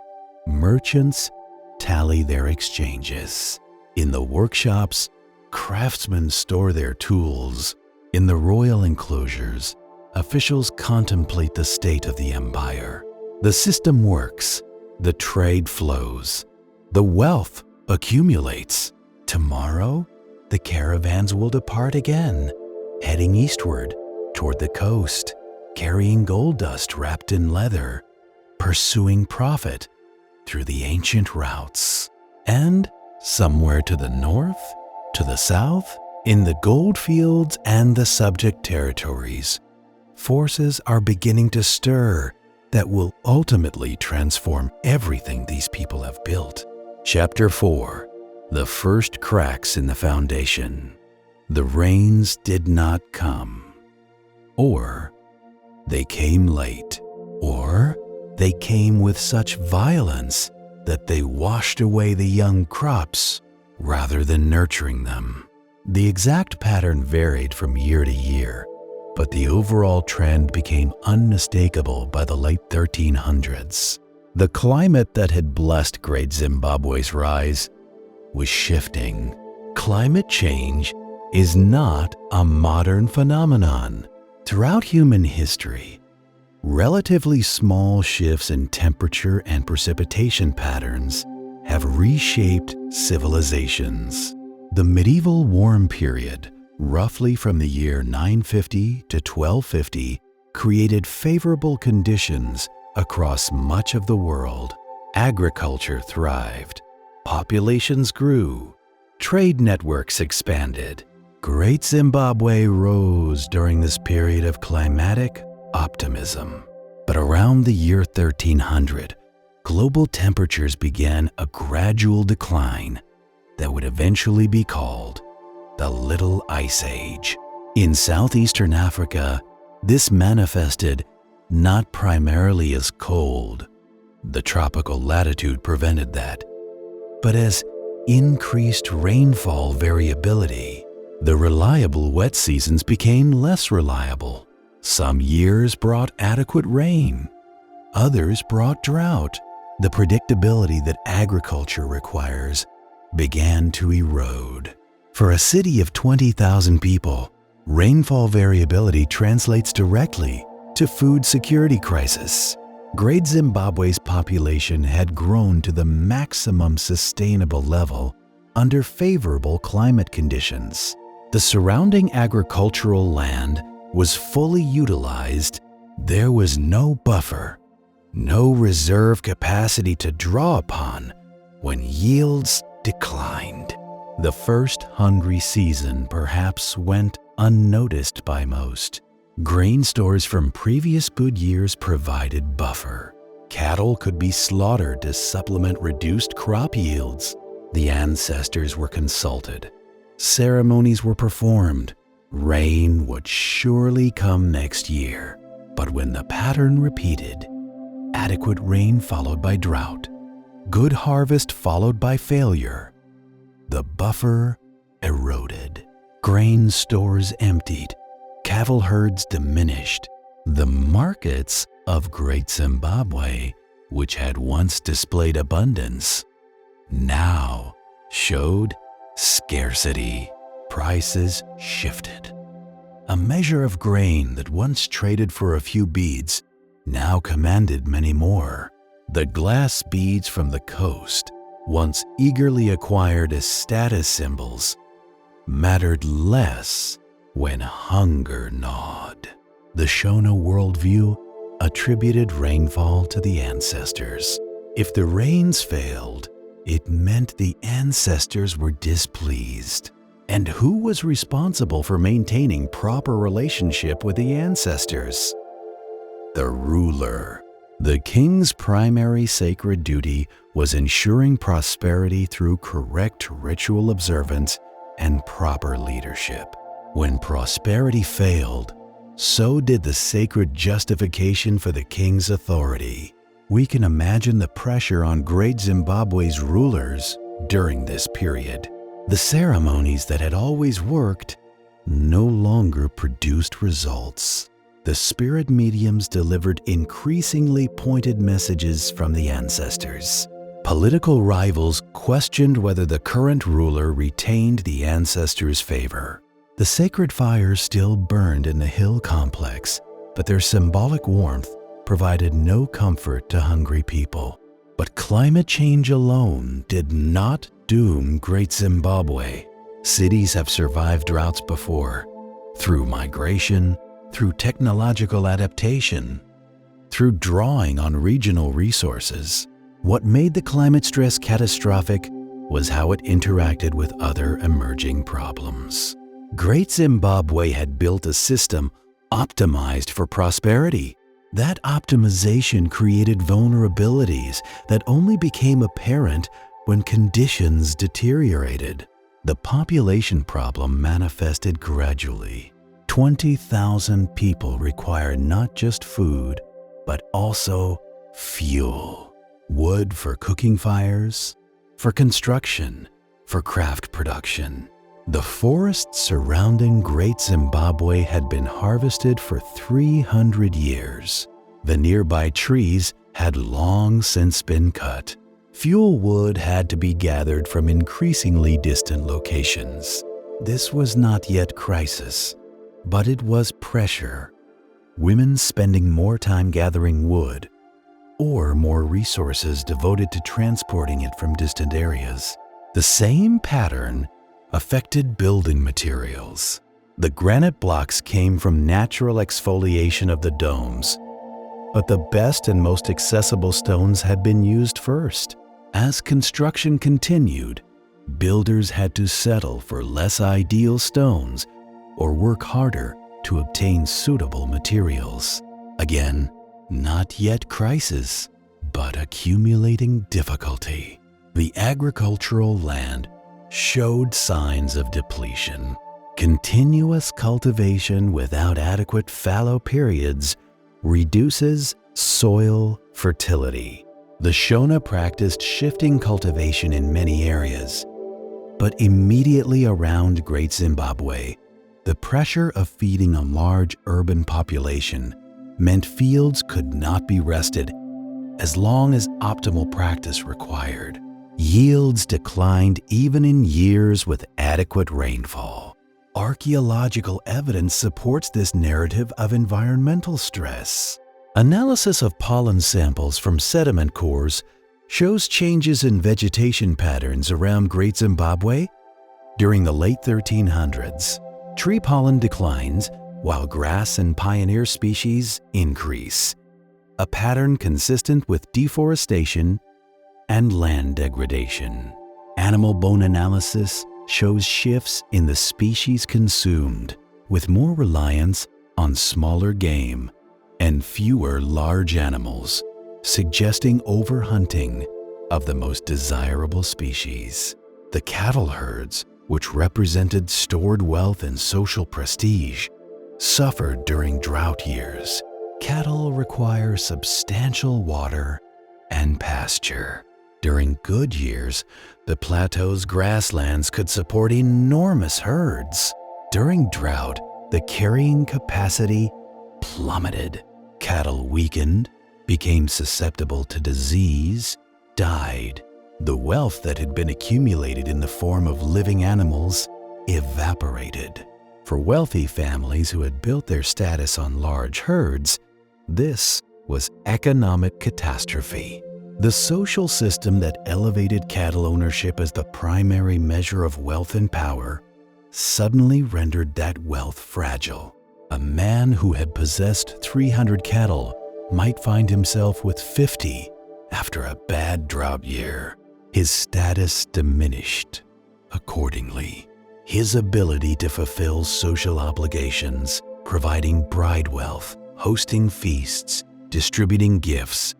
merchants tally their exchanges. In the workshops, craftsmen store their tools. In the royal enclosures, officials contemplate the state of the empire. The system works. The trade flows. The wealth accumulates. Tomorrow, the caravans will depart again, heading eastward toward the coast, carrying gold dust wrapped in leather, pursuing profit through the ancient routes. And somewhere to the north, To the south, in the goldfields and the subject territories, forces are beginning to stir that will ultimately transform everything these people have built. Chapter 4. The first cracks in the foundation. The rains did not come. Or they came late. Or they came with such violence that they washed away the young crops rather than nurturing them. The exact pattern varied from year to year, but the overall trend became unmistakable by the late 1300s. The climate that had blessed Great Zimbabwe's rise was shifting. Climate change is not a modern phenomenon. Throughout human history, relatively small shifts in temperature and precipitation patterns have reshaped civilizations. The medieval warm period, roughly from the year 950 to 1250, created favorable conditions across much of the world. Agriculture thrived, populations grew, trade networks expanded. Great Zimbabwe rose during this period of climatic optimism. But around the year 1300, global temperatures began a gradual decline that would eventually be called the Little Ice Age. In southeastern Africa, this manifested not primarily as cold, the tropical latitude prevented that, but as increased rainfall variability. The reliable wet seasons became less reliable. Some years brought adequate rain, others brought drought. The predictability that agriculture requires began to erode. For a city of 20,000 people, rainfall variability translates directly to food security crisis. Great Zimbabwe's population had grown to the maximum sustainable level under favorable climate conditions. The surrounding agricultural land was fully utilized. There was no buffer, no reserve capacity to draw upon when yields declined. The first hungry season perhaps went unnoticed by most. Grain stores from previous good years provided buffer. Cattle could be slaughtered to supplement reduced crop yields. The ancestors were consulted. Ceremonies were performed. Rain would surely come next year. But when the pattern repeated, adequate rain followed by drought, good harvest followed by failure, the buffer eroded. Grain stores emptied. Cattle herds diminished. The markets of Great Zimbabwe, which had once displayed abundance, now showed scarcity. Prices shifted. A measure of grain that once traded for a few beads now commanded many more. The glass beads from the coast, once eagerly acquired as status symbols, mattered less when hunger gnawed. The Shona worldview attributed rainfall to the ancestors. If the rains failed, it meant the ancestors were displeased. And who was responsible for maintaining proper relationship with the ancestors? The ruler. The king's primary sacred duty was ensuring prosperity through correct ritual observance and proper leadership. When prosperity failed, so did the sacred justification for the king's authority. We can imagine the pressure on Great Zimbabwe's rulers during this period. The ceremonies that had always worked no longer produced results. The spirit mediums delivered increasingly pointed messages from the ancestors. Political rivals questioned whether the current ruler retained the ancestors' favor. The sacred fires still burned in the hill complex, but their symbolic warmth provided no comfort to hungry people. But climate change alone did not doom Great Zimbabwe. Cities have survived droughts before, through migration, through technological adaptation, through drawing on regional resources. What made the climate stress catastrophic was how it interacted with other emerging problems. Great Zimbabwe had built a system optimized for prosperity. That optimization created vulnerabilities that only became apparent when conditions deteriorated. The population problem manifested gradually. 20,000 people required not just food, but also fuel. Wood for cooking fires, for construction, for craft production. The forests surrounding Great Zimbabwe had been harvested for 300 years. The nearby trees had long since been cut. Fuel wood had to be gathered from increasingly distant locations. This was not yet crisis, but it was pressure. Women spending more time gathering wood, or more resources devoted to transporting it from distant areas. The same pattern affected building materials. The granite blocks came from natural exfoliation of the domes, but the best and most accessible stones had been used first. As construction continued, builders had to settle for less ideal stones or work harder to obtain suitable materials. Again, not yet crisis, but accumulating difficulty. The agricultural land showed signs of depletion. Continuous cultivation without adequate fallow periods reduces soil fertility. The Shona practiced shifting cultivation in many areas, but immediately around Great Zimbabwe, the pressure of feeding a large urban population meant fields could not be rested as long as optimal practice required. Yields declined even in years with adequate rainfall. Archaeological evidence supports this narrative of environmental stress. Analysis of pollen samples from sediment cores shows changes in vegetation patterns around Great Zimbabwe during the late 1300s. Tree pollen declines while grass and pioneer species increase, a pattern consistent with deforestation and land degradation. Animal bone analysis shows shifts in the species consumed, with more reliance on smaller game and fewer large animals, suggesting overhunting of the most desirable species. The cattle herds, which represented stored wealth and social prestige, suffered during drought years. Cattle require substantial water and pasture. During good years, the plateau's grasslands could support enormous herds. During drought, the carrying capacity plummeted. Cattle weakened, became susceptible to disease, died. The wealth that had been accumulated in the form of living animals evaporated. For wealthy families who had built their status on large herds, this was economic catastrophe. The social system that elevated cattle ownership as the primary measure of wealth and power suddenly rendered that wealth fragile. A man who had possessed 300 cattle might find himself with 50 after a bad drought year. His status diminished accordingly. His ability to fulfill social obligations, providing bride wealth, hosting feasts, distributing gifts,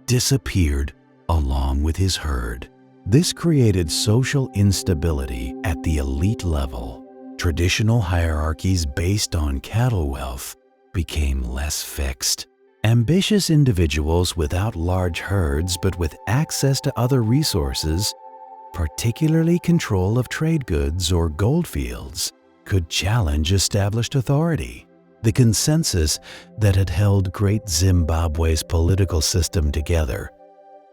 disappeared along with his herd. This created social instability at the elite level. Traditional hierarchies based on cattle wealth became less fixed. Ambitious individuals without large herds but with access to other resources, particularly control of trade goods or gold fields, could challenge established authority. The consensus that had held Great Zimbabwe's political system together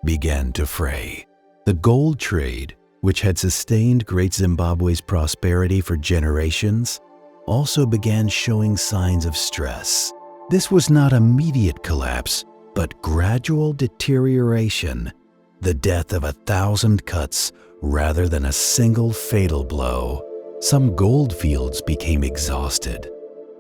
began to fray. The gold trade, which had sustained Great Zimbabwe's prosperity for generations, also began showing signs of stress. This was not immediate collapse, but gradual deterioration, the death of 1,000 cuts rather than a single fatal blow. Some gold fields became exhausted.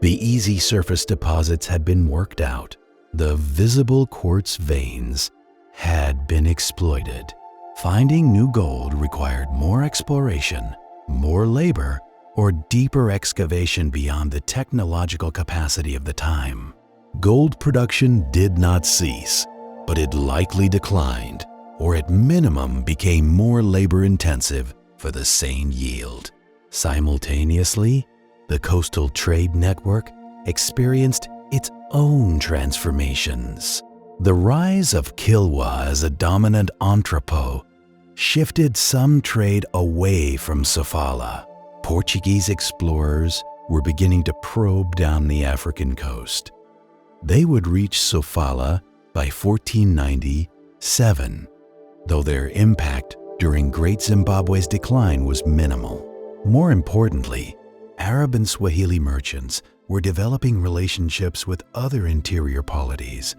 The easy surface deposits had been worked out. The visible quartz veins had been exploited. Finding new gold required more exploration, more labor, or deeper excavation beyond the technological capacity of the time. Gold production did not cease, but it likely declined, or at minimum became more labor-intensive for the same yield. Simultaneously, the coastal trade network experienced its own transformations. The rise of Kilwa as a dominant entrepot shifted some trade away from Sofala. Portuguese explorers were beginning to probe down the African coast. They would reach Sofala by 1497, though their impact during Great Zimbabwe's decline was minimal. More importantly, Arab and Swahili merchants were developing relationships with other interior polities,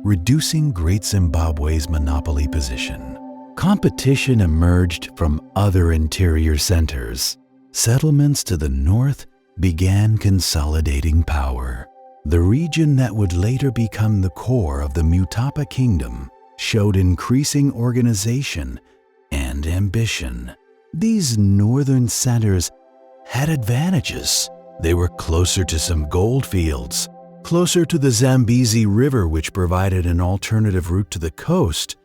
reducing Great Zimbabwe's monopoly position. Competition emerged from other interior centers. Settlements to the north began consolidating power. The region that would later become the core of the Mutapa kingdom showed increasing organization and ambition. These northern centers had advantages. They were closer to some gold fields, closer to the Zambezi River, which provided an alternative route to the coast,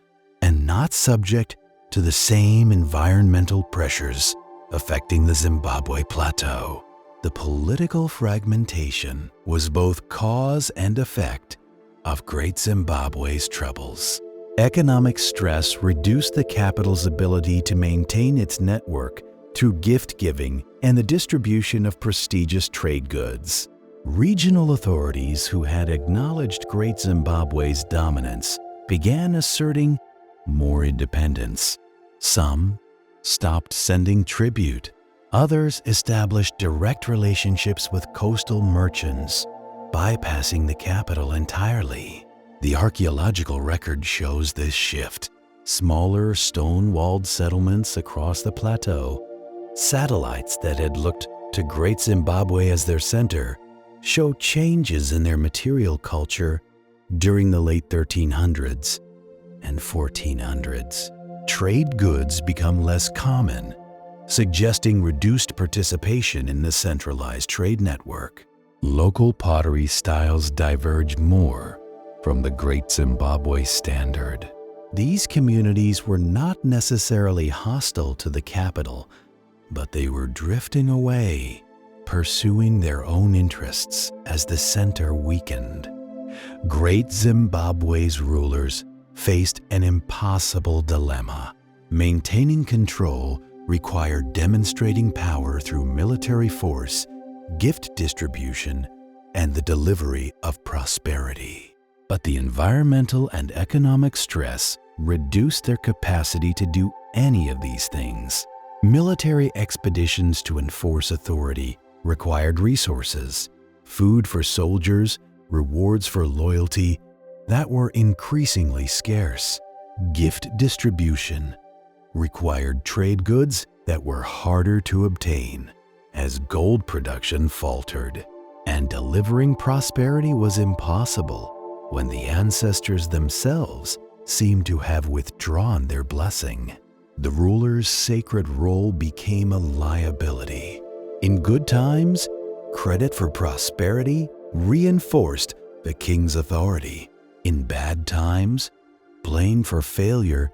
and not subject to the same environmental pressures affecting the Zimbabwe plateau. The political fragmentation was both cause and effect of Great Zimbabwe's troubles. Economic stress reduced the capital's ability to maintain its network through gift-giving and the distribution of prestigious trade goods. Regional authorities who had acknowledged Great Zimbabwe's dominance began asserting more independence. Some stopped sending tribute. Others established direct relationships with coastal merchants, bypassing the capital entirely. The archaeological record shows this shift. Smaller stone-walled settlements across the plateau, satellites that had looked to Great Zimbabwe as their center, show changes in their material culture during the late 1300s and 1400s. Trade goods become less common, suggesting reduced participation in the centralized trade network. Local pottery styles diverge more from the Great Zimbabwe standard. These communities were not necessarily hostile to the capital, but they were drifting away, pursuing their own interests as the center weakened. Great Zimbabwe's rulers faced an impossible dilemma. Maintaining control required demonstrating power through military force, gift distribution, and the delivery of prosperity. But the environmental and economic stress reduced their capacity to do any of these things. Military expeditions to enforce authority required resources, food for soldiers, rewards for loyalty that were increasingly scarce. Gift distribution required trade goods that were harder to obtain as gold production faltered, and delivering prosperity was impossible when the ancestors themselves seemed to have withdrawn their blessing. The ruler's sacred role became a liability. In good times, credit for prosperity reinforced the king's authority. In bad times, blame for failure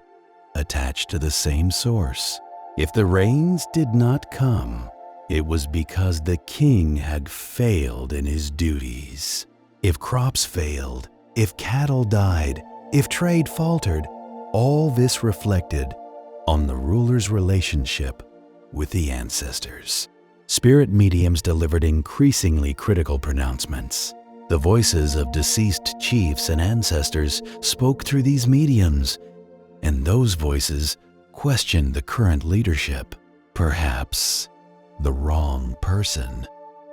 attached to the same source. If the rains did not come, it was because the king had failed in his duties. If crops failed, if cattle died, if trade faltered, all this reflected on the ruler's relationship with the ancestors. Spirit mediums delivered increasingly critical pronouncements. The voices of deceased chiefs and ancestors spoke through these mediums, and those voices questioned the current leadership. Perhaps the wrong person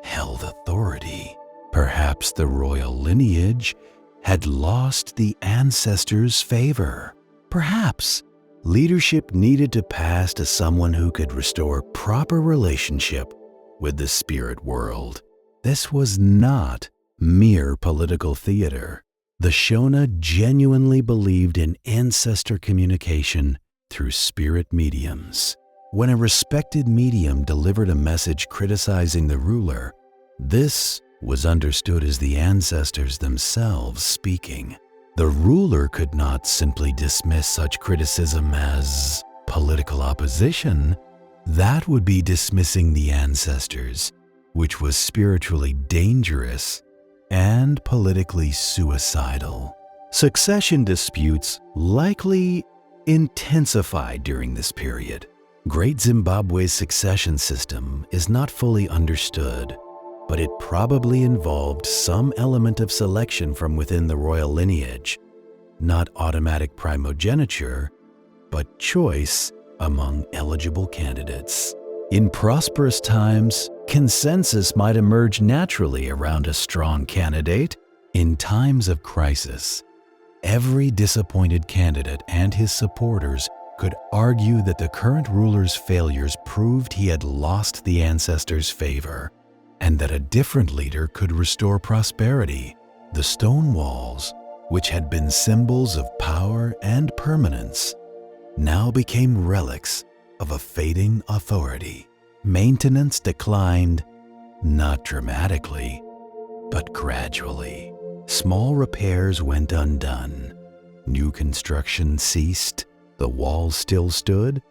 held authority. Perhaps the royal lineage had lost the ancestors' favor. Perhaps leadership needed to pass to someone who could restore proper relationship with the spirit world. This was not mere political theater. The Shona genuinely believed in ancestor communication through spirit mediums. When a respected medium delivered a message criticizing the ruler, this was understood as the ancestors themselves speaking. The ruler could not simply dismiss such criticism as political opposition. That would be dismissing the ancestors, which was spiritually dangerous and politically suicidal. Succession disputes likely intensified during this period. Great Zimbabwe's succession system is not fully understood, but it probably involved some element of selection from within the royal lineage, not automatic primogeniture, but choice among eligible candidates. In prosperous times, consensus might emerge naturally around a strong candidate. In times of crisis, every disappointed candidate and his supporters could argue that the current ruler's failures proved he had lost the ancestors' favor, and that a different leader could restore prosperity. The stone walls, which had been symbols of power and permanence, now became relics of a fading authority. Maintenance declined, not dramatically, but gradually. Small repairs went undone. New construction ceased. The walls still stood,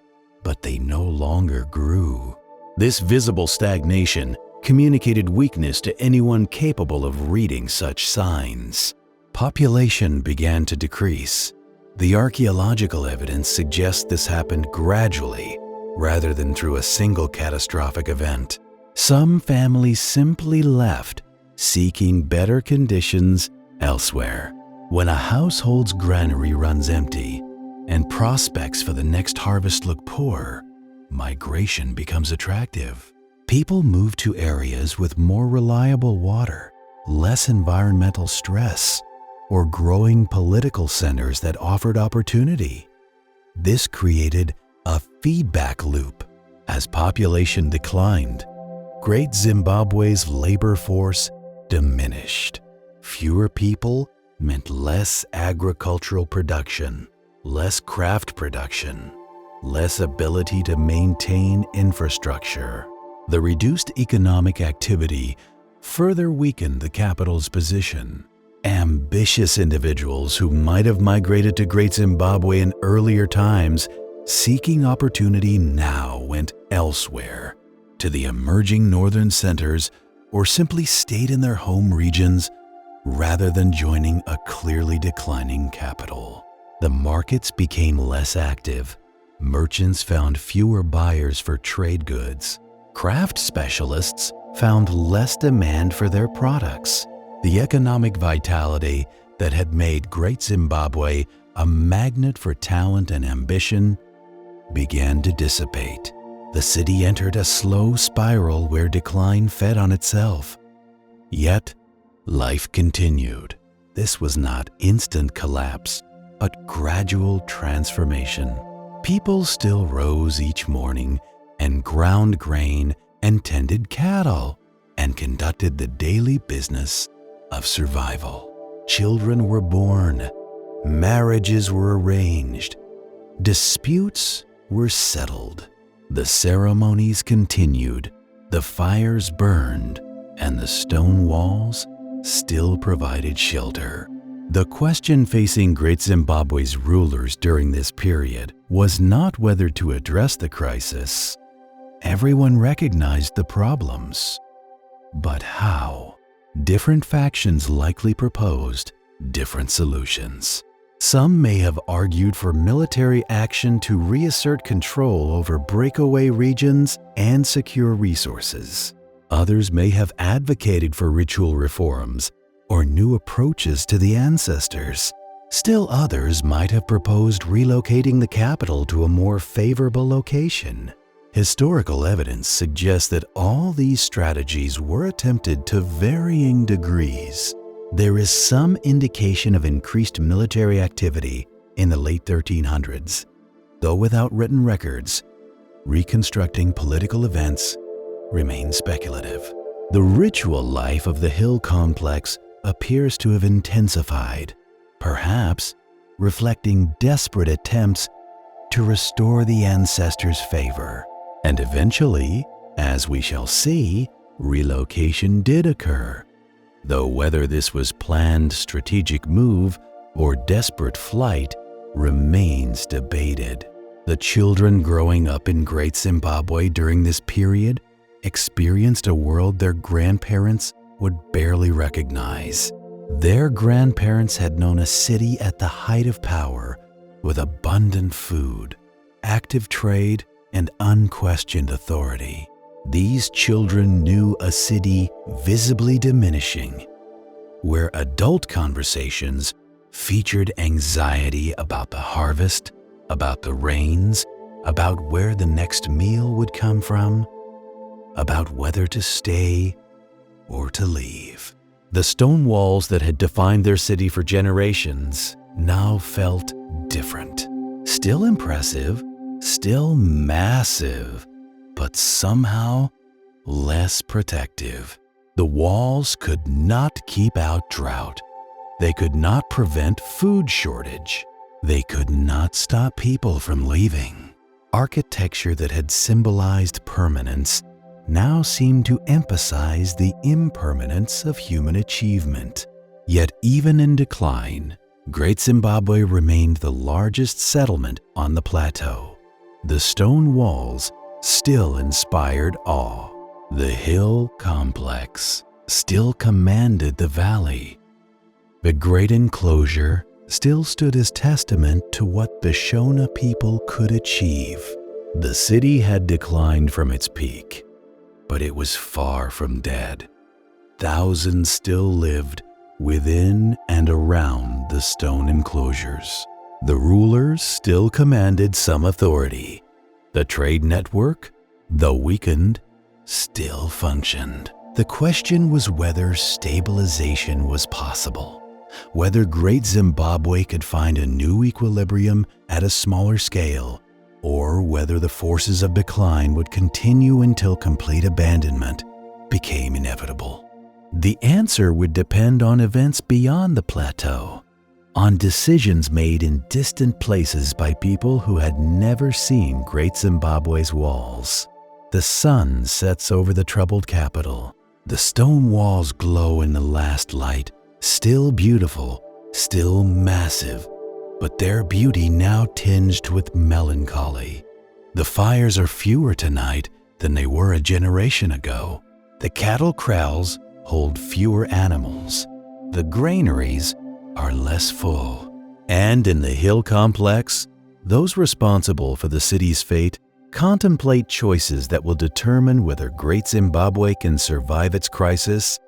but they no longer grew. This visible stagnation communicated weakness to anyone capable of reading such signs. Population began to decrease. The archaeological evidence suggests this happened gradually, rather than through a single catastrophic event. Some families simply left, seeking better conditions elsewhere. When a household's granary runs empty and prospects for the next harvest look poor, migration becomes attractive. People move to areas with more reliable water, less environmental stress, or growing political centers that offered opportunity. This created a feedback loop. As population declined, Great Zimbabwe's labor force diminished. Fewer people meant less agricultural production, less craft production, less ability to maintain infrastructure. The reduced economic activity further weakened the capital's position. Ambitious individuals who might have migrated to Great Zimbabwe in earlier times, seeking opportunity now went elsewhere, to the emerging northern centers, or simply stayed in their home regions rather than joining a clearly declining capital. The markets became less active. Merchants found fewer buyers for trade goods. Craft specialists found less demand for their products. The economic vitality that had made Great Zimbabwe a magnet for talent and ambition began to dissipate. The city entered a slow spiral where decline fed on itself. Yet, life continued. This was not instant collapse, but gradual transformation. People still rose each morning and ground grain and tended cattle and conducted the daily business of survival. Children were born, marriages were arranged, disputes were settled. The ceremonies continued, the fires burned, and the stone walls still provided shelter. The question facing Great Zimbabwe's rulers during this period was not whether to address the crisis. Everyone recognized the problems, but how? Different factions likely proposed different solutions. Some may have argued for military action to reassert control over breakaway regions and secure resources. Others may have advocated for ritual reforms or new approaches to the ancestors. Still others might have proposed relocating the capital to a more favorable location. Historical evidence suggests that all these strategies were attempted to varying degrees. There is some indication of increased military activity in the late 1300s, though without written records. Reconstructing political events remains speculative. The ritual life of the hill complex appears to have intensified, perhaps reflecting desperate attempts to restore the ancestors' favor. And eventually, as we shall see, relocation did occur. Though whether this was planned strategic move or desperate flight remains debated. The children growing up in Great Zimbabwe during this period experienced a world their grandparents would barely recognize. Their grandparents had known a city at the height of power, with abundant food, active trade, and unquestioned authority. These children knew a city visibly diminishing, where adult conversations featured anxiety about the harvest, about the rains, about where the next meal would come from, about whether to stay or to leave. The stone walls that had defined their city for generations now felt different. Still impressive, still massive, but somehow less protective. The walls could not keep out drought. They could not prevent food shortage. They could not stop people from leaving. Architecture that had symbolized permanence now seemed to emphasize the impermanence of human achievement. Yet even in decline, Great Zimbabwe remained the largest settlement on the plateau. The stone walls still inspired awe. The hill complex still commanded the valley. The great enclosure still stood as testament to what the Shona people could achieve. The city had declined from its peak, but it was far from dead. Thousands still lived within and around the stone enclosures. The rulers still commanded some authority. The trade network, though weakened, still functioned. The question was whether stabilization was possible, whether Great Zimbabwe could find a new equilibrium at a smaller scale, or whether the forces of decline would continue until complete abandonment became inevitable. The answer would depend on events beyond the plateau, on decisions made in distant places by people who had never seen Great Zimbabwe's walls. The sun sets over the troubled capital. The stone walls glow in the last light, still beautiful, still massive, but their beauty now tinged with melancholy. The fires are fewer tonight than they were a generation ago. The cattle kraals hold fewer animals. The granaries are less full. And in the hill complex, those responsible for the city's fate contemplate choices that will determine whether Great Zimbabwe can survive its crisis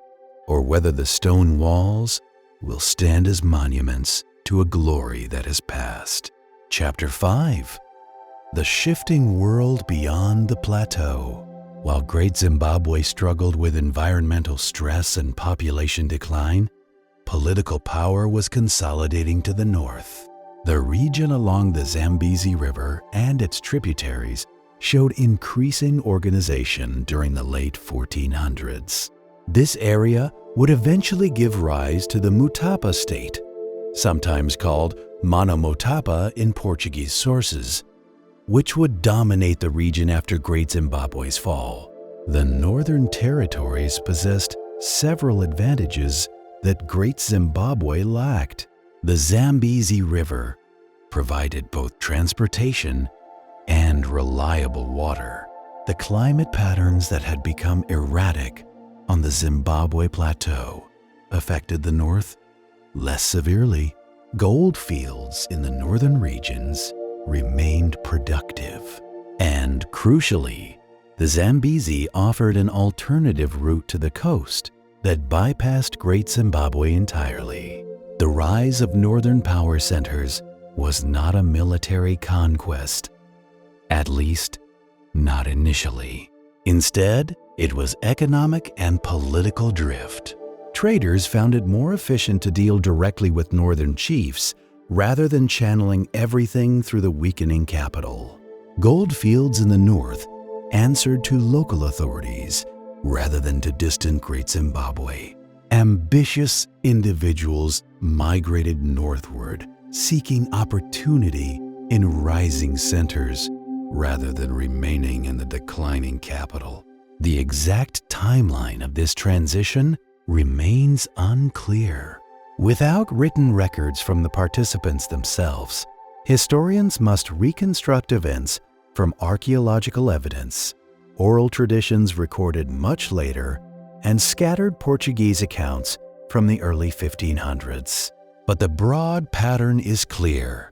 or whether the stone walls will stand as monuments to a glory that has passed. Chapter 5. The shifting world beyond the plateau. While Great Zimbabwe struggled with environmental stress and population decline, political power was consolidating to the north. The region along the Zambezi River and its tributaries showed increasing organization during the late 1400s. This area would eventually give rise to the Mutapa state, sometimes called Mutapa in Portuguese sources, which would dominate the region after Great Zimbabwe's fall. The Northern Territories possessed several advantages that Great Zimbabwe lacked. The Zambezi River provided both transportation and reliable water. The climate patterns that had become erratic on the Zimbabwe plateau affected the north less severely. Gold fields in the northern regions remained productive. And crucially, the Zambezi offered an alternative route to the coast that bypassed Great Zimbabwe entirely. The rise of northern power centers was not a military conquest, at least not initially. Instead, it was economic and political drift. Traders found it more efficient to deal directly with northern chiefs rather than channeling everything through the weakening capital. Gold fields in the north answered to local authorities rather than to distant Great Zimbabwe. Ambitious individuals migrated northward, seeking opportunity in rising centers rather than remaining in the declining capital. The exact timeline of this transition remains unclear. Without written records from the participants themselves, historians must reconstruct events from archaeological evidence, oral traditions recorded much later, and scattered Portuguese accounts from the early 1500s. But the broad pattern is clear.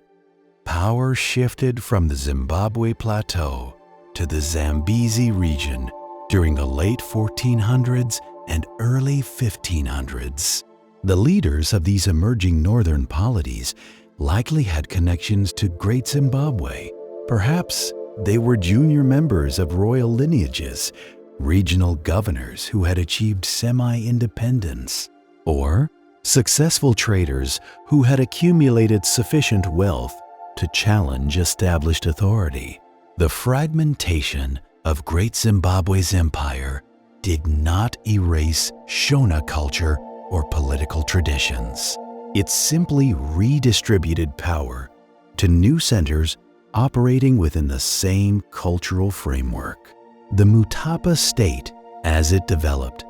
Power shifted from the Zimbabwe Plateau to the Zambezi region during the late 1400s and early 1500s. The leaders of these emerging northern polities likely had connections to Great Zimbabwe. Perhaps they were junior members of royal lineages, regional governors who had achieved semi-independence, or successful traders who had accumulated sufficient wealth to challenge established authority. The fragmentation of Great Zimbabwe's empire did not erase Shona culture or political traditions. It simply redistributed power to new centers operating within the same cultural framework. The Mutapa state, as it developed,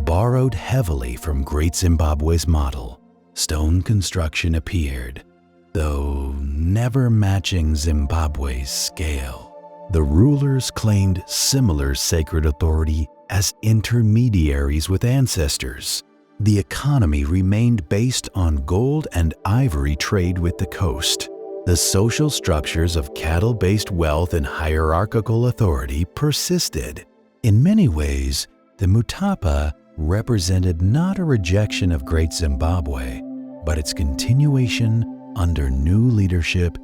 borrowed heavily from Great Zimbabwe's model. Stone construction appeared, though never matching Zimbabwe's scale. The rulers claimed similar sacred authority as intermediaries with ancestors. The economy remained based on gold and ivory trade with the coast. The social structures of cattle-based wealth and hierarchical authority persisted. In many ways, the Mutapa represented not a rejection of Great Zimbabwe, but its continuation under new leadership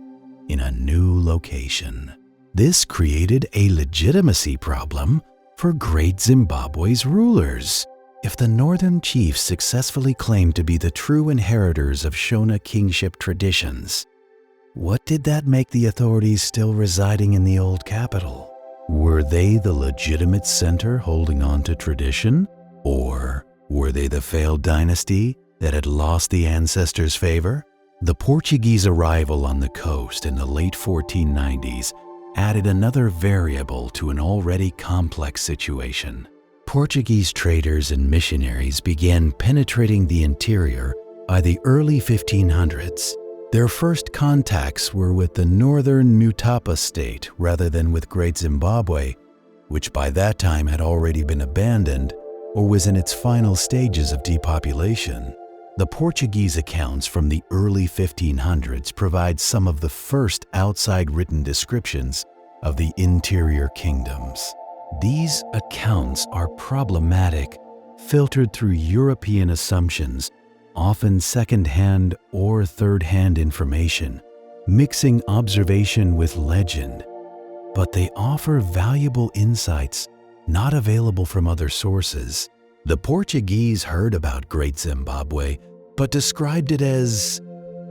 in a new location. This created a legitimacy problem for Great Zimbabwe's rulers. If the northern chiefs successfully claimed to be the true inheritors of Shona kingship traditions, what did that make the authorities still residing in the old capital? Were they the legitimate center holding on to tradition? Or were they the failed dynasty that had lost the ancestors' favor? The Portuguese arrival on the coast in the late 1490s added another variable to an already complex situation. Portuguese traders and missionaries began penetrating the interior by the early 1500s. Their first contacts were with the northern Mutapa state rather than with Great Zimbabwe, which by that time had already been abandoned or was in its final stages of depopulation. The Portuguese accounts from the early 1500s provide some of the first outside written descriptions of the interior kingdoms. These accounts are problematic, filtered through European assumptions, often second-hand or third-hand information, mixing observation with legend. But they offer valuable insights not available from other sources. The Portuguese heard about Great Zimbabwe, but described it as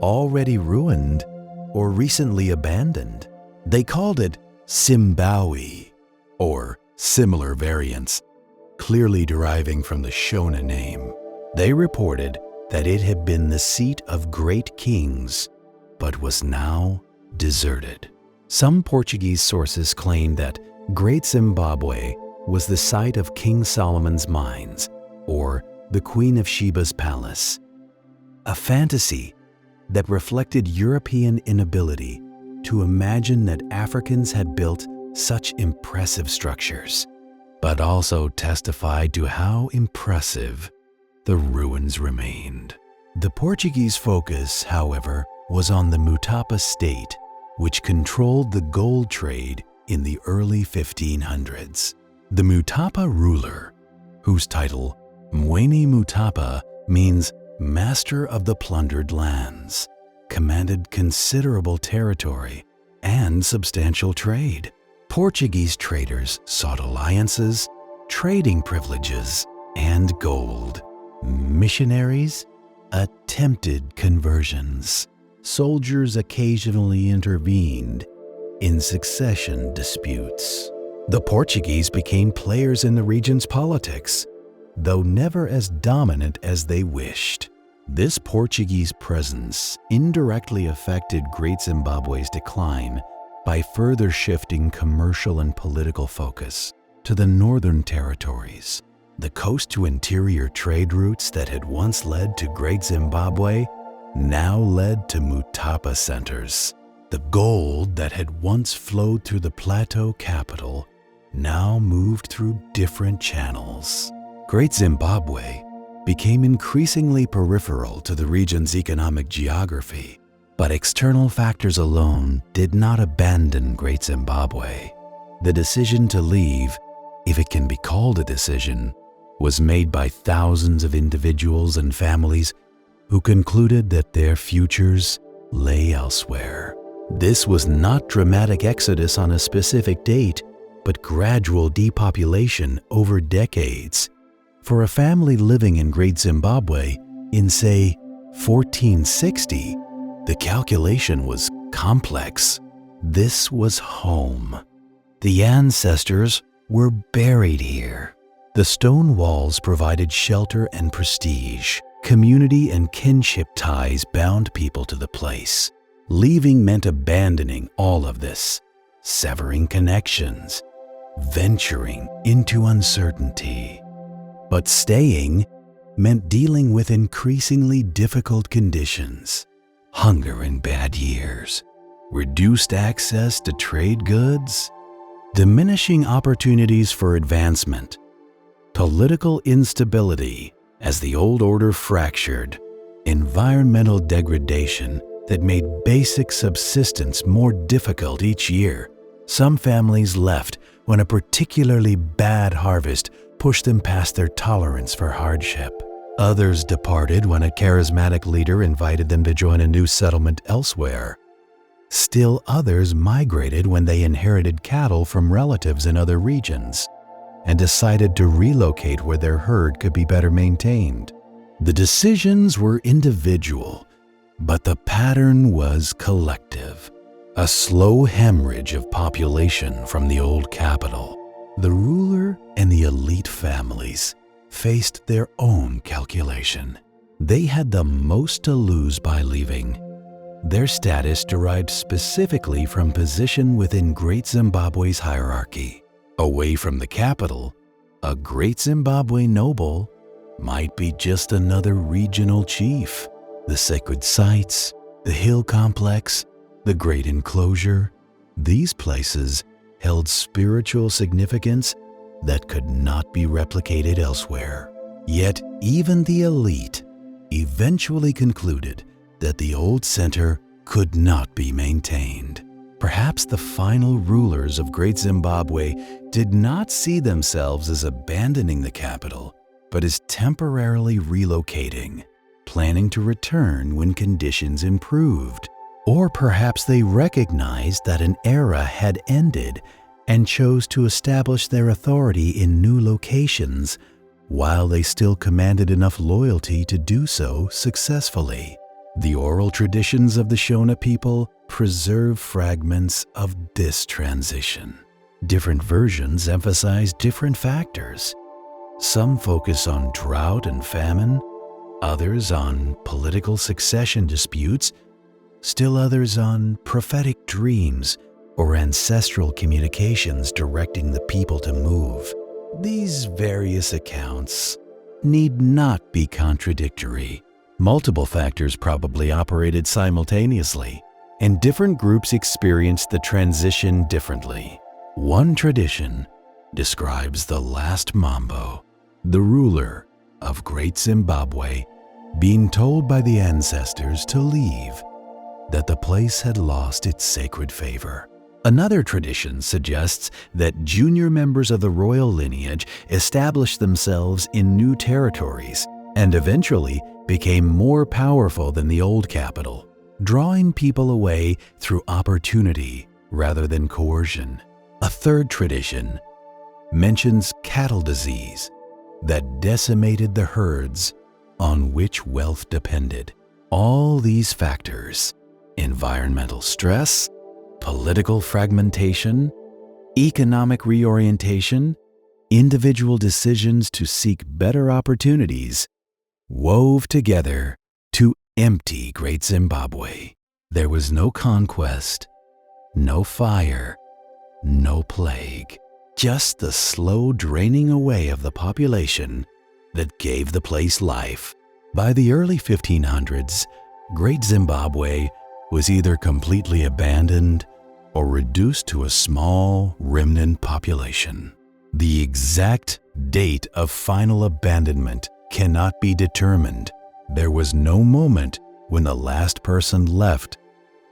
already ruined or recently abandoned. They called it Zimbabwe, or similar variants, clearly deriving from the Shona name. They reported that it had been the seat of great kings, but was now deserted. Some Portuguese sources claim that Great Zimbabwe was the site of King Solomon's mines, or the Queen of Sheba's palace, a fantasy that reflected European inability to imagine that Africans had built such impressive structures, but also testified to how impressive the ruins remained. The Portuguese focus, however, was on the Mutapa state, which controlled the gold trade in the early 1500s. The Mutapa ruler, whose title, Mwene Mutapa, means master of the plundered lands, commanded considerable territory and substantial trade. Portuguese traders sought alliances, trading privileges, and gold. Missionaries attempted conversions. Soldiers occasionally intervened in succession disputes. The Portuguese became players in the region's politics, though never as dominant as they wished. This Portuguese presence indirectly affected Great Zimbabwe's decline by further shifting commercial and political focus to the northern territories. The coast-to-interior trade routes that had once led to Great Zimbabwe now led to Mutapa centers. The gold that had once flowed through the plateau capital now moved through different channels. Great Zimbabwe became increasingly peripheral to the region's economic geography, but external factors alone did not abandon Great Zimbabwe. The decision to leave, if it can be called a decision, was made by thousands of individuals and families who concluded that their futures lay elsewhere. This was not dramatic exodus on a specific date, but gradual depopulation over decades. For a family living in Great Zimbabwe in, say, 1460, the calculation was complex. This was home. The ancestors were buried here. The stone walls provided shelter and prestige. Community and kinship ties bound people to the place. Leaving meant abandoning all of this, severing connections, venturing into uncertainty. But staying meant dealing with increasingly difficult conditions, hunger in bad years, reduced access to trade goods, diminishing opportunities for advancement, political instability as the old order fractured, environmental degradation that made basic subsistence more difficult each year. Some families left when a particularly bad harvest pushed them past their tolerance for hardship. Others departed when a charismatic leader invited them to join a new settlement elsewhere. Still others migrated when they inherited cattle from relatives in other regions and decided to relocate where their herd could be better maintained. The decisions were individual, but the pattern was collective. A slow hemorrhage of population from the old capital. The ruler and the elite families faced their own calculation. They had the most to lose by leaving. Their status derived specifically from position within Great Zimbabwe's hierarchy. Away from the capital, a Great Zimbabwe noble might be just another regional chief. The sacred sites, the hill complex, the great enclosure, these places held spiritual significance that could not be replicated elsewhere. Yet even the elite eventually concluded that the old center could not be maintained. Perhaps the final rulers of Great Zimbabwe did not see themselves as abandoning the capital, but as temporarily relocating, planning to return when conditions improved. Or perhaps they recognized that an era had ended and chose to establish their authority in new locations while they still commanded enough loyalty to do so successfully. The oral traditions of the Shona people preserve fragments of this transition. Different versions emphasize different factors. Some focus on drought and famine, others on political succession disputes, still others on prophetic dreams or ancestral communications directing the people to move. These various accounts need not be contradictory. Multiple factors probably operated simultaneously, and different groups experienced the transition differently. One tradition describes the last Mambo, the ruler of Great Zimbabwe, being told by the ancestors to leave, that the place had lost its sacred favor. Another tradition suggests that junior members of the royal lineage established themselves in new territories and eventually became more powerful than the old capital, drawing people away through opportunity rather than coercion. A third tradition mentions cattle disease that decimated the herds on which wealth depended. All these factors, environmental stress, political fragmentation, economic reorientation, individual decisions to seek better opportunities, wove together to empty Great Zimbabwe. There was no conquest, no fire, no plague, just the slow draining away of the population that gave the place life. By the early 1500s, Great Zimbabwe was either completely abandoned or reduced to a small remnant population. The exact date of final abandonment cannot be determined. There was no moment when the last person left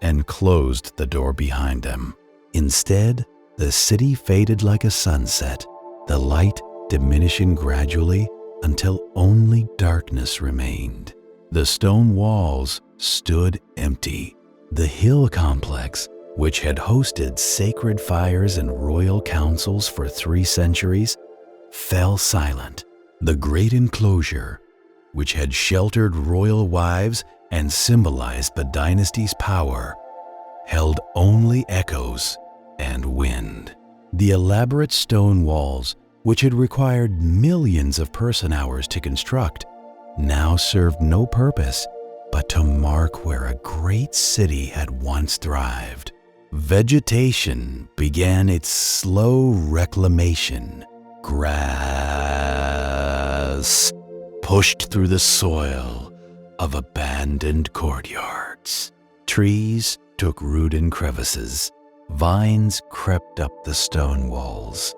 and closed the door behind them. Instead, the city faded like a sunset, the light diminishing gradually until only darkness remained. The stone walls stood empty. The hill complex, which had hosted sacred fires and royal councils for 3 centuries, fell silent. The great enclosure, which had sheltered royal wives and symbolized the dynasty's power, held only echoes and wind. The elaborate stone walls, which had required millions of person-hours to construct, now served no purpose but to mark where a great city had once thrived. Vegetation began its slow reclamation. Grass pushed through the soil of abandoned courtyards. Trees took root in crevices. Vines crept up the stone walls.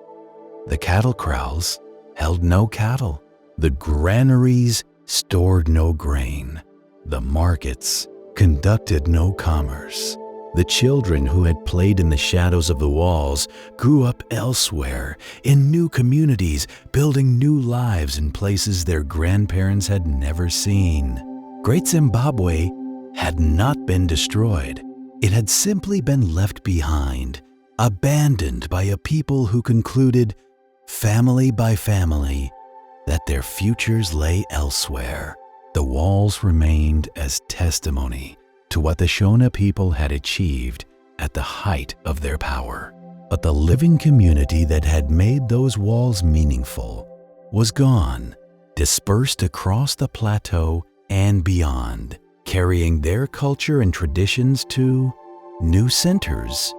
The cattle kraals held no cattle. The granaries stored no grain. The markets conducted no commerce. The children who had played in the shadows of the walls grew up elsewhere, in new communities, building new lives in places their grandparents had never seen. Great Zimbabwe had not been destroyed. It had simply been left behind, abandoned by a people who concluded, family by family, that their futures lay elsewhere. The walls remained as testimony to what the Shona people had achieved at the height of their power. But the living community that had made those walls meaningful was gone, dispersed across the plateau and beyond, carrying their culture and traditions to new centers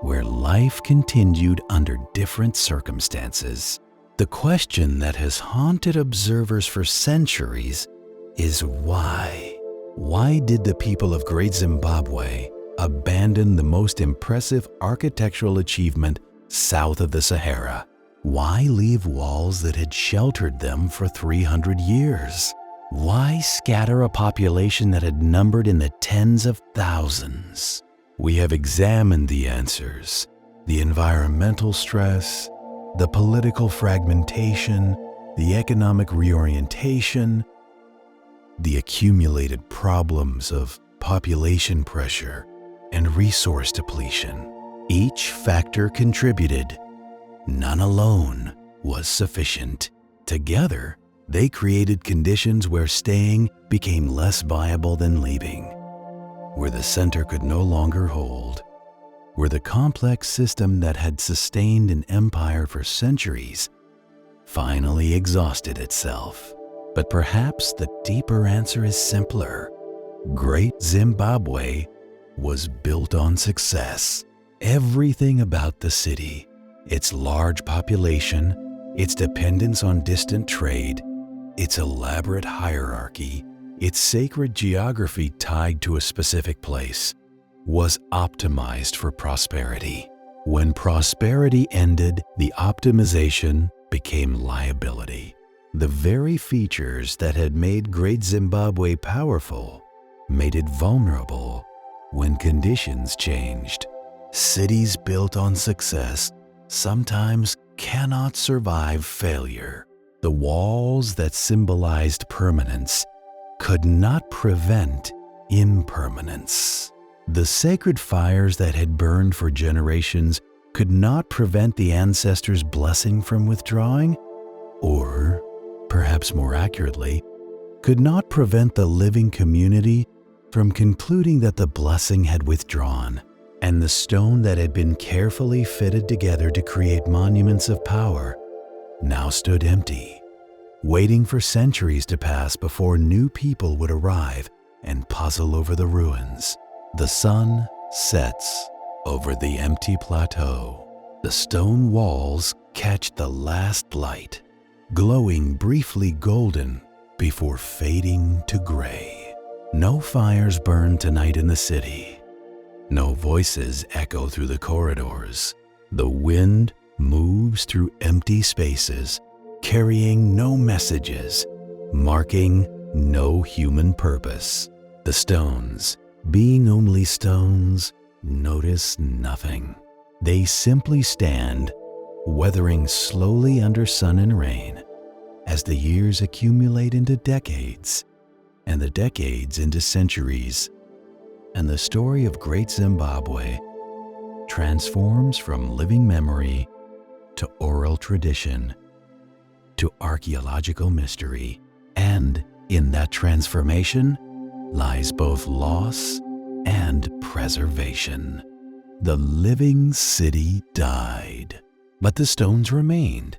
where life continued under different circumstances. The question that has haunted observers for centuries is why? Why did the people of Great Zimbabwe abandon the most impressive architectural achievement south of the Sahara? Why leave walls that had sheltered them for 300 years? Why scatter a population that had numbered in the tens of thousands? We have examined the answers: the environmental stress, the political fragmentation, the economic reorientation, the accumulated problems of population pressure and resource depletion. Each factor contributed. None alone was sufficient. Together, they created conditions where staying became less viable than leaving, where the center could no longer hold, where the complex system that had sustained an empire for centuries finally exhausted itself. But perhaps the deeper answer is simpler. Great Zimbabwe was built on success. Everything about the city, its large population, its dependence on distant trade, its elaborate hierarchy, its sacred geography tied to a specific place, was optimized for prosperity. When prosperity ended, the optimization became liability. The very features that had made Great Zimbabwe powerful made it vulnerable when conditions changed. Cities built on success sometimes cannot survive failure. The walls that symbolized permanence could not prevent impermanence. The sacred fires that had burned for generations could not prevent the ancestors' blessing from withdrawing, or, perhaps more accurately, could not prevent the living community from concluding that the blessing had withdrawn, and the stone that had been carefully fitted together to create monuments of power now stood empty, waiting for centuries to pass before new people would arrive and puzzle over the ruins. The sun sets over the empty plateau. The stone walls catch the last light, glowing briefly golden before fading to gray. No fires burn tonight in the city. No voices echo through the corridors. The wind moves through empty spaces, carrying no messages, marking no human purpose. The stones, being only stones, notice nothing. They simply stand, weathering slowly under sun and rain, as the years accumulate into decades, and the decades into centuries, and the story of Great Zimbabwe transforms from living memory to oral tradition to archaeological mystery. And in that transformation lies both loss and preservation. The living city died, but the stones remained,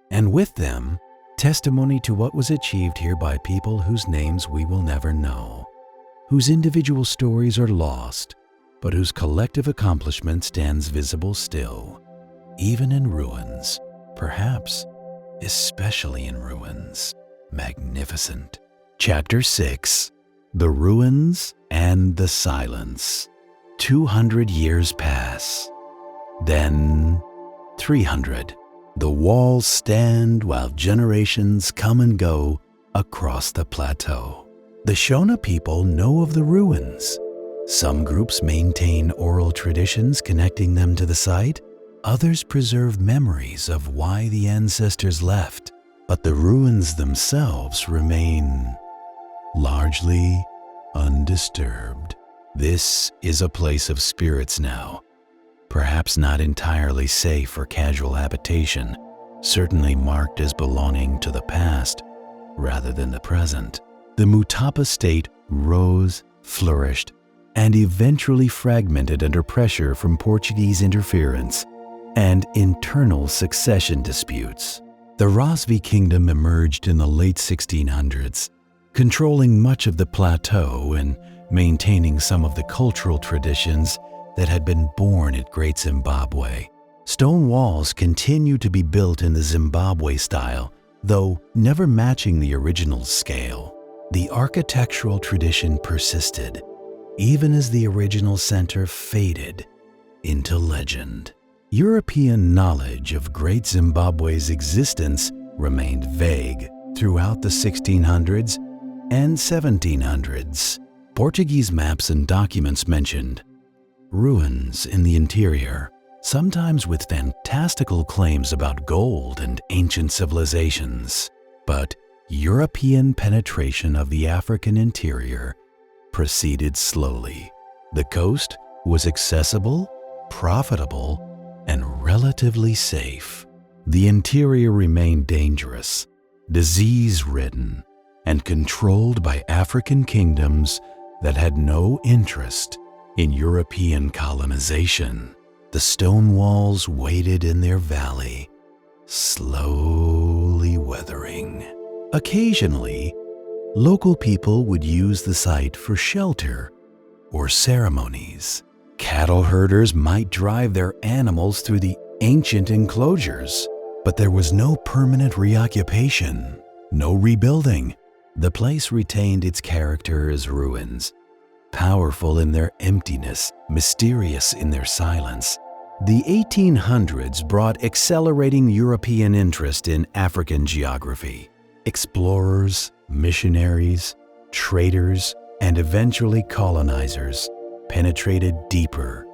and with them, testimony to what was achieved here by people whose names we will never know, whose individual stories are lost, but whose collective accomplishment stands visible still, even in ruins, perhaps especially in ruins. Magnificent. Chapter 6. The Ruins and the Silence. 200 years pass. Then 300. The walls stand while generations come and go across the plateau. The Shona people know of the ruins. Some groups maintain oral traditions connecting them to the site. Others preserve memories of why the ancestors left. But the ruins themselves remain largely undisturbed. This is a place of spirits now, perhaps not entirely safe for casual habitation, certainly marked as belonging to the past rather than the present. The Mutapa state rose, flourished, and eventually fragmented under pressure from Portuguese interference and internal succession disputes. The Rosvi kingdom emerged in the late 1600s, controlling much of the plateau and maintaining some of the cultural traditions that had been born at Great Zimbabwe. Stone walls continue to be built in the Zimbabwe style, though never matching the original scale. The architectural tradition persisted, even as the original center faded into legend. European knowledge of Great Zimbabwe's existence remained vague throughout the 1600s and 1700s. Portuguese maps and documents mentioned ruins in the interior, sometimes with fantastical claims about gold and ancient civilizations. But European penetration of the African interior proceeded slowly. The coast was accessible, profitable, and relatively safe. The interior remained dangerous, disease-ridden, and controlled by African kingdoms that had no interest in European colonization. The stone walls waited in their valley, slowly weathering. Occasionally, local people would use the site for shelter or ceremonies. Cattle herders might drive their animals through the ancient enclosures, but there was no permanent reoccupation, no rebuilding. The place retained its character as ruins, powerful in their emptiness, mysterious in their silence. The 1800s brought accelerating European interest in African geography. Explorers, missionaries, traders, and eventually colonizers penetrated deeper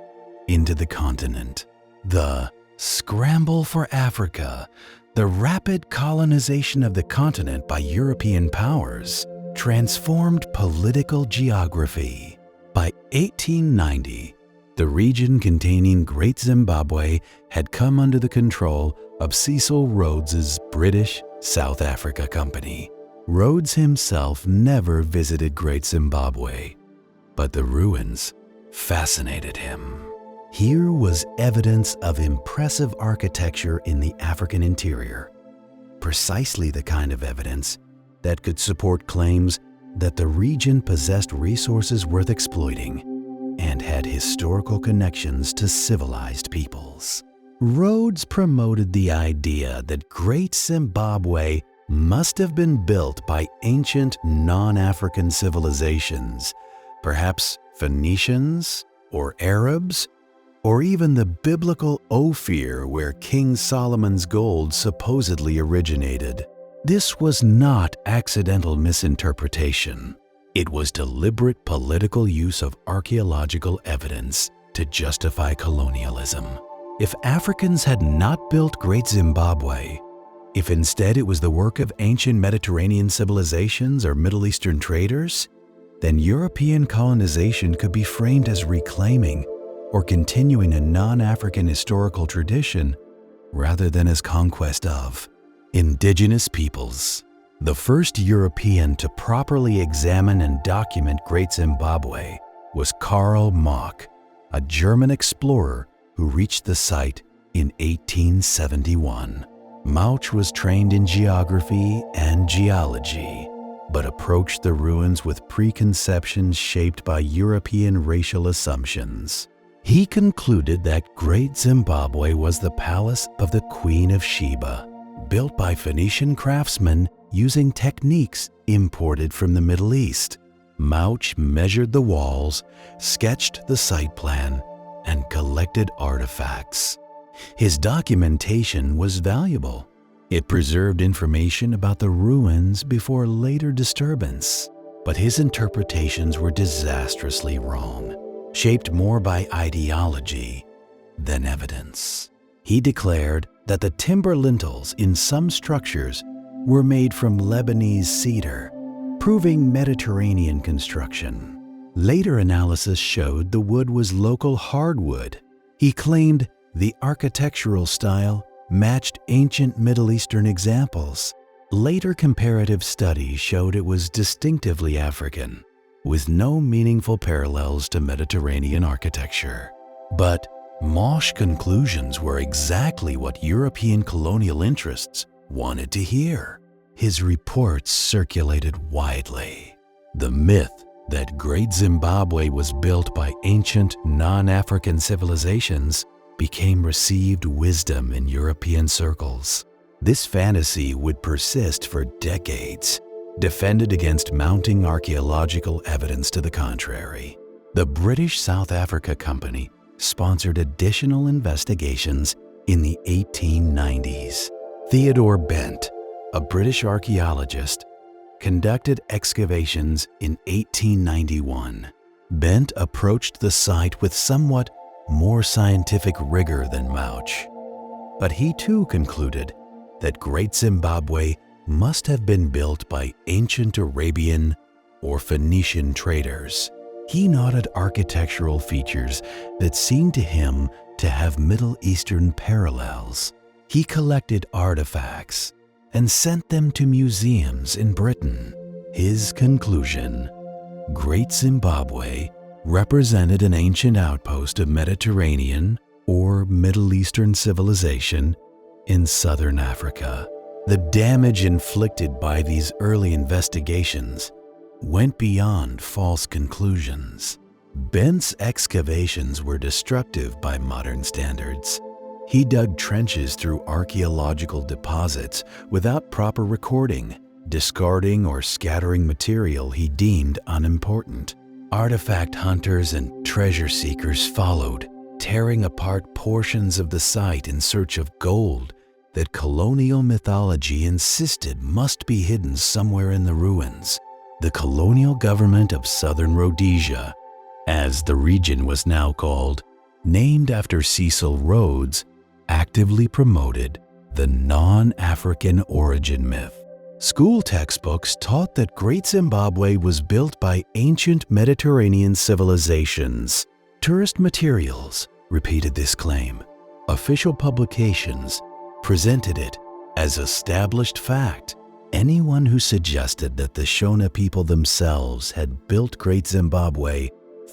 into the continent. The scramble for Africa, the rapid colonization of the continent by European powers, transformed political geography. By 1890, the region containing Great Zimbabwe had come under the control of Cecil Rhodes's British South Africa Company. Rhodes himself never visited Great Zimbabwe, but the ruins fascinated him. Here was evidence of impressive architecture in the African interior, precisely the kind of evidence that could support claims that the region possessed resources worth exploiting and had historical connections to civilized peoples. Rhodes promoted the idea that Great Zimbabwe must have been built by ancient non-African civilizations, perhaps Phoenicians or Arabs, or even the biblical Ophir where King Solomon's gold supposedly originated. This was not accidental misinterpretation. It was deliberate political use of archaeological evidence to justify colonialism. If Africans had not built Great Zimbabwe, if instead it was the work of ancient Mediterranean civilizations or Middle Eastern traders, then European colonization could be framed as reclaiming or continuing a non-African historical tradition rather than as conquest of indigenous peoples. The first European to properly examine and document Great Zimbabwe was Karl Mach, a German explorer who reached the site in 1871. Mach was trained in geography and geology, but approached the ruins with preconceptions shaped by European racial assumptions. He concluded that Great Zimbabwe was the palace of the Queen of Sheba, built by Phoenician craftsmen using techniques imported from the Middle East. Mach measured the walls, sketched the site plan, and collected artifacts. His documentation was valuable. It preserved information about the ruins before later disturbance, but his interpretations were disastrously wrong, shaped more by ideology than evidence. He declared that the timber lintels in some structures were made from Lebanese cedar, proving Mediterranean construction. Later analysis showed the wood was local hardwood. He claimed the architectural style matched ancient Middle Eastern examples. Later comparative studies showed it was distinctively African, with no meaningful parallels to Mediterranean architecture. But Mach's conclusions were exactly what European colonial interests wanted to hear. His reports circulated widely. The myth that Great Zimbabwe was built by ancient non-African civilizations became received wisdom in European circles. This fantasy would persist for decades, defended against mounting archaeological evidence to the contrary. The British South Africa Company sponsored additional investigations in the 1890s. Theodore Bent, a British archaeologist, conducted excavations in 1891. Bent approached the site with somewhat more scientific rigor than Mach, but he too concluded that Great Zimbabwe must have been built by ancient Arabian or Phoenician traders. He noted architectural features that seemed to him to have Middle Eastern parallels. He collected artifacts and sent them to museums in Britain. His conclusion: Great Zimbabwe represented an ancient outpost of Mediterranean or Middle Eastern civilization in southern Africa. The damage inflicted by these early investigations went beyond false conclusions. Bent's excavations were destructive by modern standards. He dug trenches through archaeological deposits without proper recording, discarding or scattering material he deemed unimportant. Artifact hunters and treasure seekers followed, tearing apart portions of the site in search of gold that colonial mythology insisted must be hidden somewhere in the ruins. The colonial government of Southern Rhodesia, as the region was now called, named after Cecil Rhodes, actively promoted the non-African origin myth. School textbooks taught that Great Zimbabwe was built by ancient Mediterranean civilizations. Tourist materials repeated this claim. Official publications presented it as established fact. Anyone who suggested that the Shona people themselves had built Great Zimbabwe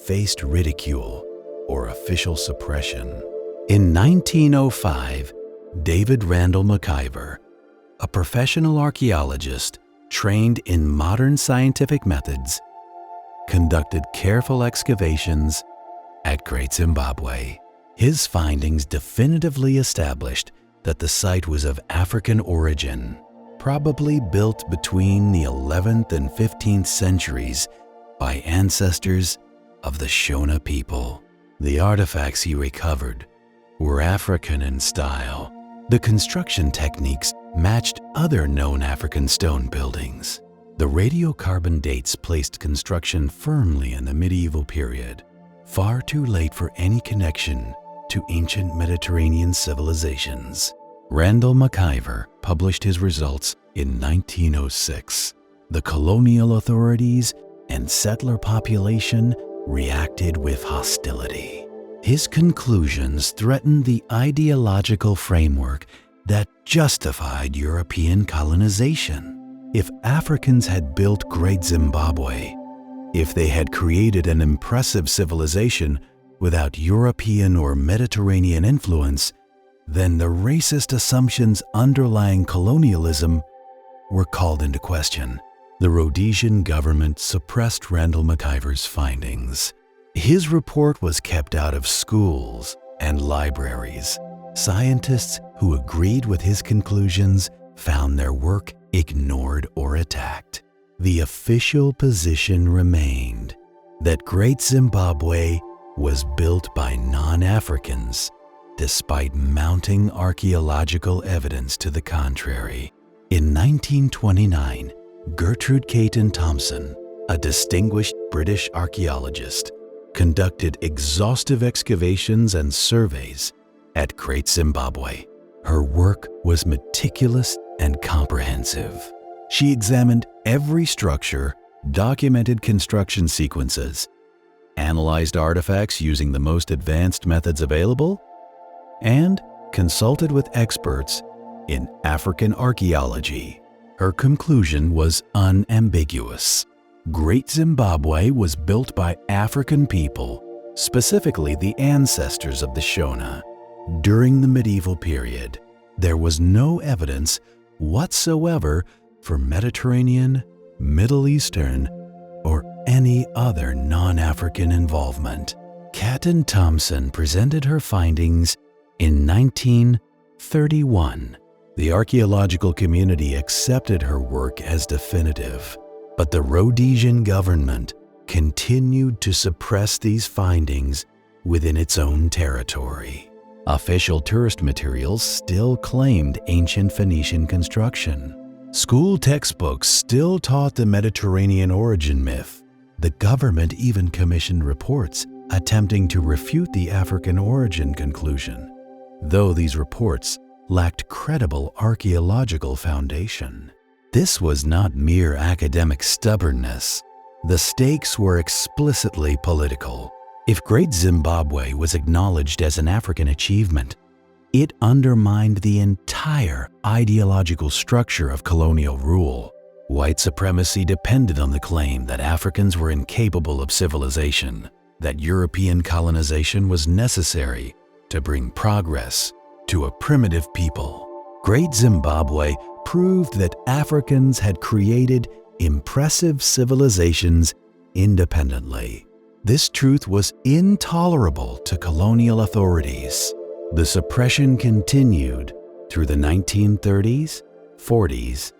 faced ridicule or official suppression. In 1905, David Randall McIver, a professional archaeologist trained in modern scientific methods, conducted careful excavations at Great Zimbabwe. His findings definitively established that the site was of African origin, probably built between the 11th and 15th centuries by ancestors of the Shona people. The artifacts he recovered were African in style. The construction techniques matched other known African stone buildings. The radiocarbon dates placed construction firmly in the medieval period, far too late for any connection to ancient Mediterranean civilizations. Randall McIver published his results in 1906. The colonial authorities and settler population reacted with hostility. His conclusions threatened the ideological framework that justified European colonization. If Africans had built Great Zimbabwe, if they had created an impressive civilization without European or Mediterranean influence, then the racist assumptions underlying colonialism were called into question. The Rhodesian government suppressed Randall McIver's findings. His report was kept out of schools and libraries. Scientists who agreed with his conclusions found their work ignored or attacked. The official position remained that Great Zimbabwe was built by non-Africans, despite mounting archaeological evidence to the contrary. In 1929, Gertrude Caton Thompson, a distinguished British archaeologist, conducted exhaustive excavations and surveys at Great Zimbabwe. Her work was meticulous and comprehensive. She examined every structure, documented construction sequences, analyzed artifacts using the most advanced methods available, and consulted with experts in African archaeology. Her conclusion was unambiguous. Great Zimbabwe was built by African people, specifically the ancestors of the Shona. During the medieval period, there was no evidence whatsoever for Mediterranean, Middle Eastern, or any other non-African involvement. Caton Thompson presented her findings in 1931. The archaeological community accepted her work as definitive, but the Rhodesian government continued to suppress these findings within its own territory. Official tourist materials still claimed ancient Phoenician construction. School textbooks still taught the Mediterranean origin myth. The government even commissioned reports attempting to refute the African origin conclusion, though these reports lacked credible archaeological foundation. This was not mere academic stubbornness. The stakes were explicitly political. If Great Zimbabwe was acknowledged as an African achievement, it undermined the entire ideological structure of colonial rule. White supremacy depended on the claim that Africans were incapable of civilization, that European colonization was necessary to bring progress to a primitive people. Great Zimbabwe proved that Africans had created impressive civilizations independently. This truth was intolerable to colonial authorities. The suppression continued through the 1930s, 40s,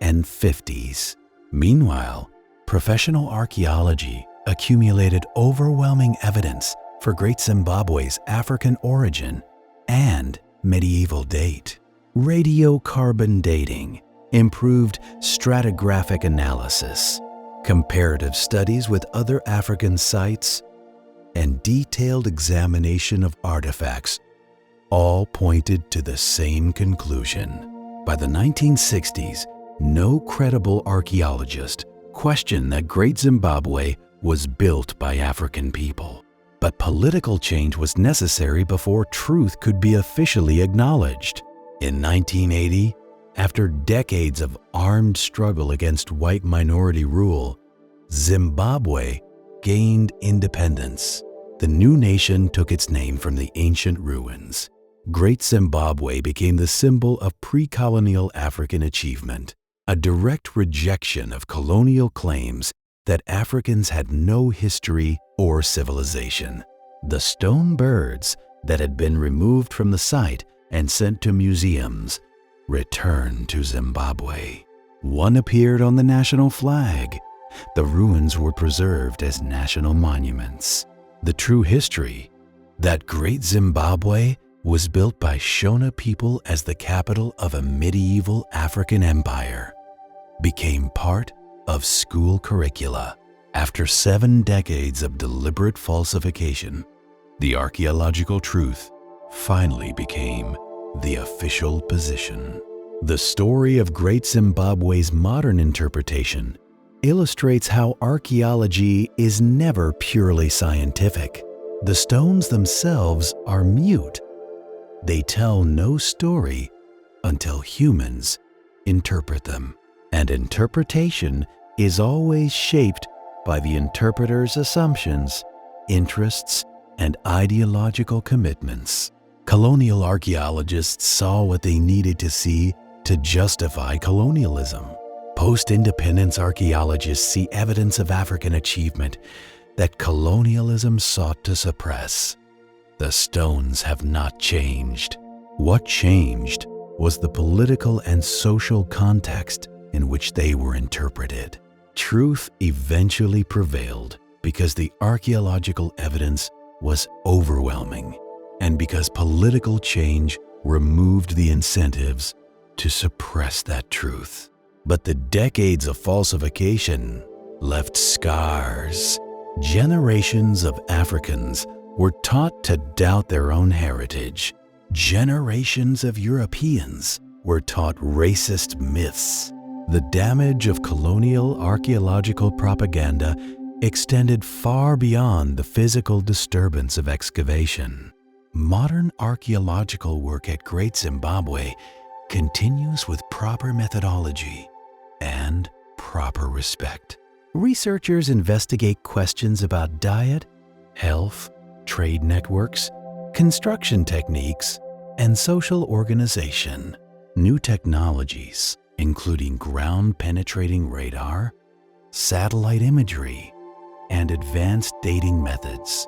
and 50s. Meanwhile, professional archaeology accumulated overwhelming evidence for Great Zimbabwe's African origin and medieval date. Radiocarbon dating, improved stratigraphic analysis, comparative studies with other African sites, and detailed examination of artifacts all pointed to the same conclusion. By the 1960s, no credible archaeologist questioned that Great Zimbabwe was built by African people. But political change was necessary before truth could be officially acknowledged. In 1980, after decades of armed struggle against white minority rule, Zimbabwe gained independence. The new nation took its name from the ancient ruins. Great Zimbabwe became the symbol of pre-colonial African achievement, a direct rejection of colonial claims that Africans had no history or civilization. The stone birds that had been removed from the site and sent to museums returned to Zimbabwe. One appeared on the national flag. The ruins were preserved as national monuments. The true history: that Great Zimbabwe was built by Shona people as the capital of a medieval African empire, became part of school curricula. After 7 decades of deliberate falsification, the archaeological truth finally became the official position. The story of Great Zimbabwe's modern interpretation illustrates how archaeology is never purely scientific. The stones themselves are mute. They tell no story until humans interpret them. And interpretation is always shaped by the interpreter's assumptions, interests, and ideological commitments. Colonial archaeologists saw what they needed to see to justify colonialism. Post-independence archaeologists see evidence of African achievement that colonialism sought to suppress. The stones have not changed. What changed was the political and social context in which they were interpreted. Truth eventually prevailed because the archaeological evidence was overwhelming and because political change removed the incentives to suppress that truth. But the decades of falsification left scars. Generations of Africans were taught to doubt their own heritage. Generations of Europeans were taught racist myths. The damage of colonial archaeological propaganda extended far beyond the physical disturbance of excavation. Modern archaeological work at Great Zimbabwe continues with proper methodology and proper respect. Researchers investigate questions about diet, health, trade networks, construction techniques, and social organization. New technologies, including ground-penetrating radar, satellite imagery, and advanced dating methods,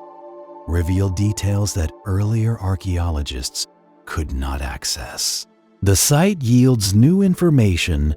reveal details that earlier archaeologists could not access. The site yields new information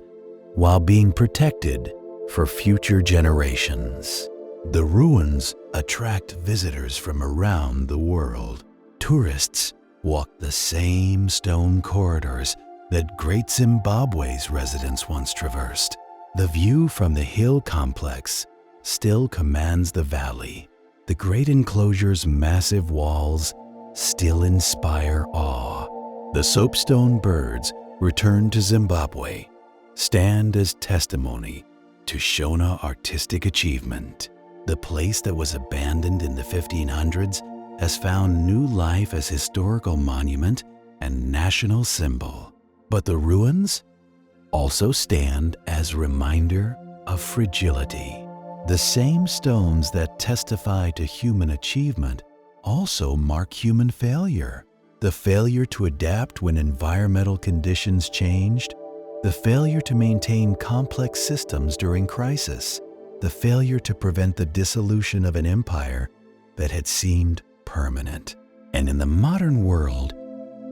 while being protected for future generations. The ruins attract visitors from around the world. Tourists walk the same stone corridors that Great Zimbabwe's residents once traversed. The view from the hill complex still commands the valley. The great enclosure's massive walls still inspire awe. The soapstone birds returned to Zimbabwe stand as testimony to Shona artistic achievement. The place that was abandoned in the 1500s has found new life as historical monument and national symbol. But the ruins also stand as reminder of fragility. The same stones that testify to human achievement also mark human failure. The failure to adapt when environmental conditions changed, the failure to maintain complex systems during crisis, the failure to prevent the dissolution of an empire that had seemed permanent. And in the modern world,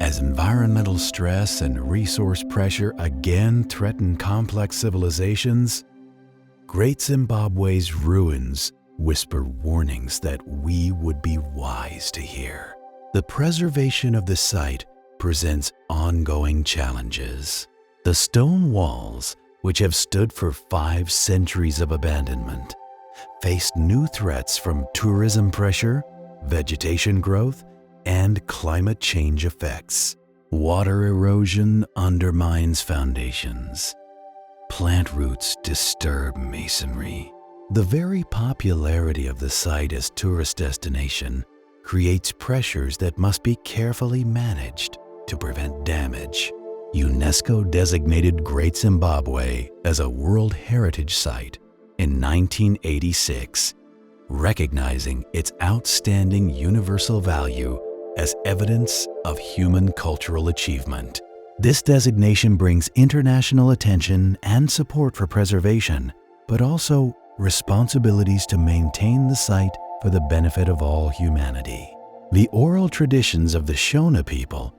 as environmental stress and resource pressure again threaten complex civilizations, Great Zimbabwe's ruins whisper warnings that we would be wise to hear. The preservation of the site presents ongoing challenges. The stone walls, which have stood for 5 centuries of abandonment, faced new threats from tourism pressure, vegetation growth, and climate change effects. Water erosion undermines foundations. Plant roots disturb masonry. The very popularity of the site as tourist destination creates pressures that must be carefully managed to prevent damage. UNESCO designated Great Zimbabwe as a World Heritage Site in 1986, recognizing its outstanding universal value as evidence of human cultural achievement. This designation brings international attention and support for preservation, but also responsibilities to maintain the site for the benefit of all humanity. The oral traditions of the Shona people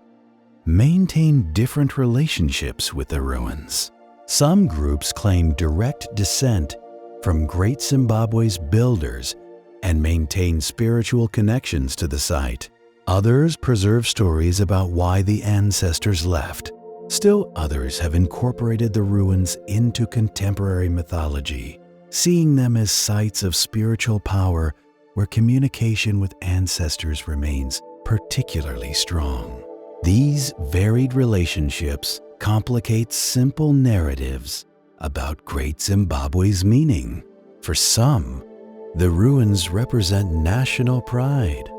maintain different relationships with the ruins. Some groups claim direct descent from Great Zimbabwe's builders and maintain spiritual connections to the site. Others preserve stories about why the ancestors left. Still others have incorporated the ruins into contemporary mythology, seeing them as sites of spiritual power where communication with ancestors remains particularly strong. These varied relationships complicate simple narratives about Great Zimbabwe's meaning. For some, the ruins represent national pride,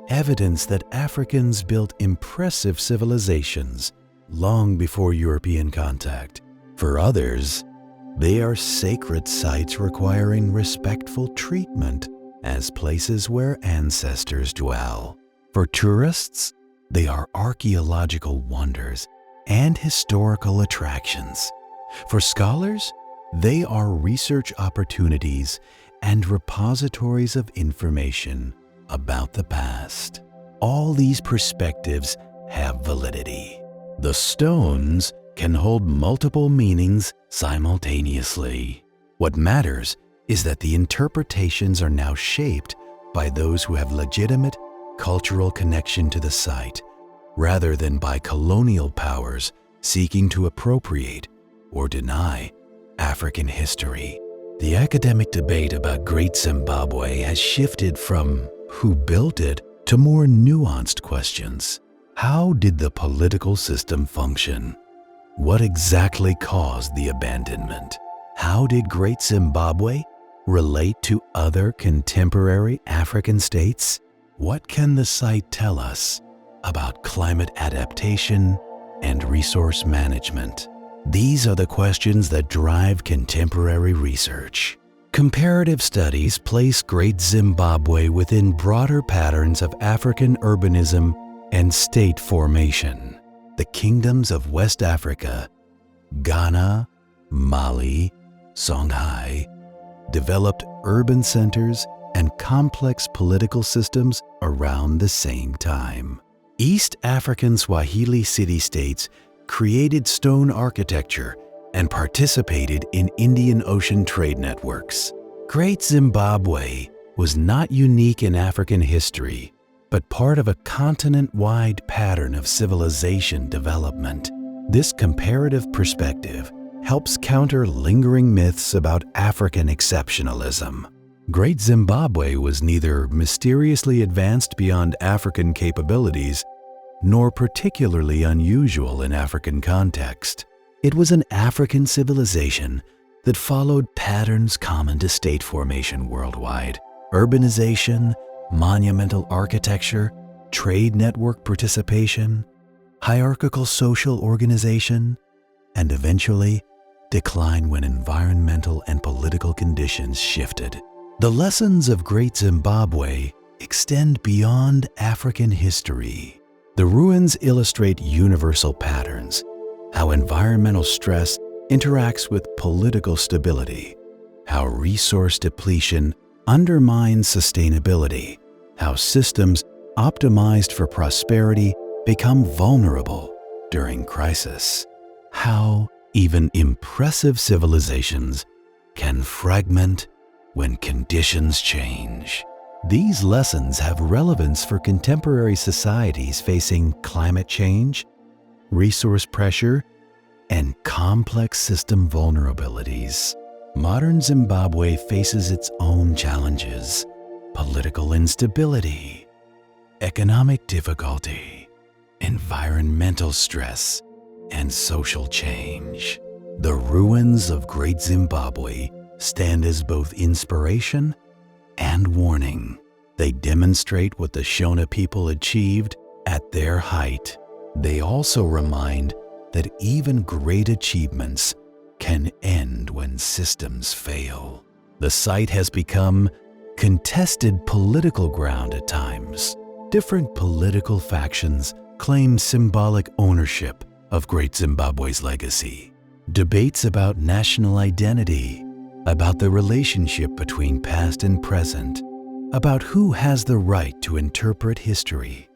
evidence that Africans built impressive civilizations long before European contact. For others, they are sacred sites requiring respectful treatment as places where ancestors dwell. For tourists, they are archaeological wonders and historical attractions. For scholars, they are research opportunities and repositories of information about the past. All these perspectives have validity. The stones can hold multiple meanings simultaneously. What matters is that the interpretations are now shaped by those who have legitimate cultural connection to the site, rather than by colonial powers seeking to appropriate or deny African history. The academic debate about Great Zimbabwe has shifted from who built it to more nuanced questions. How did the political system function? What exactly caused the abandonment? How did Great Zimbabwe relate to other contemporary African states? What can the site tell us about climate adaptation and resource management? These are the questions that drive contemporary research. Comparative studies place Great Zimbabwe within broader patterns of African urbanism and state formation. The kingdoms of West Africa, Ghana, Mali, Songhai, developed urban centers and complex political systems around the same time. East African Swahili city-states created stone architecture and participated in Indian Ocean trade networks. Great Zimbabwe was not unique in African history, but part of a continent-wide pattern of civilization development. This comparative perspective helps counter lingering myths about African exceptionalism. Great Zimbabwe was neither mysteriously advanced beyond African capabilities nor particularly unusual in African context. It was an African civilization that followed patterns common to state formation worldwide: urbanization, monumental architecture, trade network participation, hierarchical social organization, and eventually decline when environmental and political conditions shifted. The lessons of Great Zimbabwe extend beyond African history. The ruins illustrate universal patterns: how environmental stress interacts with political stability, how resource depletion undermines sustainability, how systems optimized for prosperity become vulnerable during crisis, how even impressive civilizations can fragment when conditions change. These lessons have relevance for contemporary societies facing climate change, resource pressure, and complex system vulnerabilities. Modern Zimbabwe faces its own challenges: political instability, economic difficulty, environmental stress, and social change. The ruins of Great Zimbabwe stand as both inspiration and warning. They demonstrate what the Shona people achieved at their height. They also remind that even great achievements can end when systems fail. The site has become contested political ground at times, different political factions claim symbolic ownership of Great Zimbabwe's legacy. Debates about national identity, about the relationship between past and present, about who has the right to interpret history.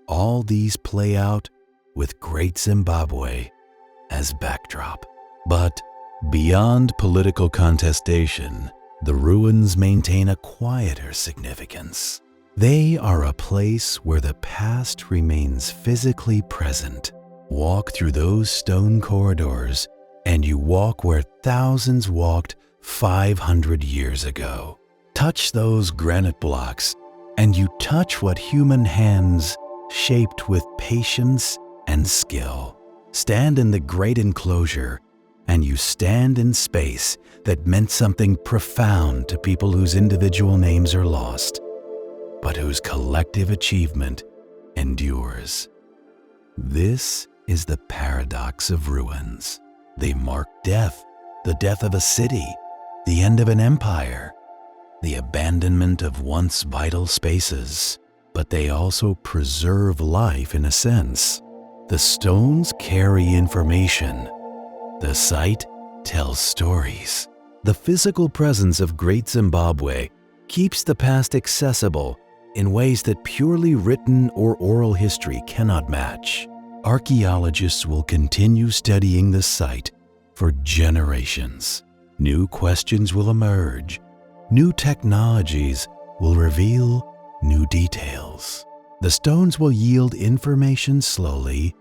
All these play out with Great Zimbabwe as backdrop. But beyond political contestation, the ruins maintain a quieter significance. They are a place where the past remains physically present. Walk through those stone corridors, and you walk where thousands walked 500 years ago. Touch those granite blocks, and you touch what human hands shaped with patience and skill. Stand in the great enclosure, and you stand in space that meant something profound to people whose individual names are lost, but whose collective achievement endures. This is the paradox of ruins. They mark death, the death of a city, the end of an empire, the abandonment of once vital spaces, but they also preserve life in a sense. The stones carry information. The site tells stories. The physical presence of Great Zimbabwe keeps the past accessible in ways that purely written or oral history cannot match. Archaeologists will continue studying the site for generations. New questions will emerge. New technologies will reveal new details. The stones will yield information slowly,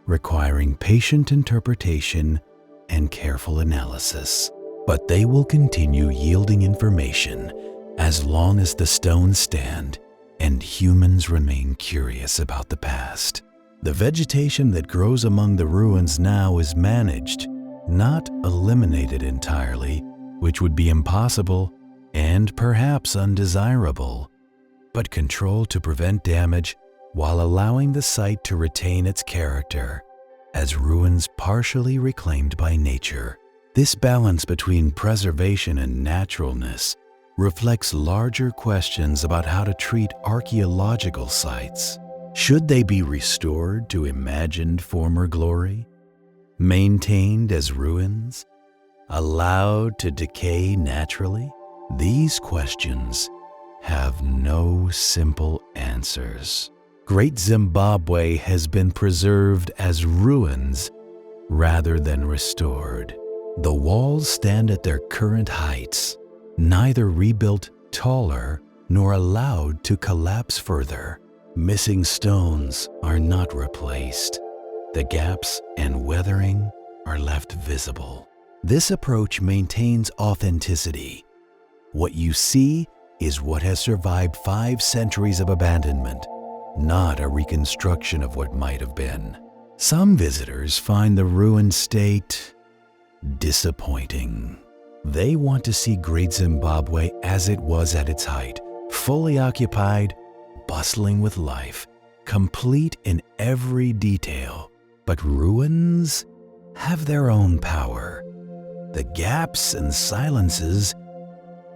requiring patient interpretation and careful analysis. But they will continue yielding information as long as the stones stand and humans remain curious about the past. The vegetation that grows among the ruins now is managed, not eliminated entirely, which would be impossible and perhaps undesirable, but controlled to prevent damage while allowing the site to retain its character as ruins partially reclaimed by nature. This balance between preservation and naturalness reflects larger questions about how to treat archaeological sites. Should they be restored to imagined former glory? Maintained as ruins? Allowed to decay naturally? These questions have no simple answers. Great Zimbabwe has been preserved as ruins rather than restored. The walls stand at their current heights, neither rebuilt taller nor allowed to collapse further. Missing stones are not replaced. The gaps and weathering are left visible. This approach maintains authenticity. What you see is what has survived 5 centuries of abandonment, not a reconstruction of what might have been. Some visitors find the ruined state disappointing. They want to see Great Zimbabwe as it was at its height, fully occupied, bustling with life, complete in every detail. But ruins have their own power. The gaps and silences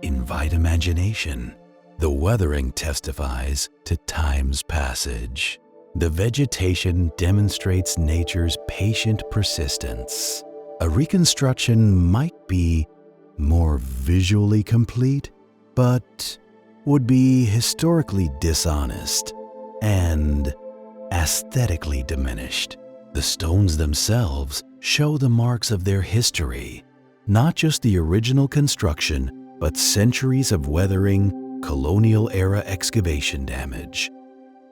invite imagination. The weathering testifies to time's passage. The vegetation demonstrates nature's patient persistence. A reconstruction might be more visually complete, but would be historically dishonest and aesthetically diminished. The stones themselves show the marks of their history, not just the original construction, but centuries of weathering, colonial-era excavation damage,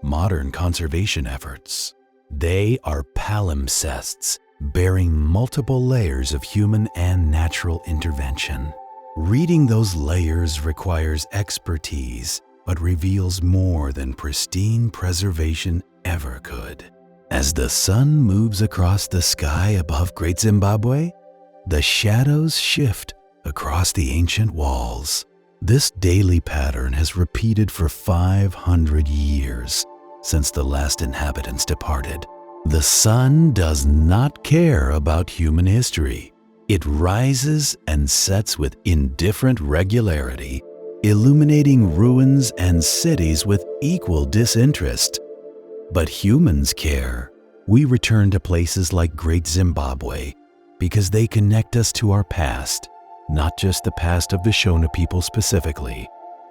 modern conservation efforts. They are palimpsests, bearing multiple layers of human and natural intervention. Reading those layers requires expertise, but reveals more than pristine preservation ever could. As the sun moves across the sky above Great Zimbabwe, the shadows shift across the ancient walls. This daily pattern has repeated for 500 years since the last inhabitants departed. The sun does not care about human history. It rises and sets with indifferent regularity illuminating ruins and cities with equal disinterest. But humans care. We return to places like Great Zimbabwe because they connect us to our past, not just the past of the Shona people specifically,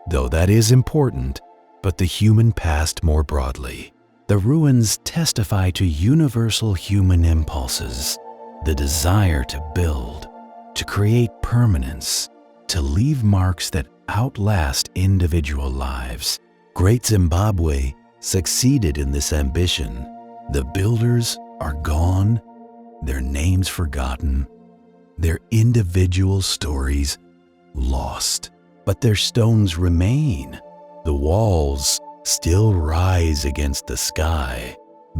though that is important, but the human past more broadly. The ruins testify to universal human impulses, the desire to build, to create permanence, to leave marks that outlast individual lives. Great Zimbabwe succeeded in this ambition. The builders are gone, their names forgotten, their individual stories lost. But their stones remain. The walls still rise against the sky.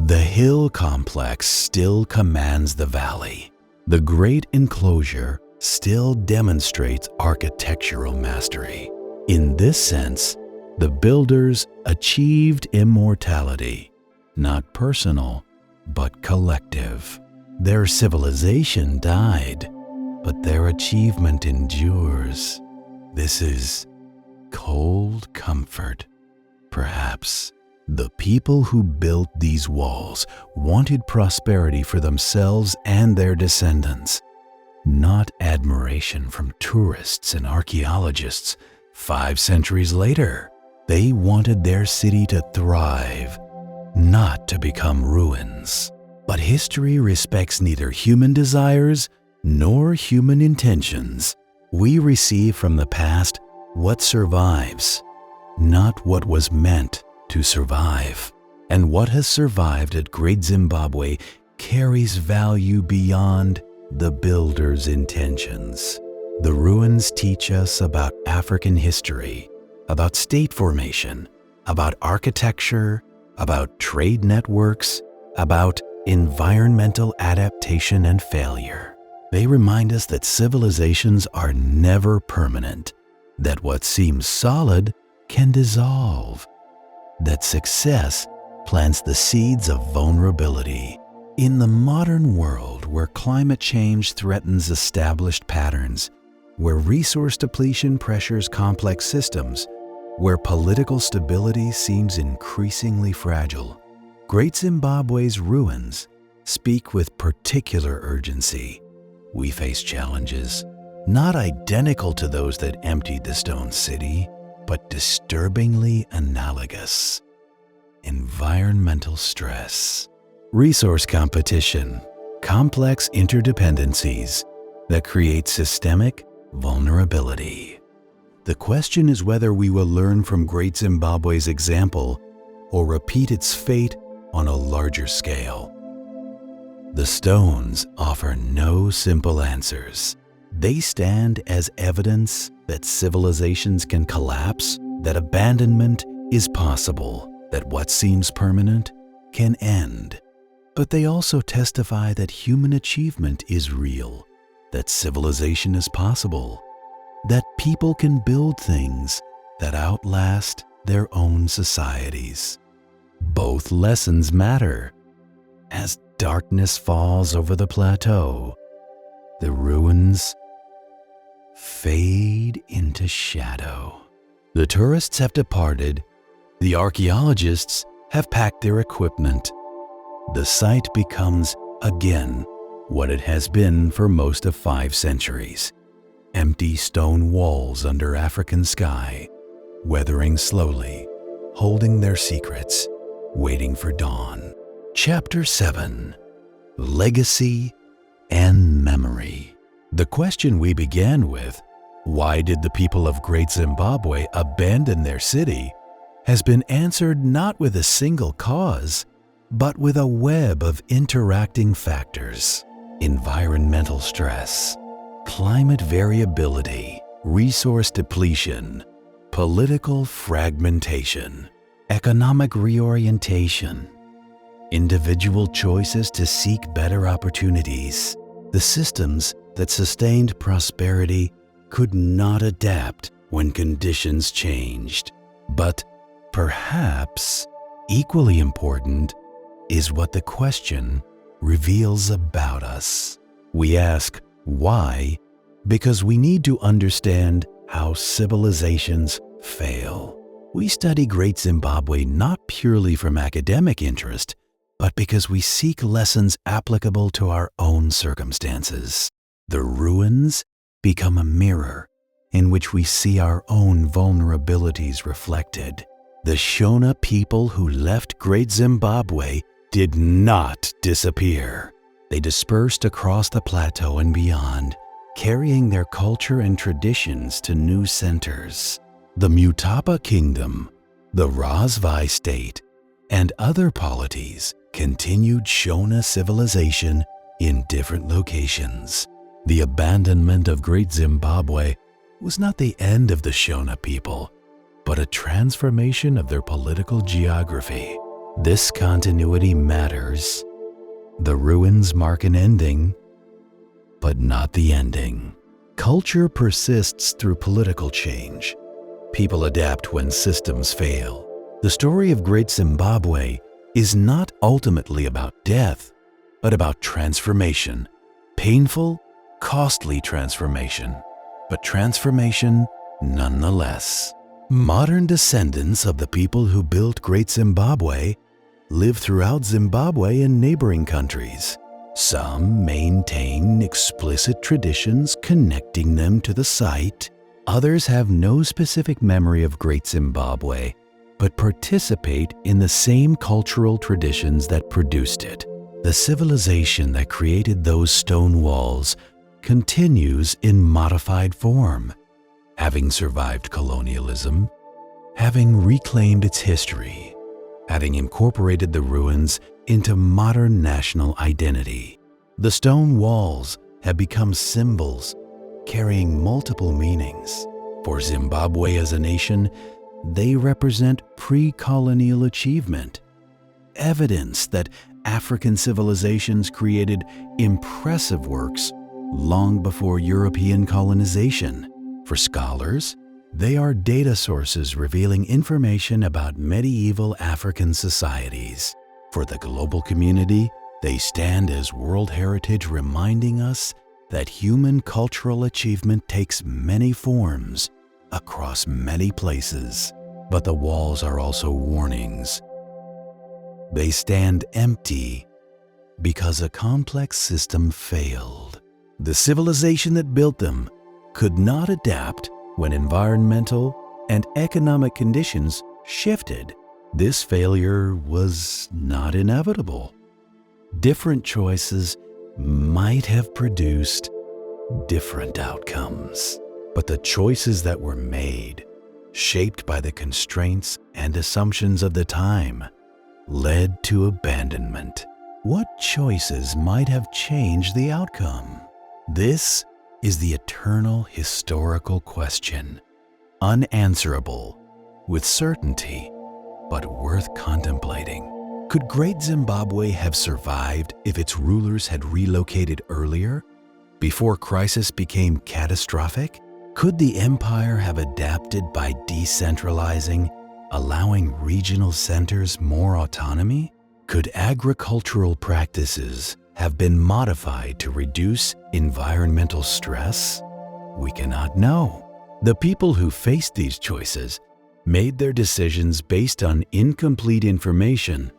The hill complex still commands the valley. The great enclosure still demonstrates architectural mastery. In this sense, the builders achieved immortality, not personal, but collective. Their civilization died, but their achievement endures. This is cold comfort. Perhaps the people who built these walls wanted prosperity for themselves and their descendants, not admiration from tourists and archaeologists 5 centuries later. They wanted their city to thrive, not to become ruins. But history respects neither human desires nor human intentions. We receive from the past what survives, not what was meant to survive. And what has survived at Great Zimbabwe carries value beyond the builder's intentions. The ruins teach us about African history, about state formation, about architecture, about trade networks, about environmental adaptation and failure. They remind us that civilizations are never permanent, that what seems solid can dissolve, that success plants the seeds of vulnerability. In the modern world, where climate change threatens established patterns, where resource depletion pressures complex systems, where political stability seems increasingly fragile, Great Zimbabwe's ruins speak with particular urgency. We face challenges not identical to those that emptied the stone city, but disturbingly analogous. Environmental stress, resource competition, complex interdependencies that create systemic vulnerability. The question is whether we will learn from Great Zimbabwe's example or repeat its fate on a larger scale. The stones offer no simple answers. They stand as evidence that civilizations can collapse, that abandonment is possible, that what seems permanent can end. But they also testify that human achievement is real, that civilization is possible, that people can build things that outlast their own societies. Both lessons matter. As darkness falls over the plateau, the ruins fade into shadow. The tourists have departed. The archaeologists have packed their equipment. The site becomes again what it has been for most of 5 centuries. Empty stone walls under African sky, weathering slowly, holding their secrets, waiting for dawn. Chapter 7: Legacy and Memory. The question we began with, why did the people of Great Zimbabwe abandon their city, has been answered not with a single cause, but with a web of interacting factors. Environmental stress, climate variability, resource depletion, political fragmentation, economic reorientation, individual choices to seek better opportunities. The systems that sustained prosperity could not adapt when conditions changed. But perhaps equally important is what the question reveals about us. We ask why because we need to understand how civilizations fail. We study Great Zimbabwe not purely from academic interest, but because we seek lessons applicable to our own circumstances. The ruins become a mirror in which we see our own vulnerabilities reflected. The Shona people who left Great Zimbabwe did not disappear. They dispersed across the plateau and beyond, carrying their culture and traditions to new centers. The Mutapa kingdom, the Razvai state, and other polities continued Shona civilization in different locations. The abandonment of Great Zimbabwe was not the end of the Shona people, but a transformation of their political geography. This continuity matters. The ruins mark an ending, but not the ending. Culture persists through political change. People adapt when systems fail. The story of Great Zimbabwe is not ultimately about death, but about transformation. Painful, costly transformation, but transformation nonetheless. Modern descendants of the people who built Great Zimbabwe live throughout Zimbabwe and neighboring countries. Some maintain explicit traditions connecting them to the site. Others have no specific memory of Great Zimbabwe, but participate in the same cultural traditions that produced it. The civilization that created those stone walls continues in modified form, having survived colonialism, having reclaimed its history, having incorporated the ruins into modern national identity. The stone walls have become symbols carrying multiple meanings. For Zimbabwe as a nation, they represent pre-colonial achievement, evidence that African civilizations created impressive works long before European colonization. For scholars, they are data sources revealing information about medieval African societies. For the global community, they stand as World Heritage, reminding us that human cultural achievement takes many forms across many places. But the walls are also warnings. They stand empty because a complex system failed. The civilization that built them could not adapt when environmental and economic conditions shifted. This failure was not inevitable. Different choices might have produced different outcomes. But the choices that were made, shaped by the constraints and assumptions of the time, led to abandonment. What choices might have changed the outcome? This is the eternal historical question, unanswerable with certainty, but worth contemplating. Could Great Zimbabwe have survived if its rulers had relocated earlier, before crisis became catastrophic? Could the empire have adapted by decentralizing, allowing regional centers more autonomy? Could agricultural practices have been modified to reduce environmental stress? We cannot know. The people who faced these choices made their decisions based on incomplete information,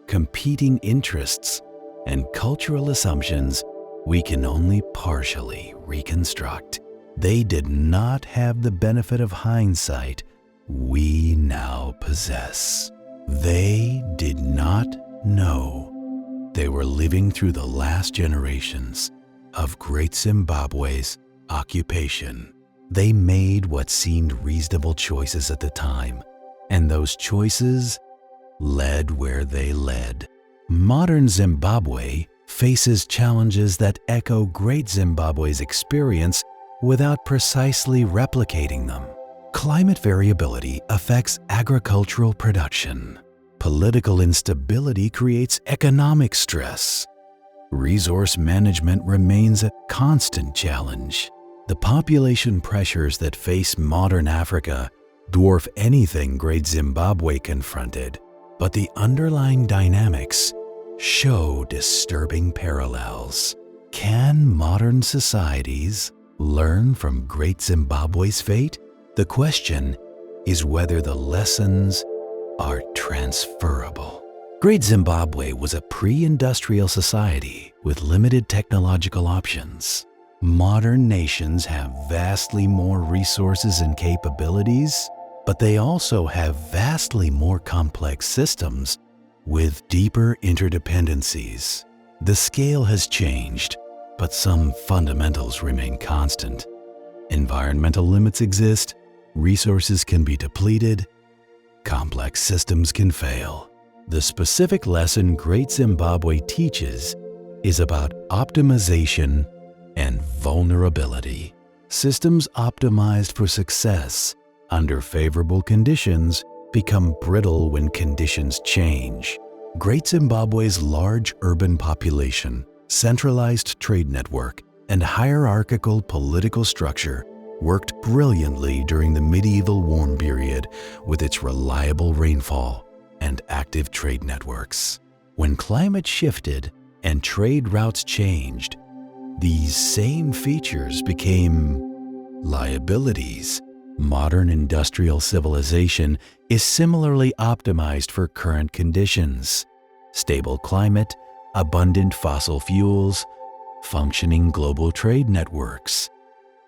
competing interests, and cultural assumptions we can only partially reconstruct. They did not have the benefit of hindsight we now possess. They did not know they were living through the last generations of Great Zimbabwe's occupation. They made what seemed reasonable choices at the time, and those choices led where they led. Modern Zimbabwe faces challenges that echo Great Zimbabwe's experience without precisely replicating them. Climate variability affects agricultural production. Political instability creates economic stress. Resource management remains a constant challenge. The population pressures that face modern Africa dwarf anything Great Zimbabwe confronted, but the underlying dynamics show disturbing parallels. Can modern societies learn from Great Zimbabwe's fate? The question is whether the lessons are transferable. Great Zimbabwe was a pre-industrial society with limited technological options. Modern nations have vastly more resources and capabilities, but they also have vastly more complex systems with deeper interdependencies. The scale has changed, but some fundamentals remain constant. Environmental limits exist, resources can be depleted, complex systems can fail. The specific lesson Great Zimbabwe teaches is about optimization and vulnerability. Systems optimized for success under favorable conditions become brittle when conditions change. Great Zimbabwe's large urban population, centralized trade network, and hierarchical political structure worked brilliantly during the medieval warm period with its reliable rainfall and active trade networks. When climate shifted and trade routes changed, these same features became liabilities. Modern industrial civilization is similarly optimized for current conditions: stable climate, abundant fossil fuels, functioning global trade networks,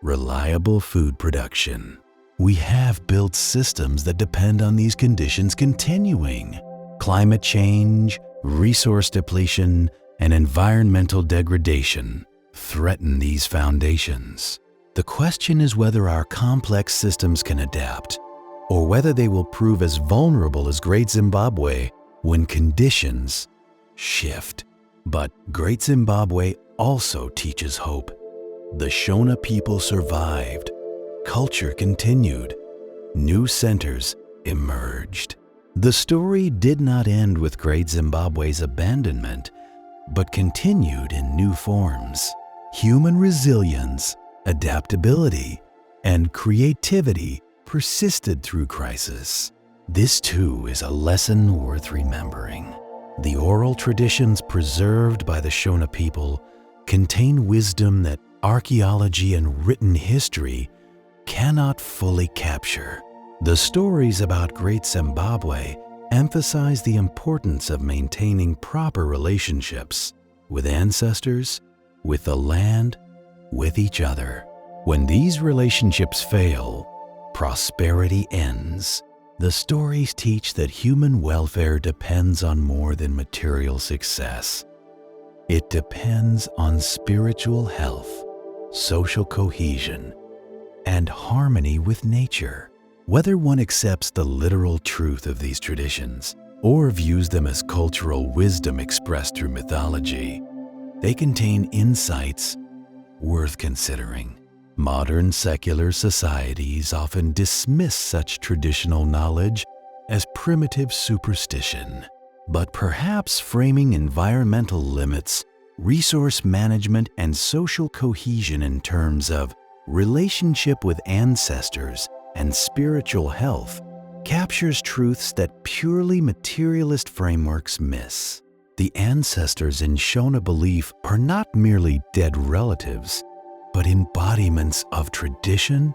reliable food production. We have built systems that depend on these conditions continuing. Climate change, resource depletion, and environmental degradation threaten these foundations. The question is whether our complex systems can adapt, or whether they will prove as vulnerable as Great Zimbabwe when conditions shift. But Great Zimbabwe also teaches hope. The Shona people survived. Culture continued. New centers emerged. The story did not end with Great Zimbabwe's abandonment, but continued in new forms. Human resilience, adaptability, and creativity persisted through crisis. This too is a lesson worth remembering. The oral traditions preserved by the Shona people contain wisdom that archaeology and written history cannot fully capture. The stories about Great Zimbabwe emphasize the importance of maintaining proper relationships with ancestors, with the land, with each other. When these relationships fail, prosperity ends. The stories teach that human welfare depends on more than material success. It depends on spiritual health, social cohesion, and harmony with nature. Whether one accepts the literal truth of these traditions or views them as cultural wisdom expressed through mythology, they contain insights worth considering. Modern secular societies often dismiss such traditional knowledge as primitive superstition, but perhaps framing environmental limits, resource management, and social cohesion in terms of relationship with ancestors and spiritual health captures truths that purely materialist frameworks miss. The ancestors in Shona belief are not merely dead relatives, but embodiments of tradition,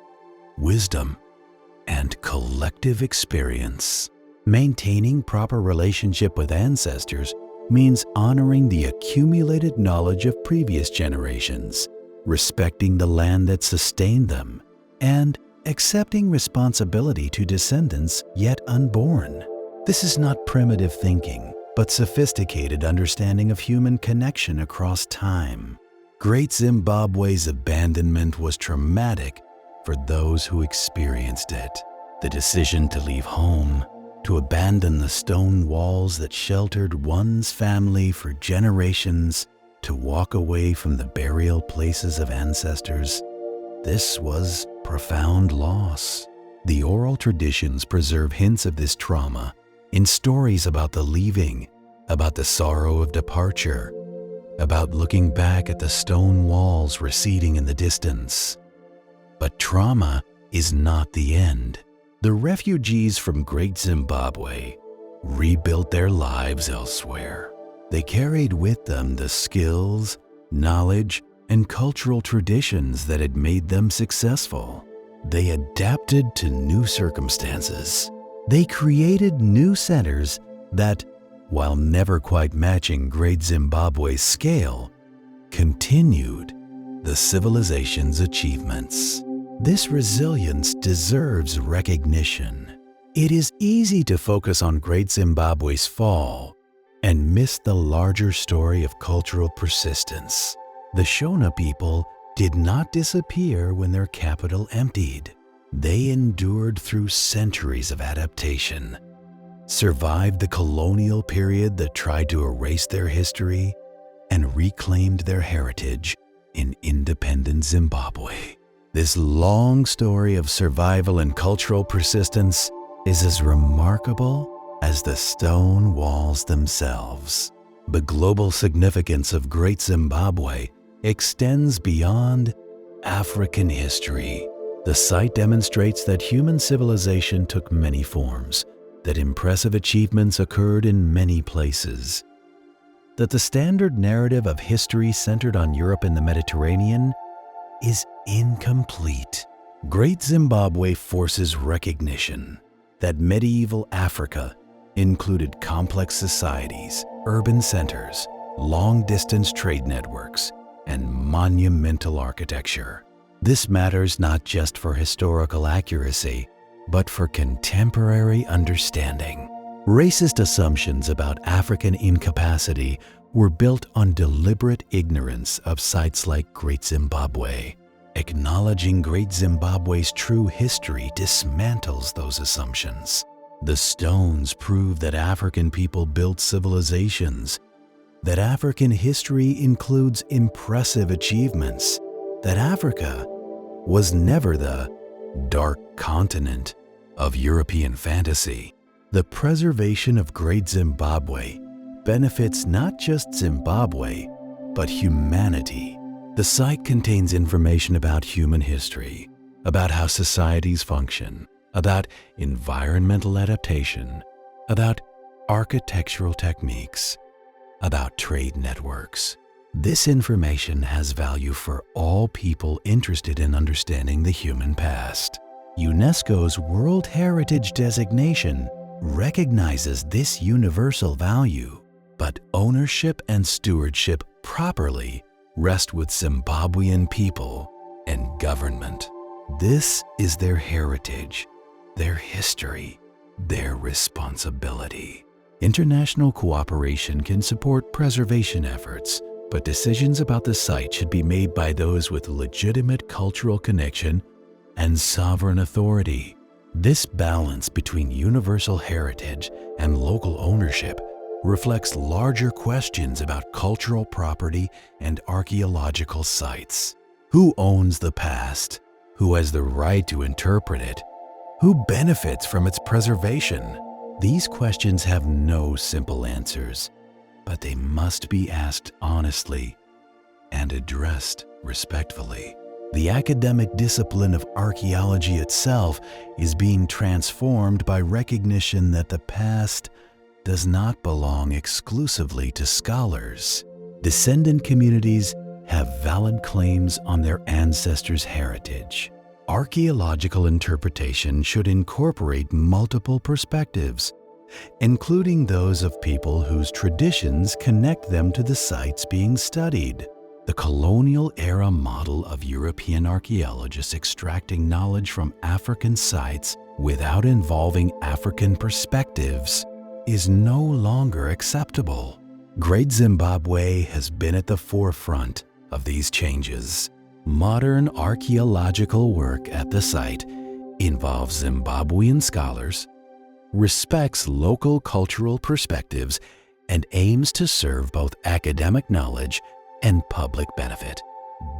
wisdom, and collective experience. Maintaining proper relationship with ancestors means honoring the accumulated knowledge of previous generations, respecting the land that sustained them, and accepting responsibility to descendants yet unborn. This is not primitive thinking, but sophisticated understanding of human connection across time. Great Zimbabwe's abandonment was traumatic for those who experienced it. The decision to leave home, to abandon the stone walls that sheltered one's family for generations, to walk away from the burial places of ancestors, this was profound loss. The oral traditions preserve hints of this trauma in stories about the leaving, about the sorrow of departure, about looking back at the stone walls receding in the distance. But trauma is not the end. The refugees from Great Zimbabwe rebuilt their lives elsewhere. They carried with them the skills, knowledge, and cultural traditions that had made them successful. They adapted to new circumstances. They created new centers that, while never quite matching Great Zimbabwe's scale, continued the civilization's achievements. This resilience deserves recognition. It is easy to focus on Great Zimbabwe's fall and miss the larger story of cultural persistence. The Shona people did not disappear when their capital emptied. They endured through centuries of adaptation, survived the colonial period that tried to erase their history, and reclaimed their heritage in independent Zimbabwe. This long story of survival and cultural persistence is as remarkable as the stone walls themselves. The global significance of Great Zimbabwe extends beyond African history. The site demonstrates that human civilization took many forms, that impressive achievements occurred in many places, that the standard narrative of history centered on Europe and the Mediterranean is incomplete. Great Zimbabwe forces recognition that medieval Africa included complex societies, urban centers, long-distance trade networks, and monumental architecture. This matters not just for historical accuracy, but for contemporary understanding. Racist assumptions about African incapacity were built on deliberate ignorance of sites like Great Zimbabwe. Acknowledging Great Zimbabwe's true history dismantles those assumptions. The stones prove that African people built civilizations, that African history includes impressive achievements, that Africa was never the dark continent of European fantasy. The preservation of Great Zimbabwe benefits not just Zimbabwe, but humanity. The site contains information about human history, about how societies function, about environmental adaptation, about architectural techniques, about trade networks. This information has value for all people interested in understanding the human past. UNESCO's World Heritage designation recognizes this universal value, but ownership and stewardship properly rest with Zimbabwean people and government. This is their heritage, their history, their responsibility. International cooperation can support preservation efforts, but decisions about the site should be made by those with legitimate cultural connection and sovereign authority. This balance between universal heritage and local ownership reflects larger questions about cultural property and archaeological sites. Who owns the past? Who has the right to interpret it? Who benefits from its preservation? These questions have no simple answers, but they must be asked honestly and addressed respectfully. The academic discipline of archaeology itself is being transformed by recognition that the past does not belong exclusively to scholars. Descendant communities have valid claims on their ancestors' heritage. Archaeological interpretation should incorporate multiple perspectives, including those of people whose traditions connect them to the sites being studied. The colonial-era model of European archaeologists extracting knowledge from African sites without involving African perspectives is no longer acceptable. Great Zimbabwe has been at the forefront of these changes. Modern archaeological work at the site involves Zimbabwean scholars, respects local cultural perspectives, and aims to serve both academic knowledge and public benefit.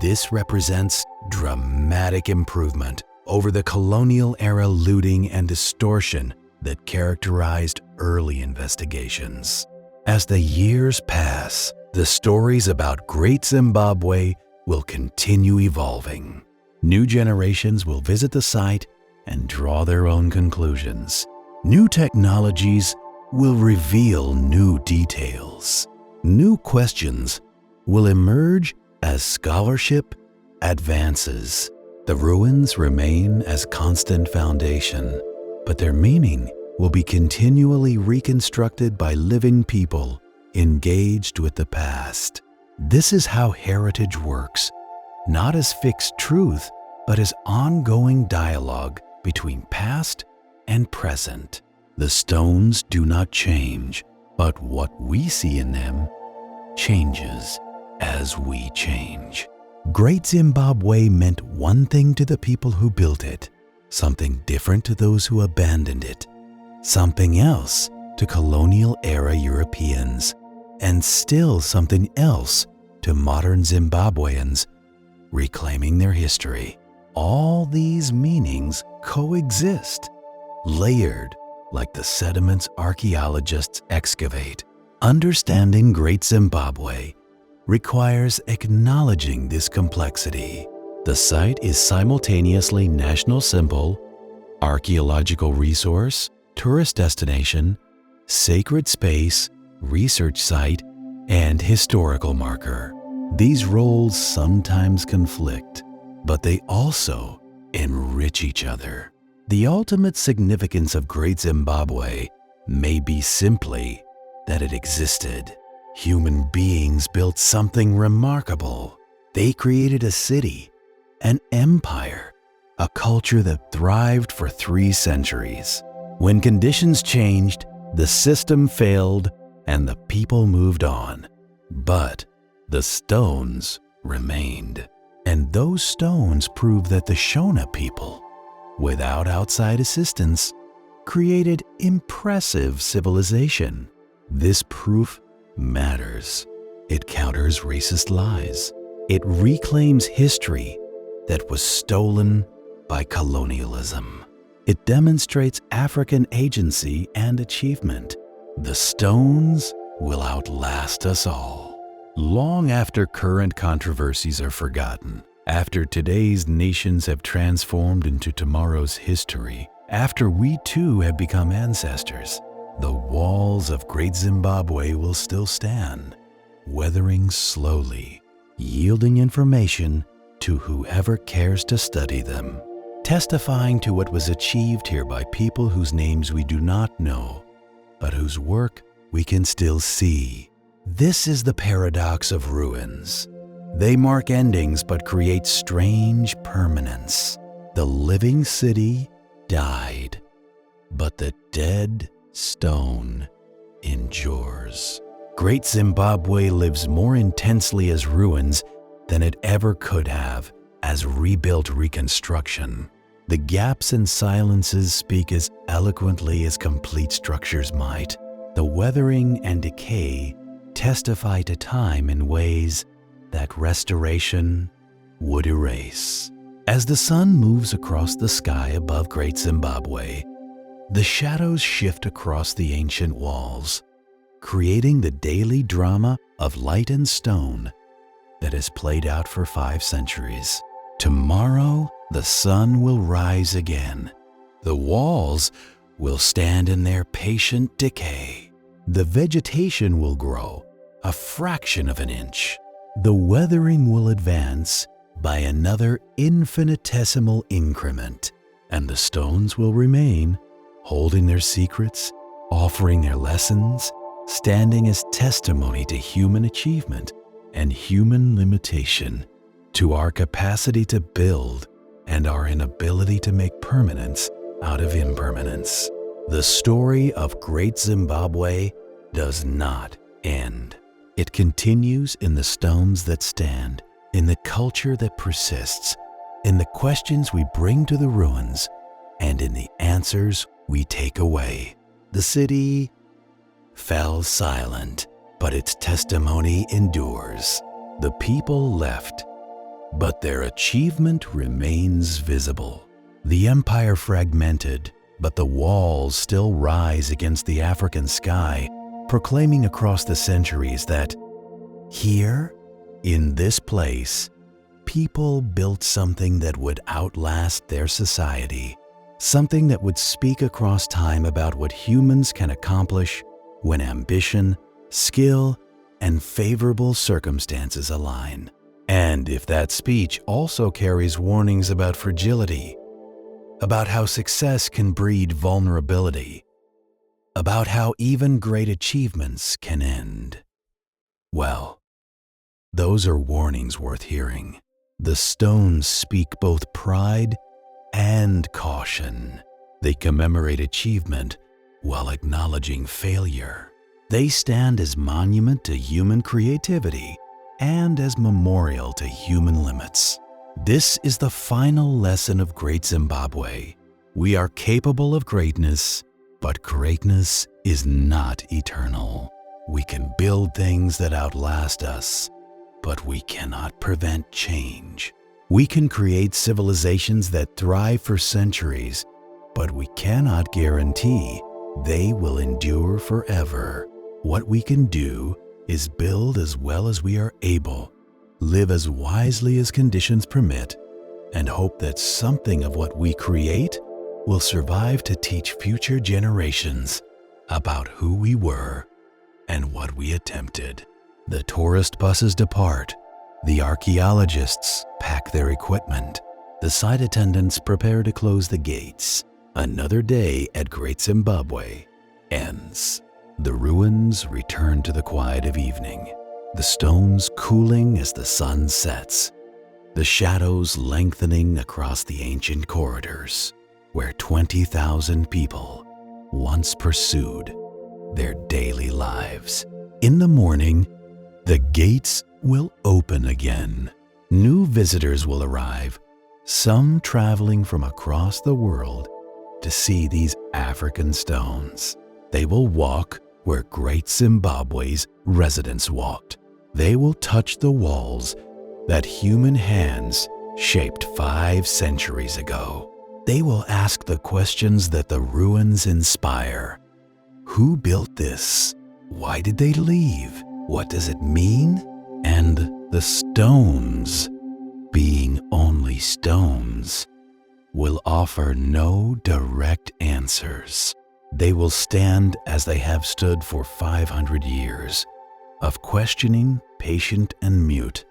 This represents dramatic improvement over the colonial-era looting and distortion that characterized early investigations. As the years pass, the stories about Great Zimbabwe will continue evolving. New generations will visit the site and draw their own conclusions. New technologies will reveal new details. New questions will emerge as scholarship advances. The ruins remain as constant foundation, but their meaning will be continually reconstructed by living people engaged with the past. This is how heritage works, not as fixed truth, but as ongoing dialogue between past and present. The stones do not change, but what we see in them changes as we change. Great Zimbabwe meant one thing to the people who built it, something different to those who abandoned it, something else to colonial-era Europeans, and still something else to modern Zimbabweans reclaiming their history. All these meanings coexist, layered like the sediments archaeologists excavate. Understanding Great Zimbabwe requires acknowledging this complexity. The site is simultaneously national symbol, archaeological resource, tourist destination, sacred space, research site, and historical marker. These roles sometimes conflict, but they also enrich each other. The ultimate significance of Great Zimbabwe may be simply that it existed. Human beings built something remarkable. They created a city, an empire, a culture that thrived for 3 centuries. When conditions changed, the system failed and the people moved on. But the stones remained. And those stones prove that the Shona people, without outside assistance, created impressive civilization. This proof matters. It counters racist lies. It reclaims history that was stolen by colonialism. It demonstrates African agency and achievement. The stones will outlast us all. Long after current controversies are forgotten, after today's nations have transformed into tomorrow's history, after we too have become ancestors, the walls of Great Zimbabwe will still stand, weathering slowly, yielding information to whoever cares to study them, testifying to what was achieved here by people whose names we do not know, but whose work we can still see. This is the paradox of ruins. They mark endings but create strange permanence. The living city died, but the dead stone endures. Great Zimbabwe lives more intensely as ruins than it ever could have as rebuilt reconstruction. The gaps and silences speak as eloquently as complete structures might. The weathering and decay testify to time in ways that restoration would erase. As the sun moves across the sky above Great Zimbabwe, the shadows shift across the ancient walls, creating the daily drama of light and stone that has played out for 5 centuries. Tomorrow, the sun will rise again. The walls will stand in their patient decay. The vegetation will grow a fraction of an inch. The weathering will advance by another infinitesimal increment, and the stones will remain, holding their secrets, offering their lessons, standing as testimony to human achievement and human limitation, to our capacity to build and our inability to make permanence out of impermanence. The story of Great Zimbabwe does not end. It continues in the stones that stand, in the culture that persists, in the questions we bring to the ruins, and in the answers we take away. The city fell silent, but its testimony endures. The people left, but their achievement remains visible. The empire fragmented, but the walls still rise against the African sky, proclaiming across the centuries that here, in this place, people built something that would outlast their society, something that would speak across time about what humans can accomplish when ambition, skill, and favorable circumstances align. And if that speech also carries warnings about fragility, about how success can breed vulnerability, about how even great achievements can end, well, those are warnings worth hearing. The stones speak both pride and caution. They commemorate achievement while acknowledging failure. They stand as monument to human creativity and as memorial to human limits. This is the final lesson of Great Zimbabwe. We are capable of greatness, but greatness is not eternal. We can build things that outlast us, but we cannot prevent change. We can create civilizations that thrive for centuries, but we cannot guarantee they will endure forever. What we can do is build as well as we are able, live as wisely as conditions permit, and hope that something of what we create will survive to teach future generations about who we were and what we attempted. The tourist buses depart. The archaeologists pack their equipment. The site attendants prepare to close the gates. Another day at Great Zimbabwe ends. The ruins return to the quiet of evening, the stones cooling as the sun sets, the shadows lengthening across the ancient corridors where 20,000 people once pursued their daily lives. In the morning, the gates will open again. New visitors will arrive, some traveling from across the world to see these African stones. They will walk where Great Zimbabwe's residents walked. They will touch the walls that human hands shaped 5 centuries ago. They will ask the questions that the ruins inspire. Who built this? Why did they leave? What does it mean? And the stones, being only stones, will offer no direct answers. They will stand as they have stood for 500 years, of questioning, patient and mute,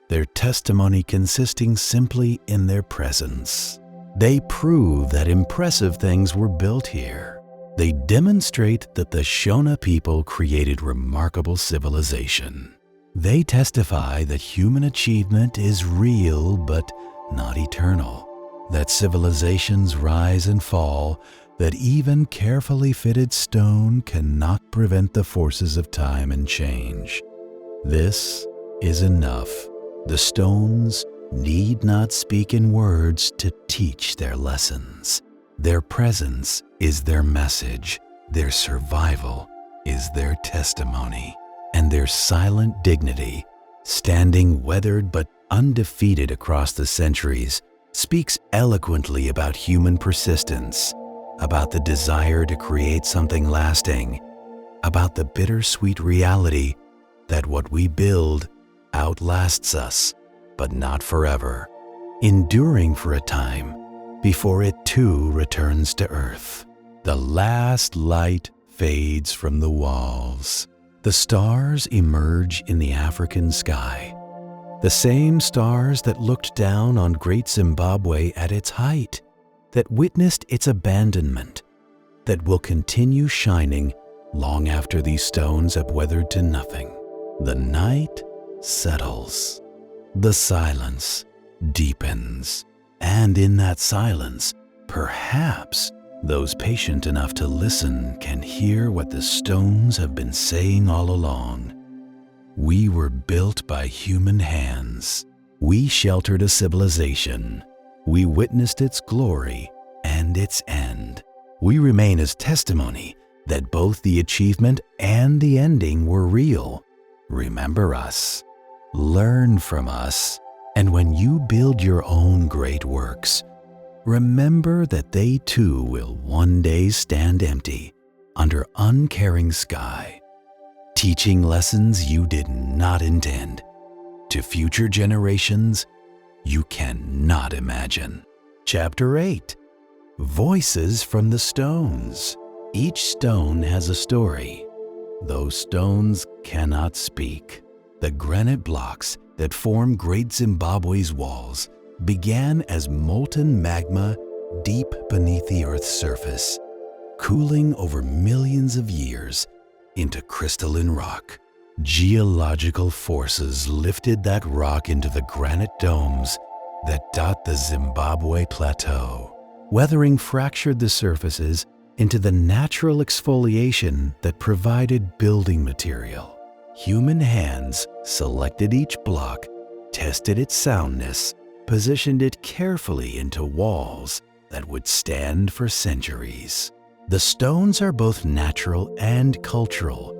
their testimony consisting simply in their presence. They prove that impressive things were built here. They demonstrate that the Shona people created remarkable civilization. They testify that human achievement is real but not eternal, that civilizations rise and fall, that even carefully fitted stone cannot prevent the forces of time and change. This is enough. The stones need not speak in words to teach their lessons. Their presence is their message, their survival is their testimony, and their silent dignity, standing weathered but undefeated across the centuries, speaks eloquently about human persistence, about the desire to create something lasting, about the bittersweet reality that what we build outlasts us, but not forever, enduring for a time before it too returns to earth. The last light fades from the walls. The stars emerge in the African sky, the same stars that looked down on Great Zimbabwe at its height, that witnessed its abandonment, that will continue shining long after these stones have weathered to nothing. The night settles. The silence deepens. And in that silence, perhaps those patient enough to listen can hear what the stones have been saying all along. We were built by human hands. We sheltered a civilization. We witnessed its glory and its end. We remain as testimony that both the achievement and the ending were real. Remember us. Learn from us. And when you build your own great works, remember that they too will one day stand empty under uncaring sky, teaching lessons you did not intend to future generations you cannot imagine. Chapter 8. Voices from the Stones. Each stone has a story. Those stones cannot speak. The granite blocks that form Great Zimbabwe's walls began as molten magma deep beneath the Earth's surface, cooling over millions of years into crystalline rock. Geological forces lifted that rock into the granite domes that dot the Zimbabwe Plateau. Weathering fractured the surfaces into the natural exfoliation that provided building material. Human hands selected each block, tested its soundness, positioned it carefully into walls that would stand for centuries. The stones are both natural and cultural.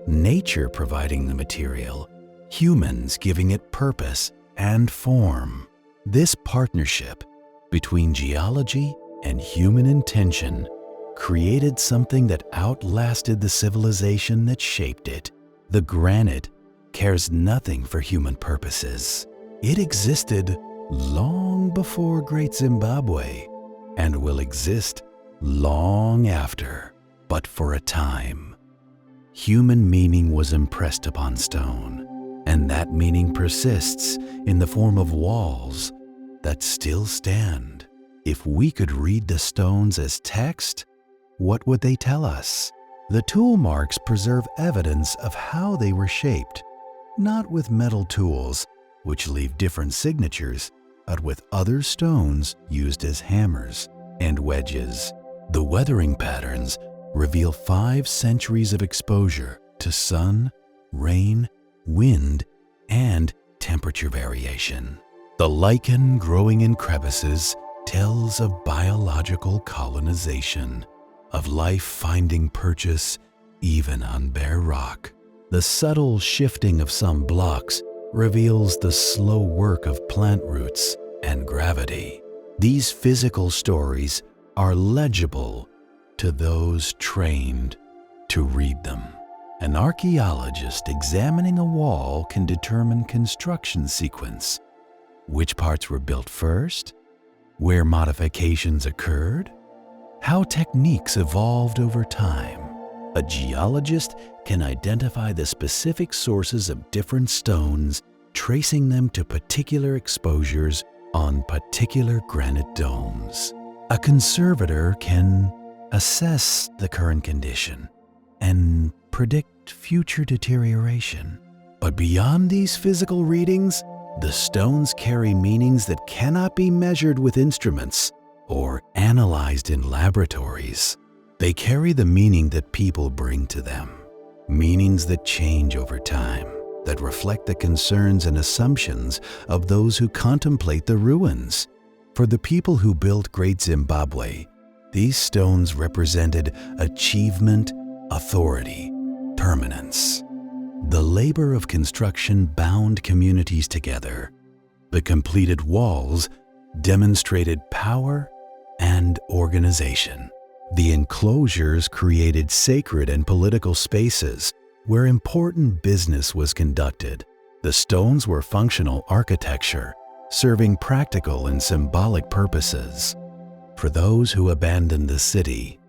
Nature providing the material, humans giving it purpose and form. This partnership between geology and human intention created something that outlasted the civilization that shaped it. The granite cares nothing for human purposes. It existed long before Great Zimbabwe and will exist long after, but for a time. Human meaning was impressed upon stone, and that meaning persists in the form of walls that still stand. If we could read the stones as text, what would they tell us? The tool marks preserve evidence of how they were shaped, not with metal tools, which leave different signatures, but with other stones used as hammers and wedges. The weathering patterns reveal 5 centuries of exposure to sun, rain, wind, and temperature variation. The lichen growing in crevices tells of biological colonization, of life finding purchase even on bare rock. The subtle shifting of some blocks reveals the slow work of plant roots and gravity. These physical stories are legible to those trained to read them. An archaeologist examining a wall can determine construction sequence. Which parts were built first? Where modifications occurred? How techniques evolved over time. A geologist can identify the specific sources of different stones, tracing them to particular exposures on particular granite domes. A conservator can assess the current condition and predict future deterioration. But beyond these physical readings, the stones carry meanings that cannot be measured with instruments or analyzed in laboratories. They carry the meaning that people bring to them, meanings that change over time, that reflect the concerns and assumptions of those who contemplate the ruins. For the people who built Great Zimbabwe, these stones represented achievement, authority, permanence. The labor of construction bound communities together. The completed walls demonstrated power and organization. The enclosures created sacred and political spaces where important business was conducted. The stones were functional architecture, serving practical and symbolic purposes. For those who abandoned the city,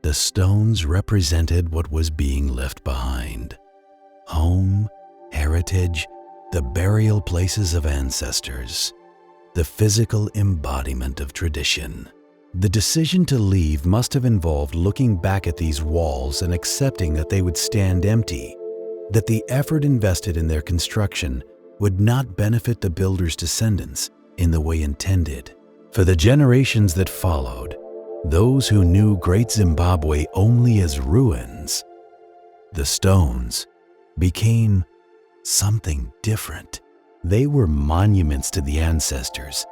the stones represented what was being left behind. Home, heritage, the burial places of ancestors, the physical embodiment of tradition. The decision to leave must have involved looking back at these walls and accepting that they would stand empty, that the effort invested in their construction would not benefit the builders' descendants in the way intended. For the generations that followed, those who knew Great Zimbabwe only as ruins, the stones became something different. They were monuments to the ancestors,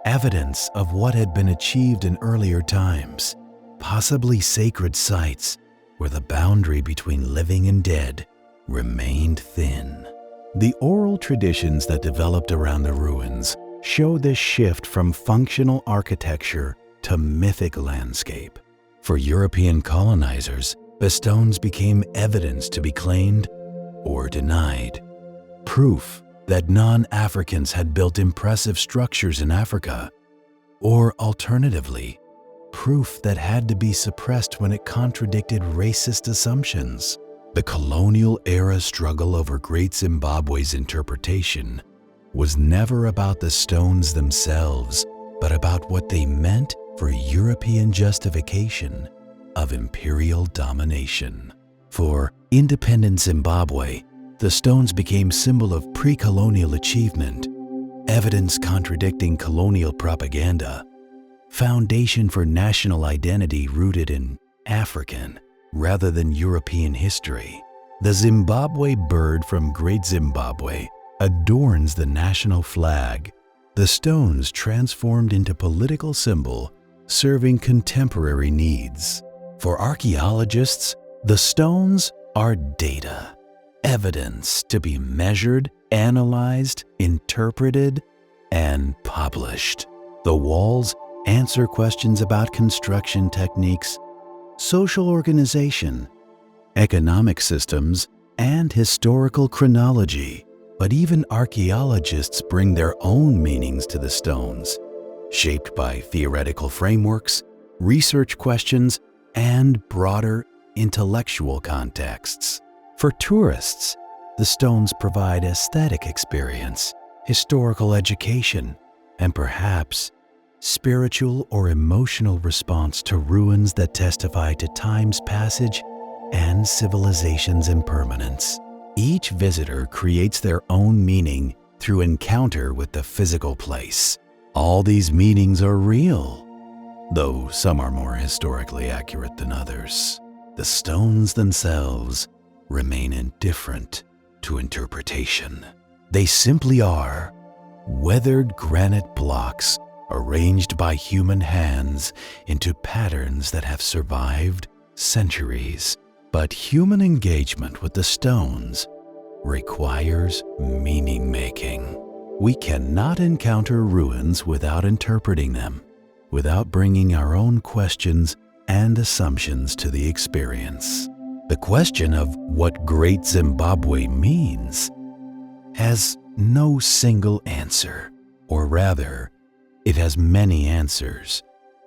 evidence of what had been achieved in earlier times, possibly sacred sites where the boundary between living and dead remained thin. The oral traditions that developed around the ruins show this shift from functional architecture to mythic landscape. For European colonizers, the stones became evidence to be claimed or denied, proof that non-Africans had built impressive structures in Africa, or alternatively, proof that had to be suppressed when it contradicted racist assumptions. The colonial era struggle over Great Zimbabwe's interpretation was never about the stones themselves, but about what they meant for European justification of imperial domination. For independent Zimbabwe, the stones became symbol of pre-colonial achievement, evidence contradicting colonial propaganda, foundation for national identity rooted in African rather than European history. The Zimbabwe bird from Great Zimbabwe adorns the national flag. The stones transformed into political symbol, serving contemporary needs. For archaeologists, the stones are data, evidence to be measured, analyzed, interpreted, and published. The walls answer questions about construction techniques, social organization, economic systems, and historical chronology. But even archaeologists bring their own meanings to the stones, shaped by theoretical frameworks, research questions, and broader intellectual contexts. For tourists, the stones provide aesthetic experience, historical education, and perhaps spiritual or emotional response to ruins that testify to time's passage and civilization's impermanence. Each visitor creates their own meaning through encounter with the physical place. All these meanings are real, though some are more historically accurate than others. The stones themselves remain indifferent to interpretation. They simply are weathered granite blocks arranged by human hands into patterns that have survived centuries. But human engagement with the stones requires meaning-making. We cannot encounter ruins without interpreting them, without bringing our own questions and assumptions to the experience. The question of what Great Zimbabwe means has no single answer, or rather, it has many answers,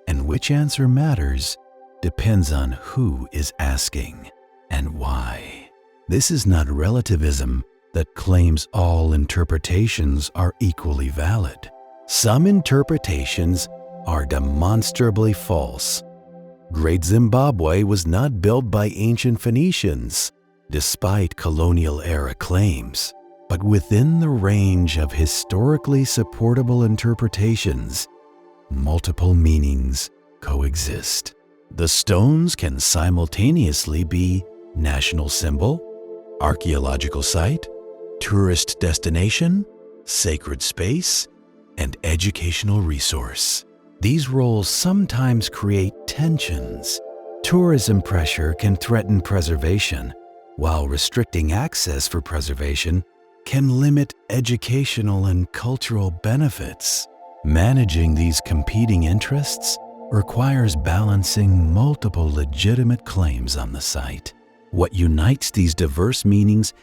and which answer matters depends on who is asking and why. This is not relativism that claims all interpretations are equally valid. Some interpretations are demonstrably false. Great Zimbabwe was not built by ancient Phoenicians, despite colonial-era claims, but within the range of historically supportable interpretations, multiple meanings coexist. The stones can simultaneously be national symbol, archaeological site, tourist destination, sacred space, and educational resource. These roles sometimes create tensions. Tourism pressure can threaten preservation, while restricting access for preservation can limit educational and cultural benefits. Managing these competing interests requires balancing multiple legitimate claims on the site. What unites these diverse meanings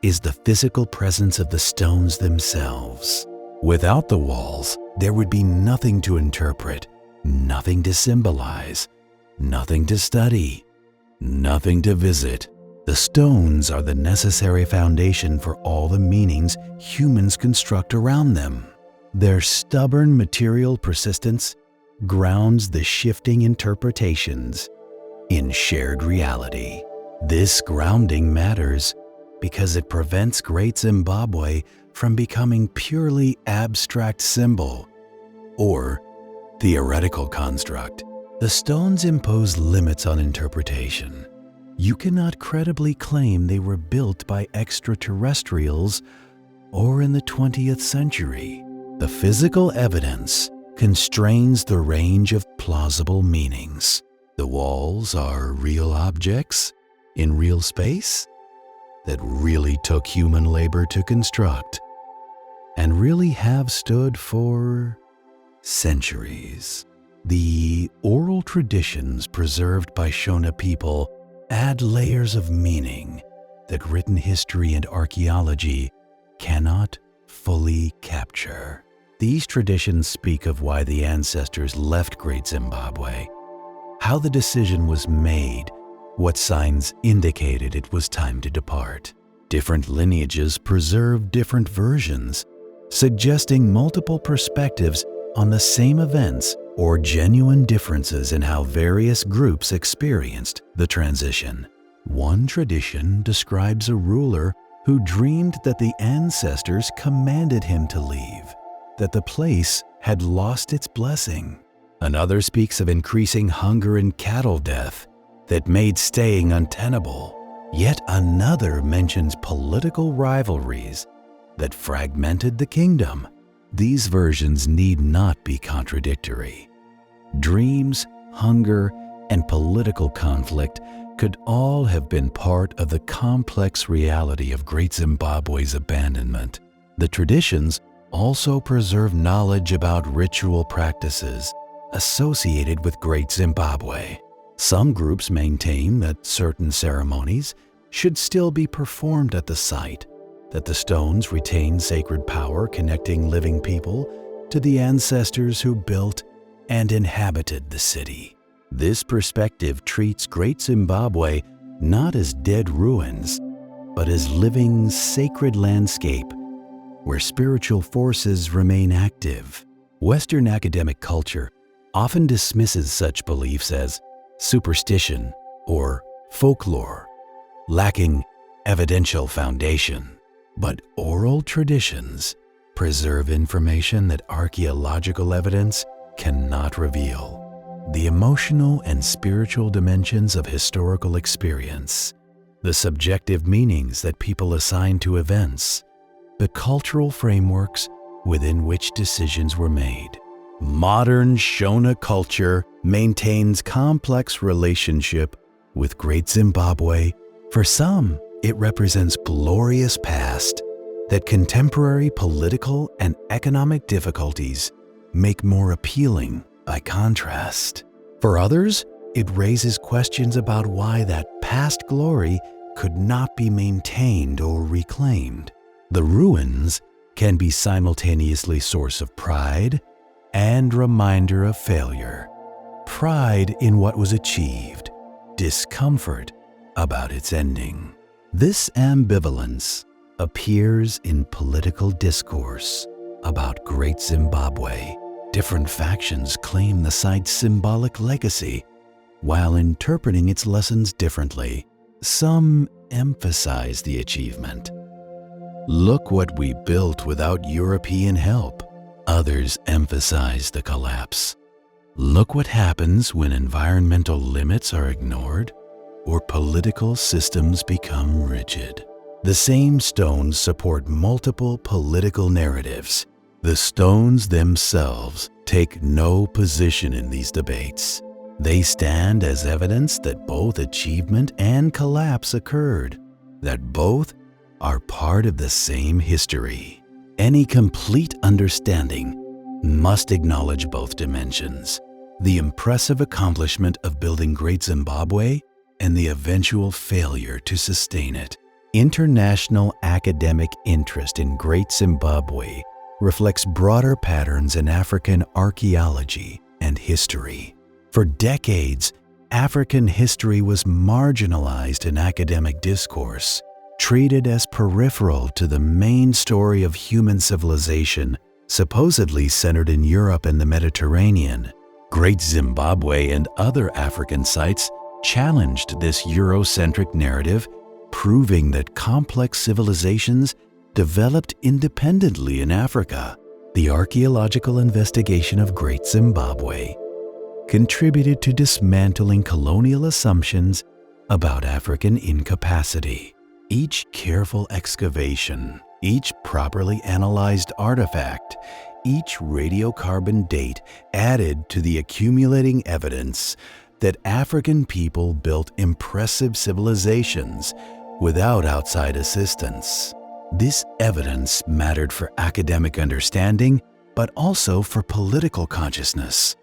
is the physical presence of the stones themselves. Without the walls, there would be nothing to interpret, nothing to symbolize, nothing to study, nothing to visit. The stones are the necessary foundation for all the meanings humans construct around them. Their stubborn material persistence grounds the shifting interpretations in shared reality. This grounding matters because it prevents Great Zimbabwe from becoming purely abstract symbol or theoretical construct. The stones impose limits on interpretation. You cannot credibly claim they were built by extraterrestrials or in the 20th century. The physical evidence constrains the range of plausible meanings. The walls are real objects in real space that really took human labor to construct and really have stood for centuries. The oral traditions preserved by Shona people add layers of meaning that written history and archaeology cannot fully capture. These traditions speak of why the ancestors left Great Zimbabwe, how the decision was made, what signs indicated it was time to depart. Different lineages preserve different versions, suggesting multiple perspectives on the same events or genuine differences in how various groups experienced the transition. One tradition describes a ruler who dreamed that the ancestors commanded him to leave, that the place had lost its blessing. Another speaks of increasing hunger and cattle death that made staying untenable. Yet another mentions political rivalries that fragmented the kingdom. These versions need not be contradictory. Dreams, hunger, and political conflict could all have been part of the complex reality of Great Zimbabwe's abandonment. The traditions also preserve knowledge about ritual practices associated with Great Zimbabwe. Some groups maintain that certain ceremonies should still be performed at the site, that the stones retain sacred power connecting living people to the ancestors who built and inhabited the city. This perspective treats Great Zimbabwe not as dead ruins, but as living sacred landscape where spiritual forces remain active. Western academic culture often dismisses such beliefs as superstition or folklore, lacking evidential foundation. But oral traditions preserve information that archaeological evidence cannot reveal. The emotional and spiritual dimensions of historical experience, the subjective meanings that people assign to events, the cultural frameworks within which decisions were made. Modern Shona culture maintains complex relationship with Great Zimbabwe. For some, it represents glorious past that contemporary political and economic difficulties make more appealing by contrast. For others, it raises questions about why that past glory could not be maintained or reclaimed. The ruins can be simultaneously source of pride and reminder of failure. Pride in what was achieved, discomfort about its ending. This ambivalence appears in political discourse about Great Zimbabwe. Different factions claim the site's symbolic legacy while interpreting its lessons differently. Some emphasize the achievement. Look what we built without European help. Others emphasize the collapse. Look what happens when environmental limits are ignored or political systems become rigid. The same stones support multiple political narratives. The stones themselves take no position in these debates. They stand as evidence that both achievement and collapse occurred, that both are part of the same history. Any complete understanding must acknowledge both dimensions: the impressive accomplishment of building Great Zimbabwe and the eventual failure to sustain it. International academic interest in Great Zimbabwe reflects broader patterns in African archaeology and history. For decades, African history was marginalized in academic discourse, treated as peripheral to the main story of human civilization, supposedly centered in Europe and the Mediterranean. Great Zimbabwe and other African sites challenged this Eurocentric narrative, proving that complex civilizations developed independently in Africa. The archaeological investigation of Great Zimbabwe contributed to dismantling colonial assumptions about African incapacity. Each careful excavation, each properly analyzed artifact, each radiocarbon date added to the accumulating evidence that African people built impressive civilizations without outside assistance. This evidence mattered for academic understanding, but also for political consciousness.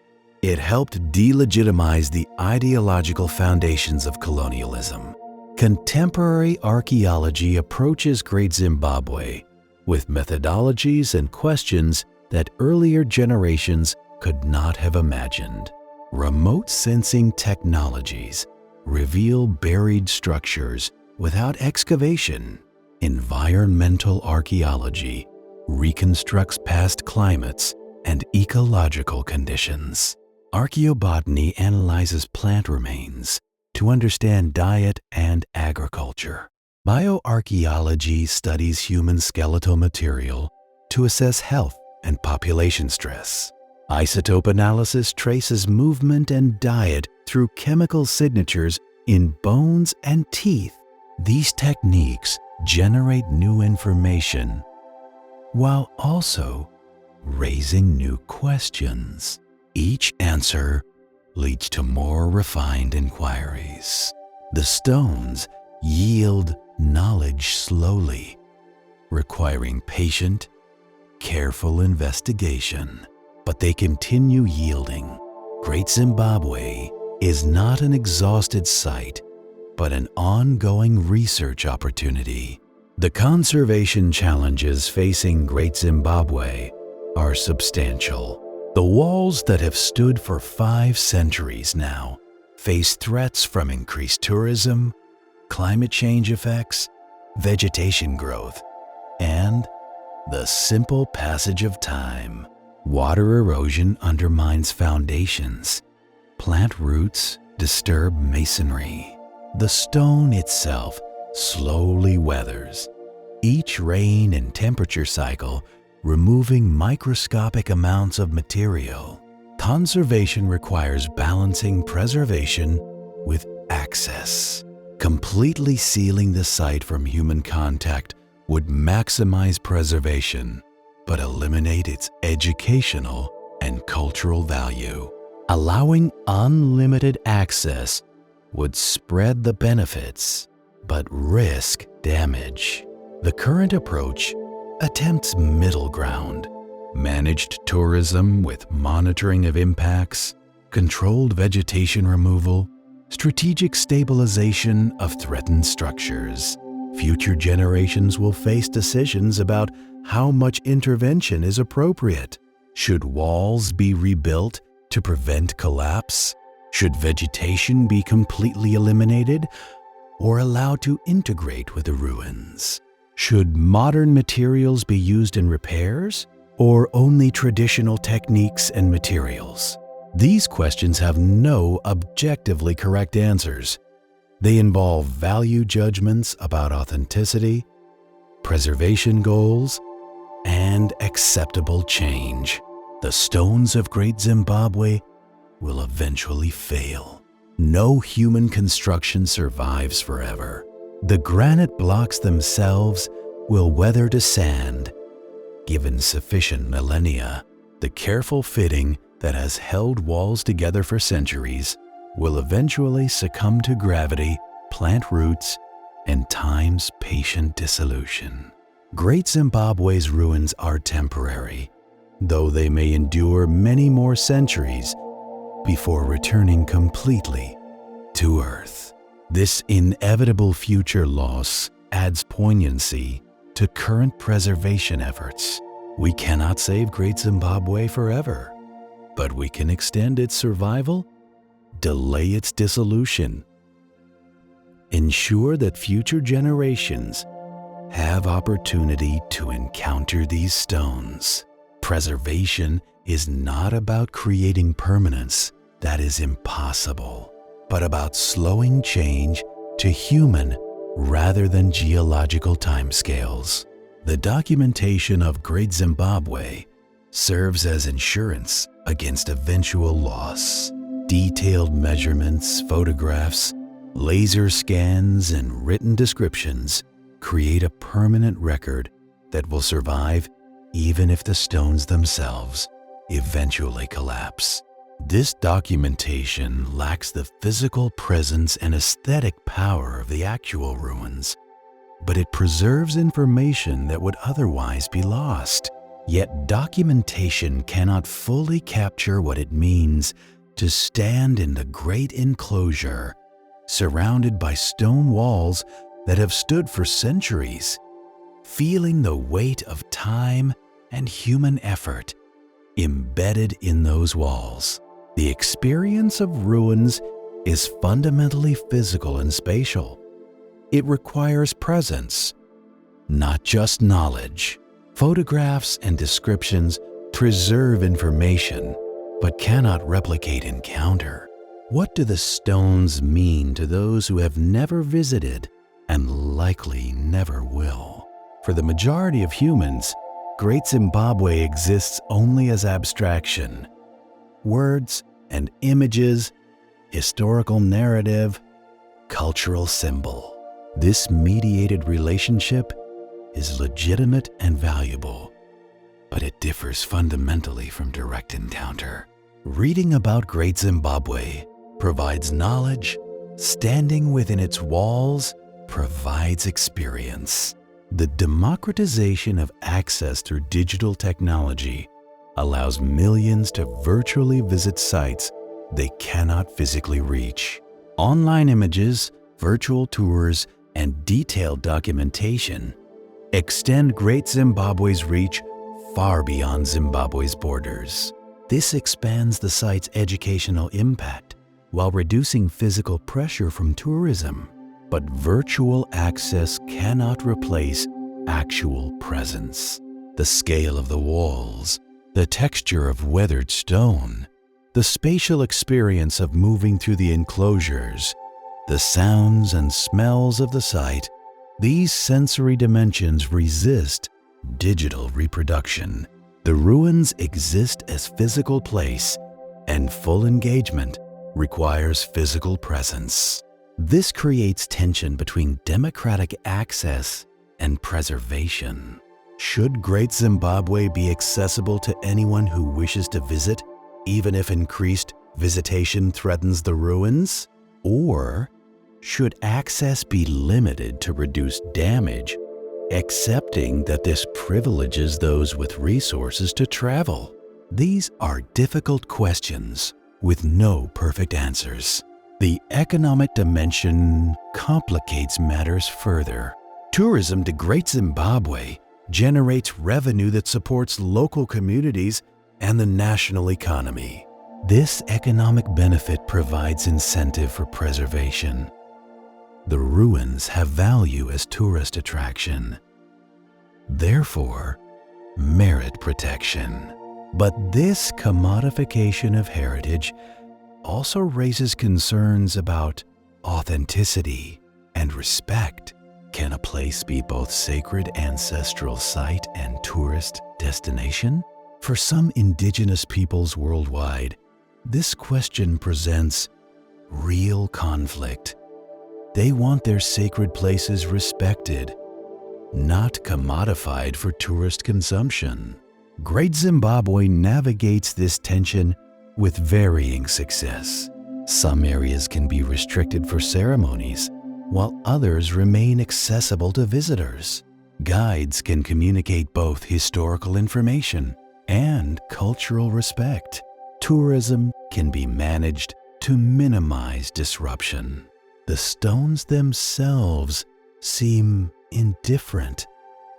It helped delegitimize the ideological foundations of colonialism. Contemporary archaeology approaches Great Zimbabwe with methodologies and questions that earlier generations could not have imagined. Remote sensing technologies reveal buried structures without excavation. Environmental archaeology reconstructs past climates and ecological conditions. Archaeobotany analyzes plant remains to understand diet and agriculture. Bioarchaeology studies human skeletal material to assess health and population stress. Isotope analysis traces movement and diet through chemical signatures in bones and teeth. These techniques generate new information while also raising new questions. Each answer leads to more refined inquiries. The stones yield knowledge slowly, requiring patient, careful investigation. But they continue yielding. Great Zimbabwe is not an exhausted site, but an ongoing research opportunity. The conservation challenges facing Great Zimbabwe are substantial. The walls that have stood for 5 centuries now face threats from increased tourism, climate change effects, vegetation growth, and the simple passage of time. Water erosion undermines foundations. Plant roots disturb masonry. The stone itself slowly weathers, each rain and temperature cycle removing microscopic amounts of material. Conservation requires balancing preservation with access. Completely sealing the site from human contact would maximize preservation, but eliminate its educational and cultural value. Allowing unlimited access would spread the benefits, but risk damage. The current approach attempts middle ground, managed tourism with monitoring of impacts, controlled vegetation removal, strategic stabilization of threatened structures. Future generations will face decisions about how much intervention is appropriate. Should walls be rebuilt to prevent collapse? Should vegetation be completely eliminated or allowed to integrate with the ruins? Should modern materials be used in repairs or only traditional techniques and materials? These questions have no objectively correct answers. They involve value judgments about authenticity, preservation goals, and acceptable change. The stones of Great Zimbabwe will eventually fail. No human construction survives forever. The granite blocks themselves will weather to sand. Given sufficient millennia, the careful fitting that has held walls together for centuries will eventually succumb to gravity, plant roots, and time's patient dissolution. Great Zimbabwe's ruins are temporary, though they may endure many more centuries before returning completely to Earth. This inevitable future loss adds poignancy to current preservation efforts. We cannot save Great Zimbabwe forever, but we can extend its survival, delay its dissolution, ensure that future generations have opportunity to encounter these stones. Preservation is not about creating permanence that is impossible, but about slowing change to human rather than geological timescales. The documentation of Great Zimbabwe serves as insurance against eventual loss. Detailed measurements, photographs, laser scans, and written descriptions create a permanent record that will survive even if the stones themselves eventually collapse. This documentation lacks the physical presence and aesthetic power of the actual ruins, but it preserves information that would otherwise be lost. Yet documentation cannot fully capture what it means to stand in the great enclosure, surrounded by stone walls that have stood for centuries, feeling the weight of time and human effort embedded in those walls. The experience of ruins is fundamentally physical and spatial. It requires presence, not just knowledge. Photographs and descriptions preserve information, but cannot replicate encounter. What do the stones mean to those who have never visited and likely never will? For the majority of humans, Great Zimbabwe exists only as abstraction. Words and images, historical narrative, cultural symbol. This mediated relationship is legitimate and valuable, but it differs fundamentally from direct encounter. Reading about Great Zimbabwe provides knowledge. Standing within its walls provides experience. The democratization of access through digital technology allows millions to virtually visit sites they cannot physically reach. Online images, virtual tours, and detailed documentation extend Great Zimbabwe's reach far beyond Zimbabwe's borders. This expands the site's educational impact while reducing physical pressure from tourism. But virtual access cannot replace actual presence. The scale of the walls, the texture of weathered stone, the spatial experience of moving through the enclosures, the sounds and smells of the site, these sensory dimensions resist digital reproduction. The ruins exist as physical place, and full engagement requires physical presence. This creates tension between democratic access and preservation. Should Great Zimbabwe be accessible to anyone who wishes to visit, even if increased visitation threatens the ruins? Or should access be limited to reduce damage, accepting that this privileges those with resources to travel? These are difficult questions with no perfect answers. The economic dimension complicates matters further. Tourism to Great Zimbabwe generates revenue that supports local communities and the national economy. This economic benefit provides incentive for preservation. The ruins have value as tourist attraction, therefore merit protection. But this commodification of heritage also raises concerns about authenticity and respect. Can a place be both sacred ancestral site and tourist destination? For some indigenous peoples worldwide, this question presents real conflict. They want their sacred places respected, not commodified for tourist consumption. Great Zimbabwe navigates this tension with varying success. Some areas can be restricted for ceremonies, while others remain accessible to visitors. Guides can communicate both historical information and cultural respect. Tourism can be managed to minimize disruption. The stones themselves seem indifferent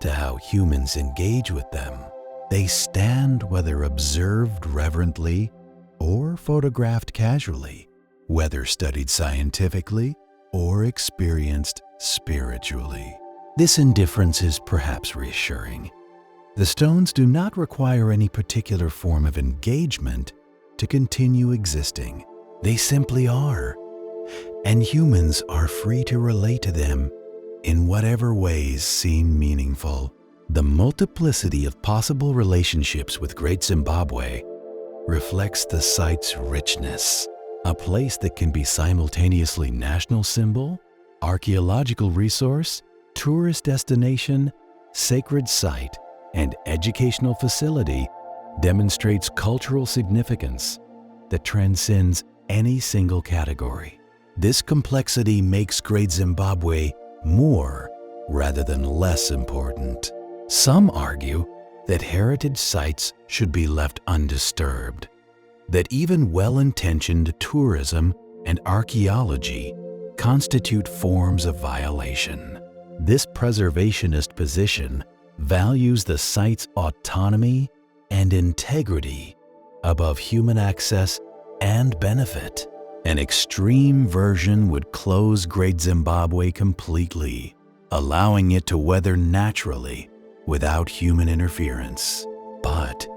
to how humans engage with them. They stand whether observed reverently or photographed casually, whether studied scientifically or experienced spiritually. This indifference is perhaps reassuring. The stones do not require any particular form of engagement to continue existing. They simply are, and humans are free to relate to them in whatever ways seem meaningful. The multiplicity of possible relationships with Great Zimbabwe reflects the site's richness, a place that can be simultaneously national symbol, archaeological resource, tourist destination, sacred site, and educational facility demonstrates cultural significance that transcends any single category. This complexity makes Great Zimbabwe more rather than less important. Some argue that heritage sites should be left undisturbed, that even well-intentioned tourism and archaeology constitute forms of violation. This preservationist position values the site's autonomy and integrity above human access and benefit. An extreme version would close Great Zimbabwe completely, allowing it to weather naturally without human interference. But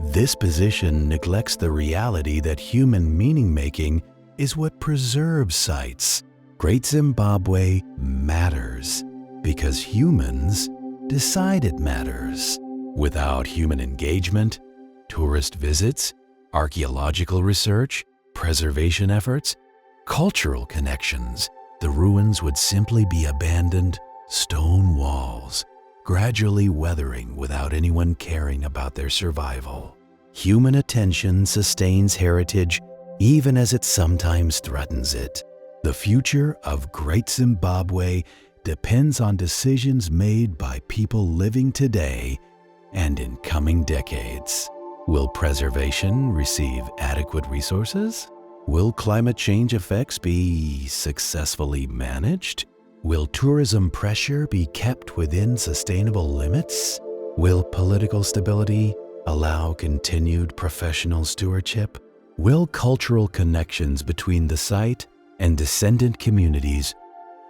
this position neglects the reality that human meaning-making is what preserves sites. Great Zimbabwe matters because humans decide it matters. Without human engagement, tourist visits, archaeological research, preservation efforts, cultural connections, the ruins would simply be abandoned stone walls, gradually weathering without anyone caring about their survival. Human attention sustains heritage even as it sometimes threatens it. The future of Great Zimbabwe depends on decisions made by people living today and in coming decades. Will preservation receive adequate resources? Will climate change effects be successfully managed? Will tourism pressure be kept within sustainable limits? Will political stability allow continued professional stewardship? Will cultural connections between the site and descendant communities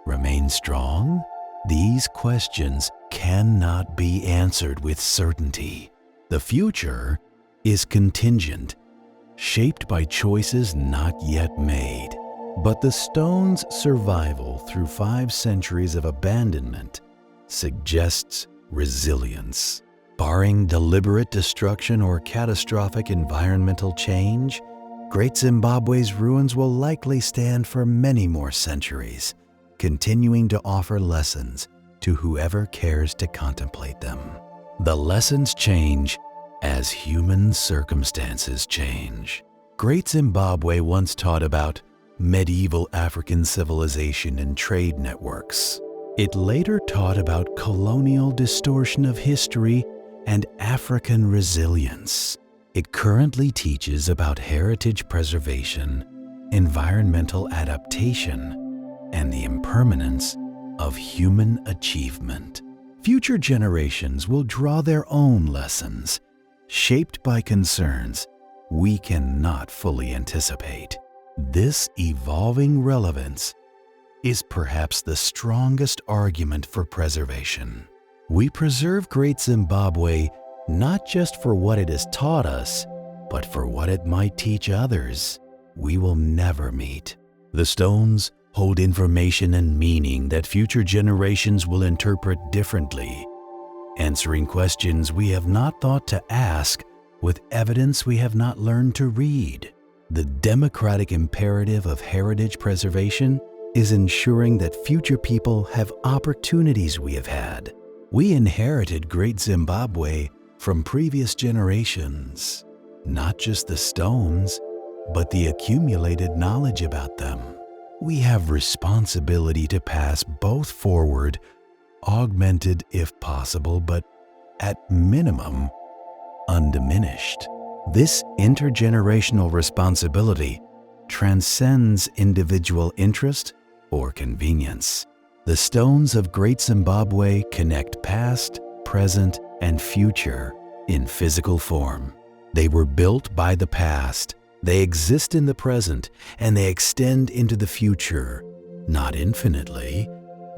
remain strong? These questions cannot be answered with certainty. The future is contingent, shaped by choices not yet made. But the stone's survival through 5 centuries of abandonment suggests resilience. Barring deliberate destruction or catastrophic environmental change, Great Zimbabwe's ruins will likely stand for many more centuries, continuing to offer lessons to whoever cares to contemplate them. The lessons change as human circumstances change. Great Zimbabwe once taught about medieval African civilization and trade networks. It later taught about colonial distortion of history and African resilience. It currently teaches about heritage preservation, environmental adaptation, and the impermanence of human achievement. Future generations will draw their own lessons, shaped by concerns we cannot fully anticipate. This evolving relevance is perhaps the strongest argument for preservation. We preserve Great Zimbabwe not just for what it has taught us, but for what it might teach others we will never meet. The stones hold information and meaning that future generations will interpret differently, answering questions we have not thought to ask with evidence we have not learned to read. The democratic imperative of heritage preservation is ensuring that future people have opportunities we have had. We inherited Great Zimbabwe from previous generations, not just the stones, but the accumulated knowledge about them. We have responsibility to pass both forward, augmented if possible, but at minimum, undiminished. This intergenerational responsibility transcends individual interest or convenience. The stones of Great Zimbabwe connect past, present, and future in physical form. They were built by the past, they exist in the present, and they extend into the future, not infinitely,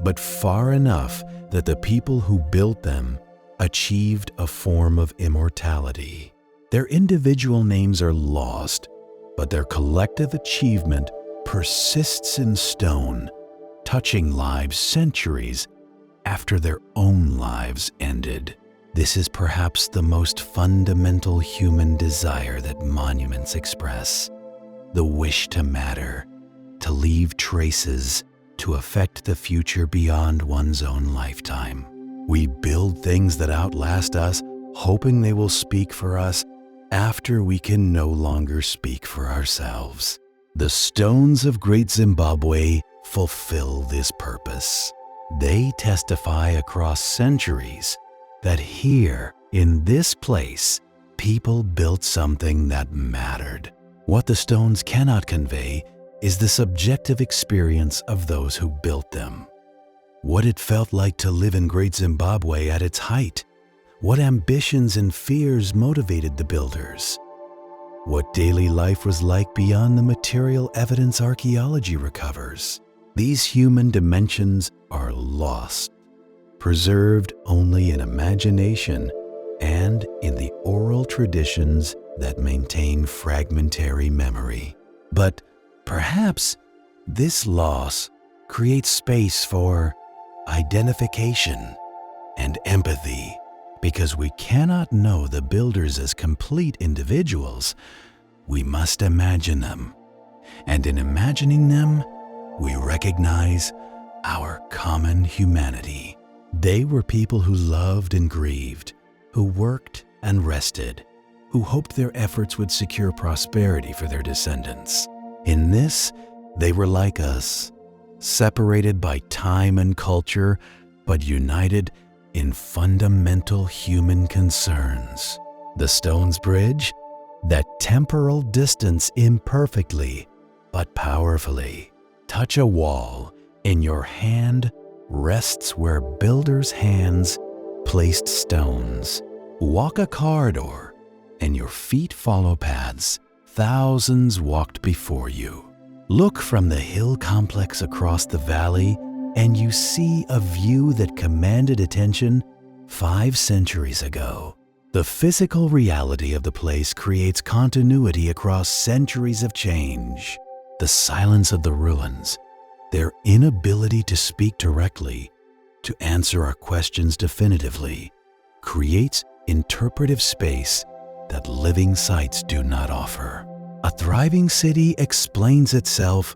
but far enough that the people who built them achieved a form of immortality. Their individual names are lost, but their collective achievement persists in stone, touching lives centuries after their own lives ended. This is perhaps the most fundamental human desire that monuments express: the wish to matter, to leave traces, to affect the future beyond one's own lifetime. We build things that outlast us, hoping they will speak for us after we can no longer speak for ourselves. The stones of Great Zimbabwe fulfill this purpose. They testify across centuries that here, in this place, people built something that mattered. What the stones cannot convey is the subjective experience of those who built them. What it felt like to live in Great Zimbabwe at its height. What ambitions and fears motivated the builders. What daily life was like beyond the material evidence archaeology recovers. These human dimensions are lost preserved only in imagination and in the oral traditions that maintain fragmentary memory. But perhaps this loss creates space for identification and empathy, because we cannot know the builders as complete individuals. We must imagine them, and in imagining them, we recognize our common humanity. They were people who loved and grieved, who worked and rested, who hoped their efforts would secure prosperity for their descendants. In this, they were like us, separated by time and culture, but united in fundamental human concerns. The Stones Bridge, that temporal distance imperfectly but powerfully. Touch a wall, in your hand rests where builders' hands placed stones. Walk a corridor, and your feet follow paths thousands walked before you. Look from the hill complex across the valley, and you see a view that commanded attention 5 centuries ago. The physical reality of the place creates continuity across centuries of change. The silence of the ruins, their inability to speak directly, to answer our questions definitively, creates interpretive space that living sites do not offer. A thriving city explains itself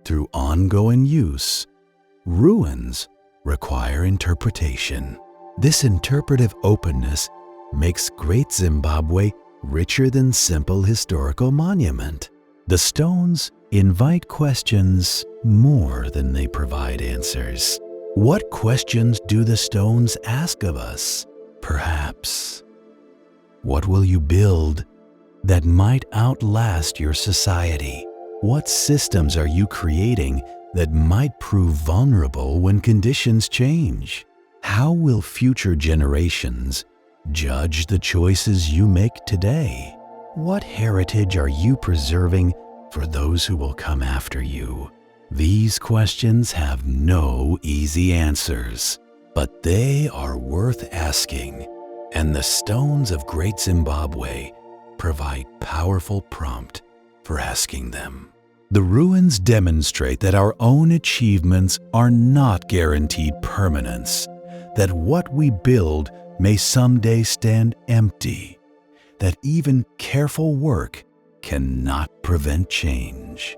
through ongoing use. Ruins require interpretation. This interpretive openness makes Great Zimbabwe richer than simple historical monument. The stones invite questions more than they provide answers. What questions do the stones ask of us? Perhaps, what will you build that might outlast your society? What systems are you creating that might prove vulnerable when conditions change? How will future generations judge the choices you make today? What heritage are you preserving for those who will come after you? These questions have no easy answers, but they are worth asking, and the stones of Great Zimbabwe provide powerful prompt for asking them. The ruins demonstrate that our own achievements are not guaranteed permanence, that what we build may someday stand empty, that even careful work cannot prevent change.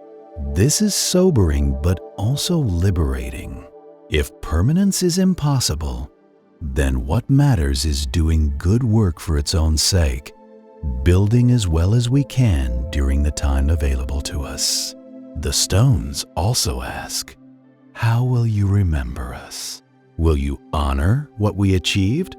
This is sobering but also liberating. If permanence is impossible, then what matters is doing good work for its own sake, building as well as we can during the time available to us. The stones also ask, how will you remember us? Will you honor what we achieved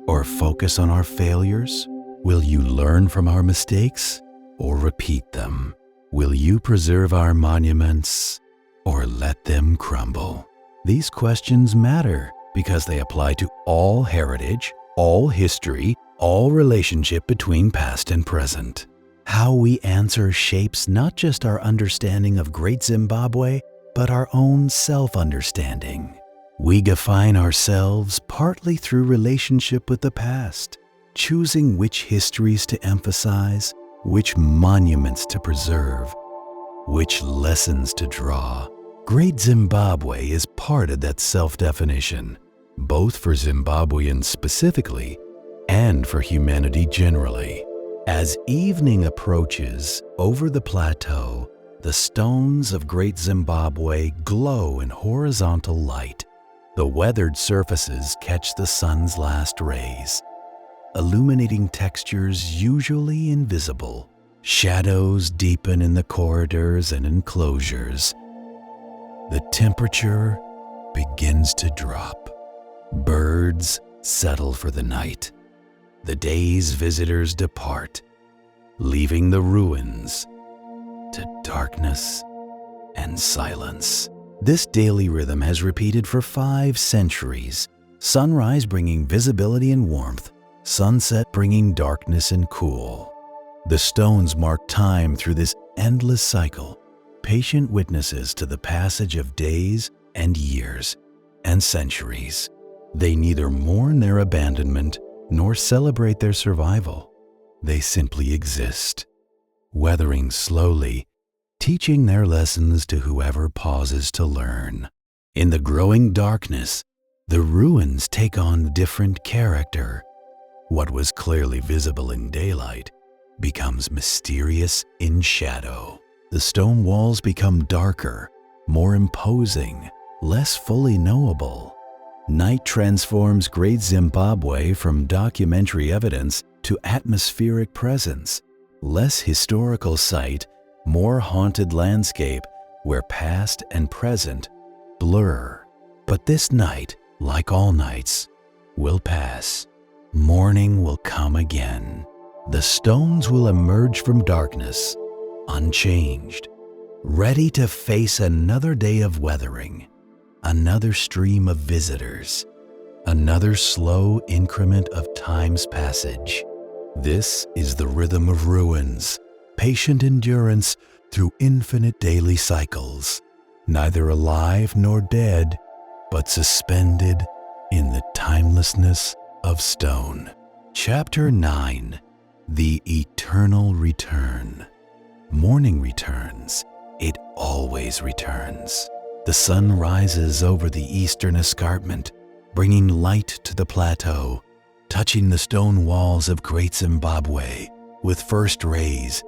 or focus on our failures? Will you learn from our mistakes or repeat them? Will you preserve our monuments or let them crumble? These questions matter because they apply to all heritage, all history, all relationship between past and present. How we answer shapes not just our understanding of Great Zimbabwe, but our own self-understanding. We define ourselves partly through relationship with the past, choosing which histories to emphasize, which monuments to preserve, which lessons to draw. Great Zimbabwe is part of that self-definition, both for Zimbabweans specifically and for humanity generally. As evening approaches over the plateau, the stones of Great Zimbabwe glow in horizontal light. The weathered surfaces catch the sun's last rays, illuminating textures usually invisible. Shadows deepen in the corridors and enclosures. The temperature begins to drop. Birds settle for the night. The day's visitors depart, leaving the ruins to darkness and silence. This daily rhythm has repeated for 5 centuries, sunrise bringing visibility and warmth, sunset bringing darkness and cool. The stones mark time through this endless cycle, patient witnesses to the passage of days and years and centuries. They neither mourn their abandonment nor celebrate their survival. They simply exist, weathering slowly, teaching their lessons to whoever pauses to learn. In the growing darkness, the ruins take on different character. What was clearly visible in daylight becomes mysterious in shadow. The stone walls become darker, more imposing, less fully knowable. Night transforms Great Zimbabwe from documentary evidence to atmospheric presence, less historical site, more haunted landscape where past and present blur. But this night, like all nights, will pass. Morning will come again. The stones will emerge from darkness, unchanged, ready to face another day of weathering, another stream of visitors, another slow increment of time's passage. This is the rhythm of ruins, patient endurance through infinite daily cycles, neither alive nor dead, but suspended in the timelessness of stone. Chapter 9. The Eternal Return. Morning returns. It always returns. The sun rises over the eastern escarpment, bringing light to the plateau, touching the stone walls of Great Zimbabwe with first rays,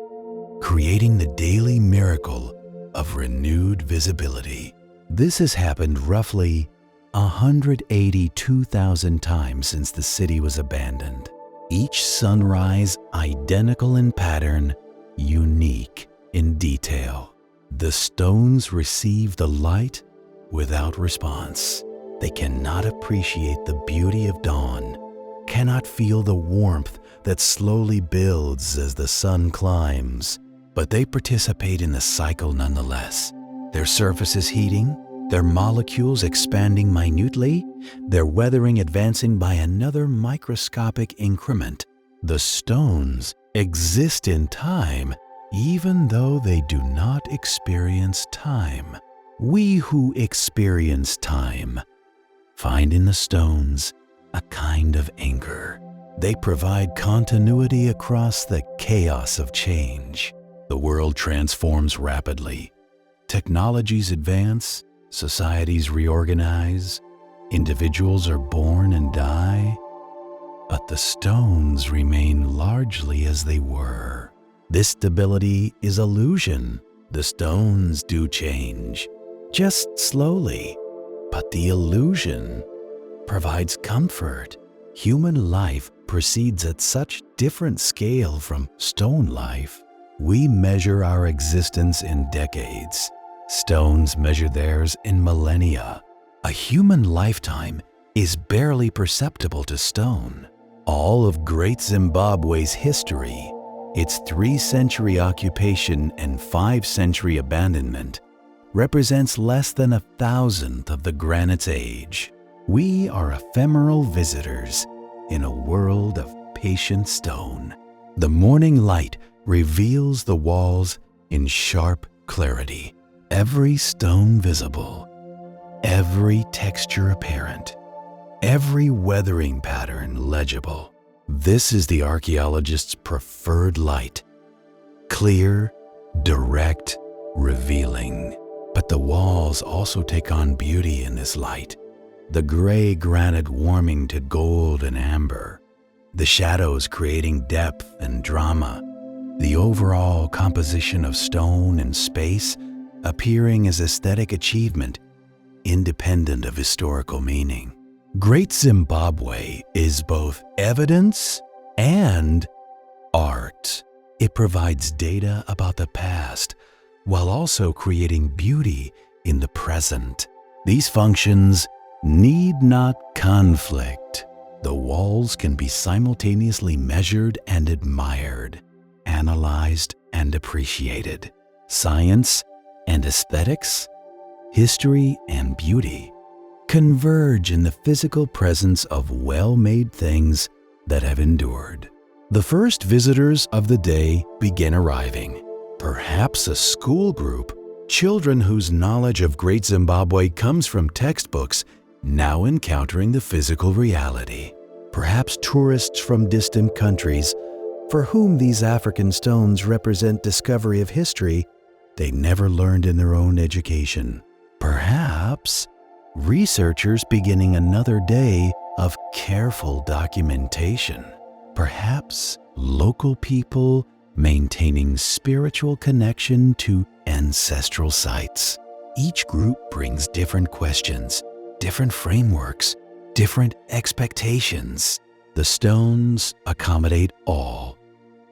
creating the daily miracle of renewed visibility. This has happened roughly 182,000 times since the city was abandoned. Each sunrise identical in pattern, unique in detail. The stones receive the light without response. They cannot appreciate the beauty of dawn, cannot feel the warmth that slowly builds as the sun climbs, but they participate in the cycle nonetheless. Their surfaces heating, their molecules expanding minutely, their weathering advancing by another microscopic increment. The stones exist in time even though they do not experience time. We who experience time find in the stones a kind of anchor. They provide continuity across the chaos of change. The world transforms rapidly. Technologies advance, societies reorganize, individuals are born and die, but the stones remain largely as they were. This stability is illusion. The stones do change, just slowly, but the illusion provides comfort. Human life proceeds at such different scale from stone life. We measure our existence in decades. Stones measure theirs in millennia. A human lifetime is barely perceptible to stone. All of Great Zimbabwe's history, its 3-century occupation and 5-century abandonment, represents less than 1,000th of the granite's age. We are ephemeral visitors in a world of patient stone. The morning light reveals the walls in sharp clarity. Every stone visible, every texture apparent, every weathering pattern legible. This is the archaeologist's preferred light. Clear, direct, revealing. But the walls also take on beauty in this light. The gray granite warming to gold and amber. The shadows creating depth and drama. The overall composition of stone and space appearing as aesthetic achievement, independent of historical meaning. Great Zimbabwe is both evidence and art. It provides data about the past while also creating beauty in the present. These functions need not conflict. The walls can be simultaneously measured and admired, analyzed and appreciated. Science and aesthetics, history and beauty converge in the physical presence of well-made things that have endured. The first visitors of the day begin arriving. Perhaps a school group, children whose knowledge of Great Zimbabwe comes from textbooks, now encountering the physical reality. Perhaps tourists from distant countries for whom these African stones represent discovery of history they never learned in their own education. Perhaps researchers beginning another day of careful documentation. Perhaps local people maintaining spiritual connection to ancestral sites. Each group brings different questions, different frameworks, different expectations. The stones accommodate all,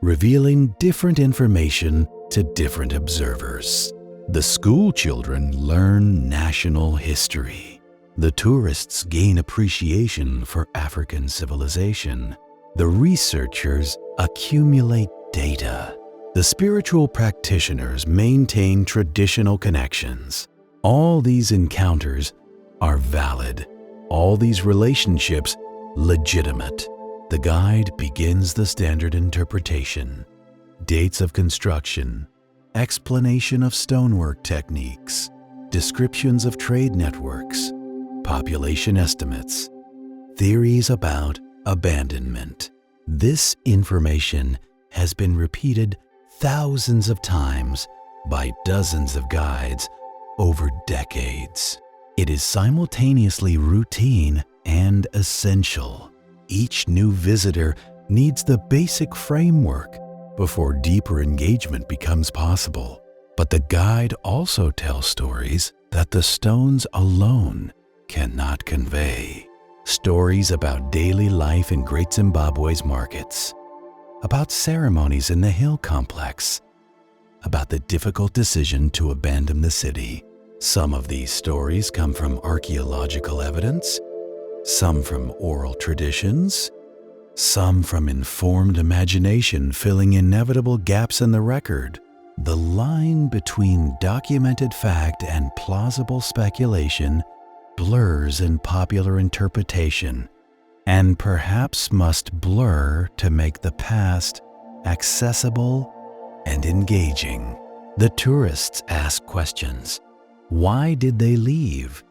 revealing different information to different observers. The school children learn national history. The tourists gain appreciation for African civilization. The researchers accumulate data. The spiritual practitioners maintain traditional connections. All these encounters are valid. All these relationships legitimate. The guide begins the standard interpretation. Dates of construction, explanation of stonework techniques, descriptions of trade networks, population estimates, theories about abandonment. This information has been repeated thousands of times by dozens of guides over decades. It is simultaneously routine and essential. Each new visitor needs the basic framework before deeper engagement becomes possible. But the guide also tells stories that the stones alone cannot convey. Stories about daily life in Great Zimbabwe's markets, about ceremonies in the hill complex, about the difficult decision to abandon the city. Some of these stories come from archaeological evidence, some from oral traditions, some from informed imagination filling inevitable gaps in the record. The line between documented fact and plausible speculation blurs in popular interpretation, and perhaps must blur to make the past accessible and engaging. The tourists ask questions. Why did they leave?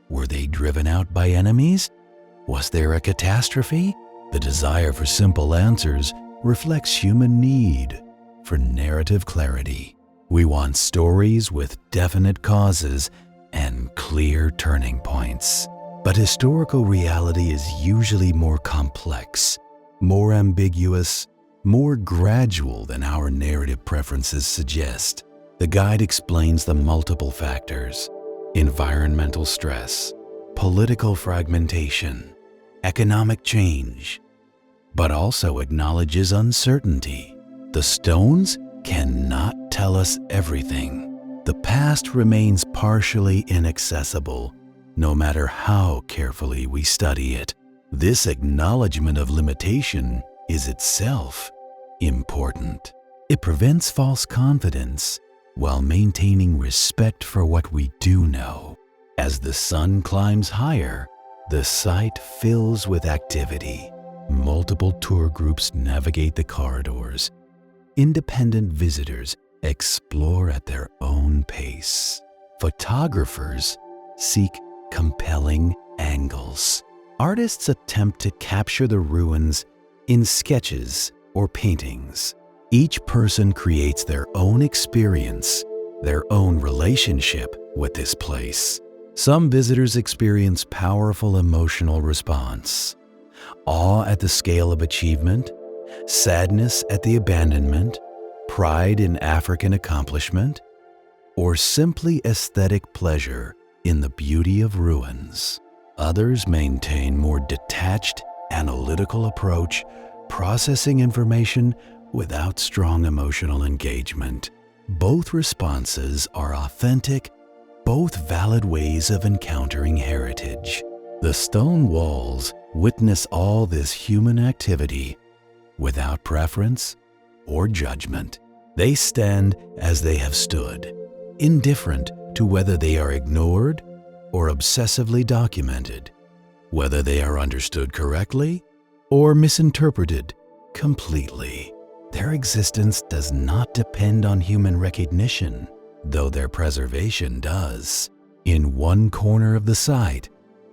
Were they driven out by enemies? Was there a catastrophe? The desire for simple answers reflects human need for narrative clarity. We want stories with definite causes and clear turning points. But historical reality is usually more complex, more ambiguous, more gradual than our narrative preferences suggest. The guide explains the multiple factors: environmental stress, political fragmentation, economic change, but also acknowledges uncertainty. The stones cannot tell us everything. The past remains partially inaccessible, no matter how carefully we study it. This acknowledgement of limitation is itself important. It prevents false confidence while maintaining respect for what we do know. As the sun climbs higher, the site fills with activity. Multiple tour groups navigate the corridors. Independent visitors explore at their own pace. Photographers seek compelling angles. Artists attempt to capture the ruins in sketches or paintings. Each person creates their own experience, their own relationship with this place. Some visitors experience powerful emotional response, awe at the scale of achievement, sadness at the abandonment, pride in African accomplishment, or simply aesthetic pleasure in the beauty of ruins. Others maintain more detached, analytical approach, processing information without strong emotional engagement. Both responses are authentic, both valid ways of encountering heritage. The stone walls witness all this human activity without preference or judgment. They stand as they have stood, indifferent to whether they are ignored or obsessively documented, whether they are understood correctly or misinterpreted completely. Their existence does not depend on human recognition, though their preservation does. In one corner of the site,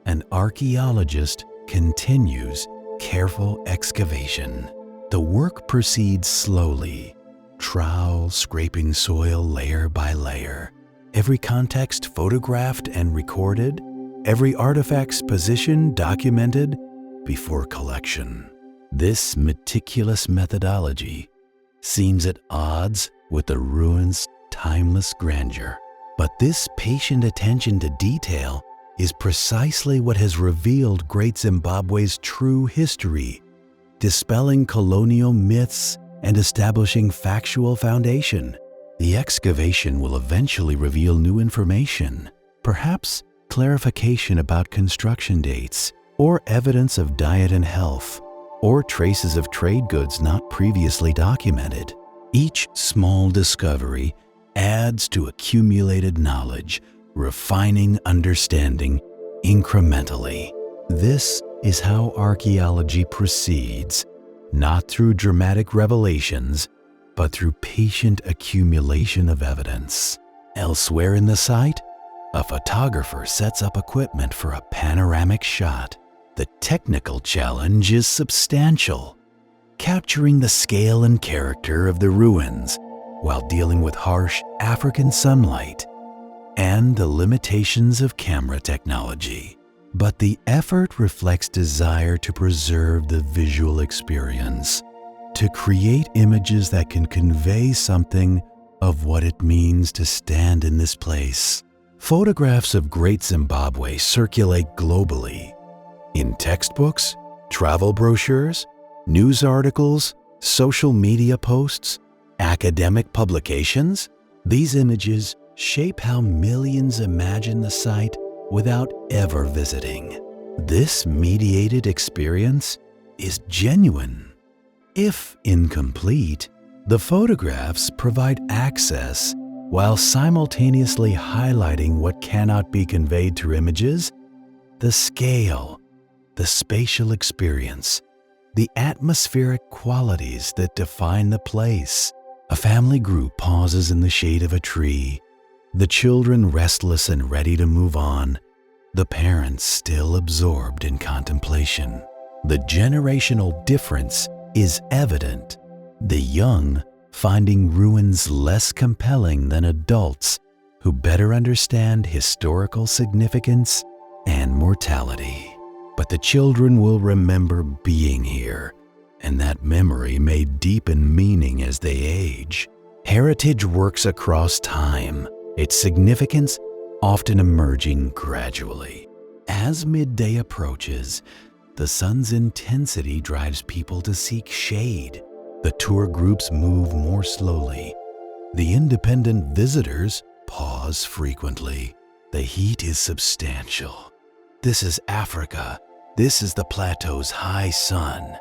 an archaeologist continues careful excavation. The work proceeds slowly, trowel scraping soil layer by layer, every context photographed and recorded, every artifact's position documented before collection. This meticulous methodology seems at odds with the ruins' timeless grandeur. But this patient attention to detail is precisely what has revealed Great Zimbabwe's true history, dispelling colonial myths and establishing factual foundation. The excavation will eventually reveal new information, perhaps clarification about construction dates, or evidence of diet and health, or traces of trade goods not previously documented. Each small discovery adds to accumulated knowledge, refining understanding incrementally. This is how archaeology proceeds, not through dramatic revelations, but through patient accumulation of evidence. Elsewhere in the site, a photographer sets up equipment for a panoramic shot. The technical challenge is substantial, capturing the scale and character of the ruins while dealing with harsh African sunlight and the limitations of camera technology. But the effort reflects desire to preserve the visual experience, to create images that can convey something of what it means to stand in this place. Photographs of Great Zimbabwe circulate globally in textbooks, travel brochures, news articles, social media posts, academic publications. These images shape how millions imagine the site without ever visiting. This mediated experience is genuine. If incomplete, the photographs provide access while simultaneously highlighting what cannot be conveyed through images: the scale, the spatial experience, the atmospheric qualities that define the place. A family group pauses in the shade of a tree, the children restless and ready to move on, the parents still absorbed in contemplation. The generational difference is evident, the young finding ruins less compelling than adults who better understand historical significance and mortality. But the children will remember being here, and that memory may deepen meaning as they age. Heritage works across time, its significance often emerging gradually. As midday approaches, the sun's intensity drives people to seek shade. The tour groups move more slowly. The independent visitors pause frequently. The heat is substantial. This is Africa. This is the plateau's high sun.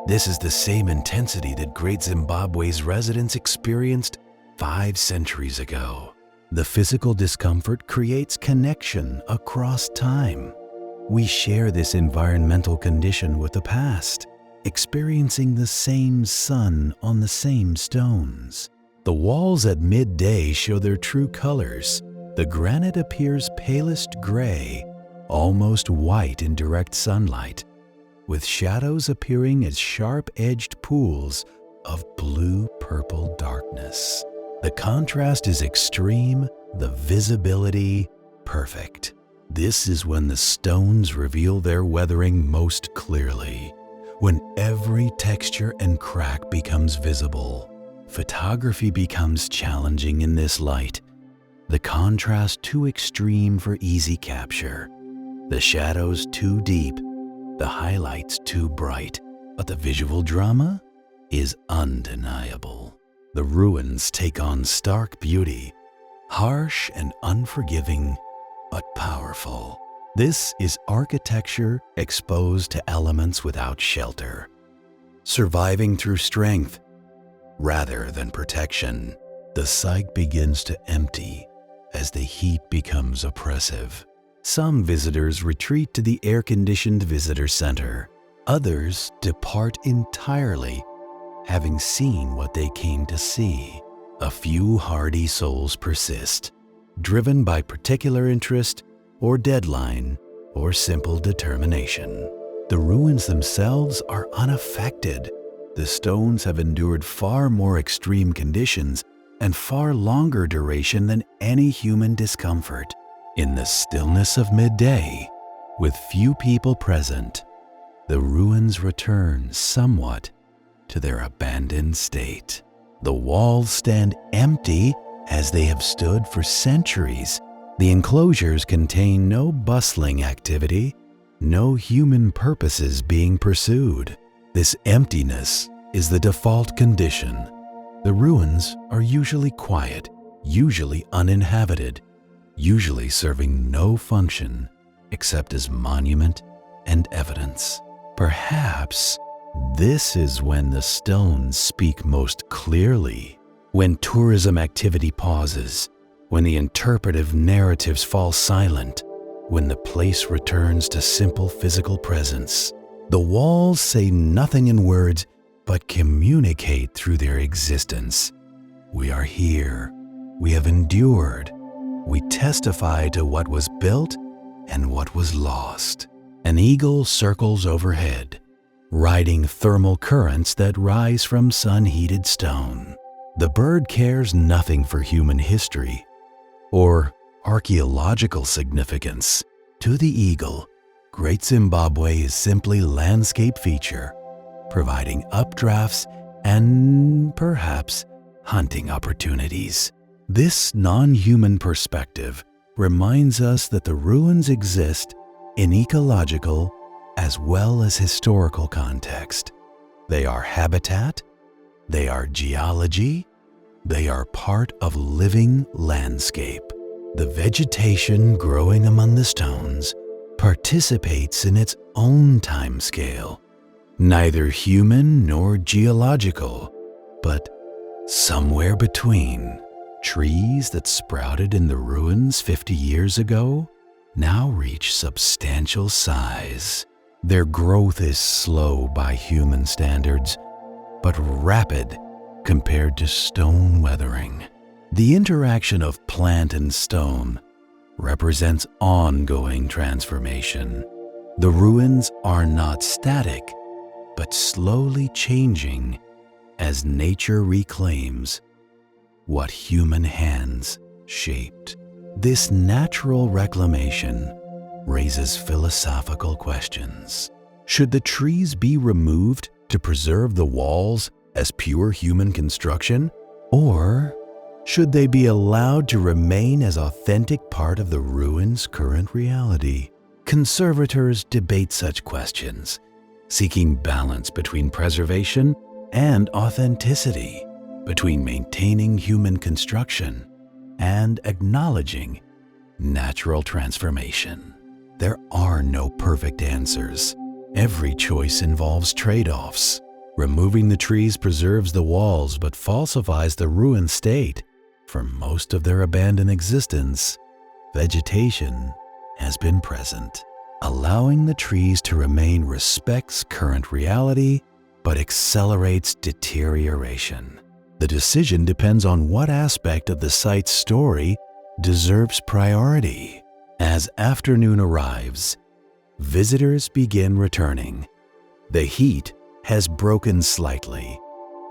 This is the same intensity that Great Zimbabwe's residents experienced 5 centuries ago. The physical discomfort creates connection across time. We share this environmental condition with the past, experiencing the same sun on the same stones. The walls at midday show their true colors. The granite appears palest gray, almost white in direct sunlight, with shadows appearing as sharp-edged pools of blue-purple darkness. The contrast is extreme, the visibility perfect. This is when the stones reveal their weathering most clearly, when every texture and crack becomes visible. Photography becomes challenging in this light, the contrast too extreme for easy capture, the shadows too deep, the highlights too bright, but the visual drama is undeniable. The ruins take on stark beauty, harsh and unforgiving, but powerful. This is architecture exposed to elements without shelter, surviving through strength rather than protection. The site begins to empty as the heat becomes oppressive. Some visitors retreat to the air-conditioned visitor center. Others depart entirely, having seen what they came to see. A few hardy souls persist, driven by particular interest or deadline, or simple determination. The ruins themselves are unaffected. The stones have endured far more extreme conditions and far longer duration than any human discomfort. In the stillness of midday, with few people present, the ruins return somewhat to their abandoned state. The walls stand empty as they have stood for centuries. The enclosures contain no bustling activity, no human purposes being pursued. This emptiness is the default condition. The ruins are usually quiet, usually uninhabited, usually serving no function except as monument and evidence. Perhaps this is when the stones speak most clearly, when tourism activity pauses, when the interpretive narratives fall silent, when the place returns to simple physical presence. The walls say nothing in words, but communicate through their existence. We are here. We have endured. We testify to what was built and what was lost. An eagle circles overhead, riding thermal currents that rise from sun-heated stone. The bird cares nothing for human history or archaeological significance. To the eagle, Great Zimbabwe is simply landscape feature, providing updrafts and perhaps hunting opportunities. This non-human perspective reminds us that the ruins exist in ecological as well as historical context. They are habitat, they are geology, they are part of living landscape. The vegetation growing among the stones participates in its own timescale, neither human nor geological, but somewhere between. Trees that sprouted in the ruins 50 years ago now reach substantial size. Their growth is slow by human standards, but rapid compared to stone weathering. The interaction of plant and stone represents ongoing transformation. The ruins are not static, but slowly changing as nature reclaims what human hands shaped. This natural reclamation raises philosophical questions. Should the trees be removed to preserve the walls as pure human construction? Or should they be allowed to remain as authentic part of the ruins' current reality? Conservators debate such questions, seeking balance between preservation and authenticity, between maintaining human construction and acknowledging natural transformation. There are no perfect answers. Every choice involves trade-offs. Removing the trees preserves the walls but falsifies the ruined state. For most of their abandoned existence, vegetation has been present. Allowing the trees to remain respects current reality but accelerates deterioration. The decision depends on what aspect of the site's story deserves priority. As afternoon arrives, visitors begin returning. The heat has broken slightly.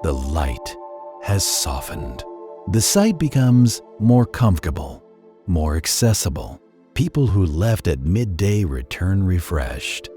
The light has softened. The site becomes more comfortable, more accessible. People who left at midday return refreshed.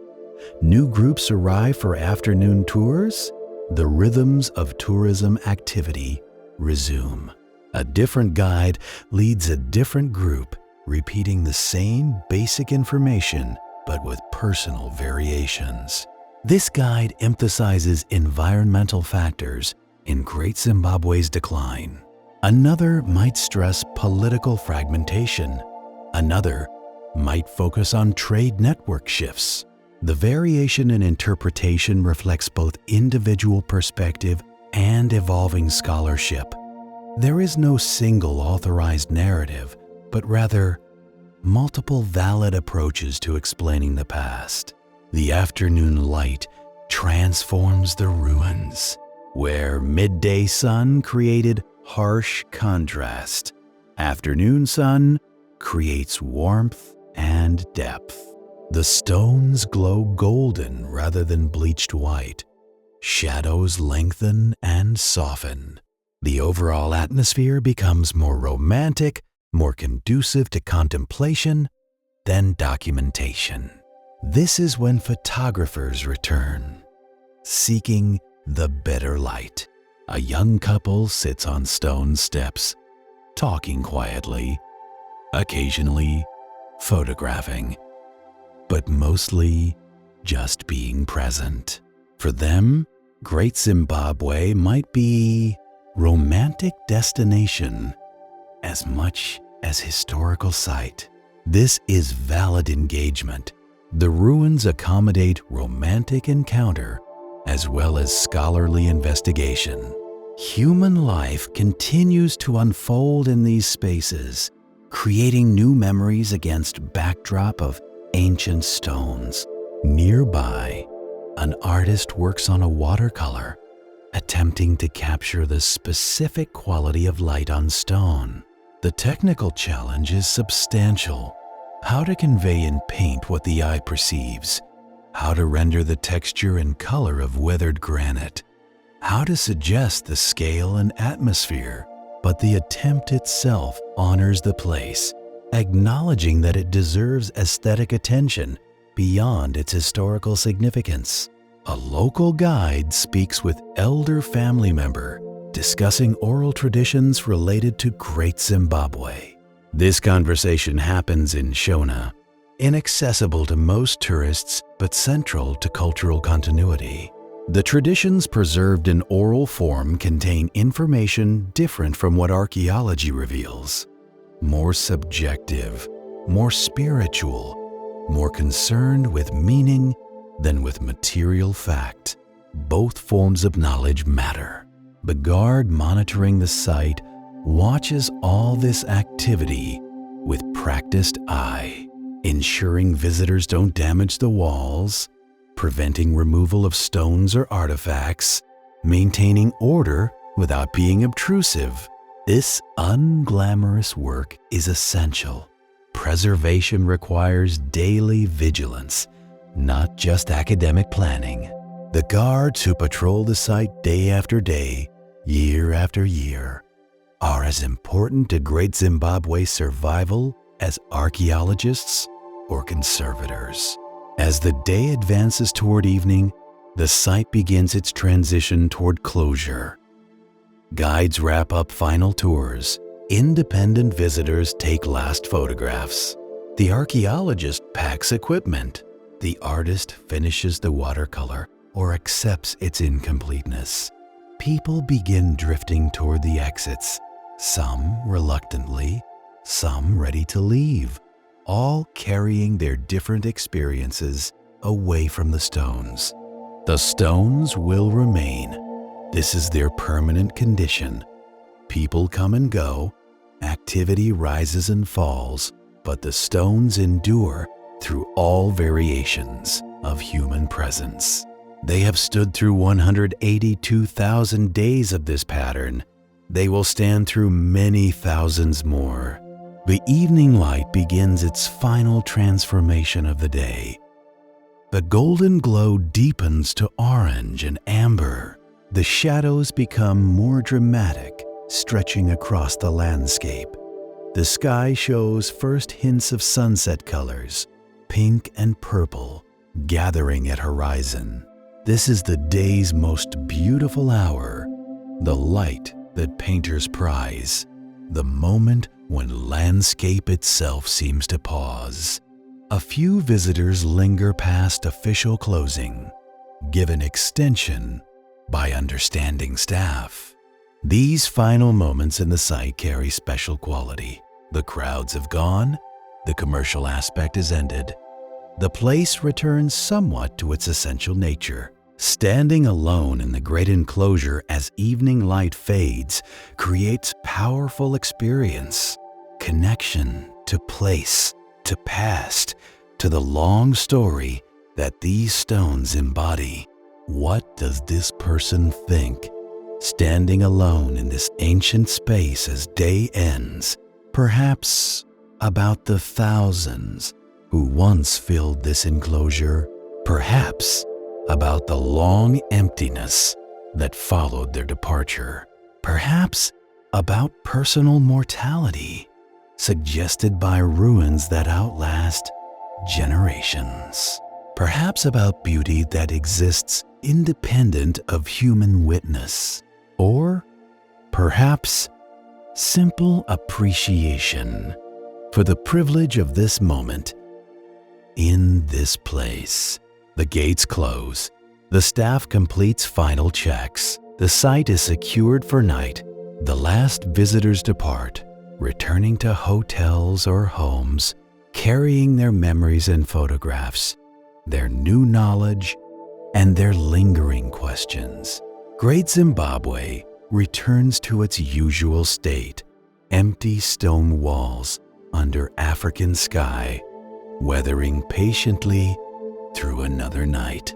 New groups arrive for afternoon tours. The rhythms of tourism activity resume. A different guide leads a different group, repeating the same basic information but with personal variations. This guide emphasizes environmental factors in Great Zimbabwe's decline. Another might stress political fragmentation. Another might focus on trade network shifts. The variation in interpretation reflects both individual perspective and evolving scholarship. There is no single authorized narrative, but rather multiple valid approaches to explaining the past. The afternoon light transforms the ruins, where midday sun created harsh contrast. Afternoon sun creates warmth and depth. The stones glow golden rather than bleached white. Shadows lengthen and soften. The overall atmosphere becomes more romantic, more conducive to contemplation than documentation. This is when photographers return, seeking the better light. A young couple sits on stone steps, talking quietly, occasionally photographing, but mostly just being present. For them, Great Zimbabwe might be romantic destination as much as historical site. This is valid engagement. The ruins accommodate romantic encounter as well as scholarly investigation. Human life continues to unfold in these spaces, creating new memories against backdrop of ancient stones. Nearby, an artist works on a watercolor, attempting to capture the specific quality of light on stone. The technical challenge is substantial. How to convey in paint what the eye perceives, how to render the texture and color of weathered granite, how to suggest the scale and atmosphere. But the attempt itself honors the place, acknowledging that it deserves aesthetic attention beyond its historical significance. A local guide speaks with elder family member, discussing oral traditions related to Great Zimbabwe. This conversation happens in Shona, inaccessible to most tourists but central to cultural continuity. The traditions preserved in oral form contain information different from what archaeology reveals. More subjective, more spiritual, more concerned with meaning than with material fact. Both forms of knowledge matter. The guard monitoring the site watches all this activity with practiced eye, ensuring visitors don't damage the walls, preventing removal of stones or artifacts, maintaining order without being obtrusive. This unglamorous work is essential. Preservation requires daily vigilance, not just academic planning. The guards who patrol the site day after day, year after year, are as important to Great Zimbabwe's survival as archaeologists or conservators. As the day advances toward evening, the site begins its transition toward closure. Guides wrap up final tours. Independent visitors take last photographs. The archaeologist packs equipment. The artist finishes the watercolor or accepts its incompleteness. People begin drifting toward the exits, some reluctantly, some ready to leave, all carrying their different experiences away from the stones. The stones will remain. This is their permanent condition. People come and go, activity rises and falls, but the stones endure through all variations of human presence. They have stood through 182,000 days of this pattern. They will stand through many thousands more. The evening light begins its final transformation of the day. The golden glow deepens to orange and amber. The shadows become more dramatic, stretching across the landscape. The sky shows first hints of sunset colors, pink and purple, gathering at horizon. This is the day's most beautiful hour, the light that painters prize, the moment when landscape itself seems to pause. A few visitors linger past official closing, given extension by understanding staff. These final moments in the site carry special quality. The crowds have gone, the commercial aspect is ended. The place returns somewhat to its essential nature. Standing alone in the great enclosure as evening light fades creates powerful experience, connection to place, to past, to the long story that these stones embody. What does this person think? Standing alone in this ancient space as day ends, perhaps about the thousands who once filled this enclosure, perhaps about the long emptiness that followed their departure, perhaps about personal mortality, suggested by ruins that outlast generations, perhaps about beauty that exists independent of human witness, or perhaps simple appreciation for the privilege of this moment in this place. The gates close. The staff completes final checks. The site is secured for night. The last visitors depart, returning to hotels or homes, carrying their memories and photographs, their new knowledge, and their lingering questions. Great Zimbabwe returns to its usual state, empty stone walls under African sky, weathering patiently through another night.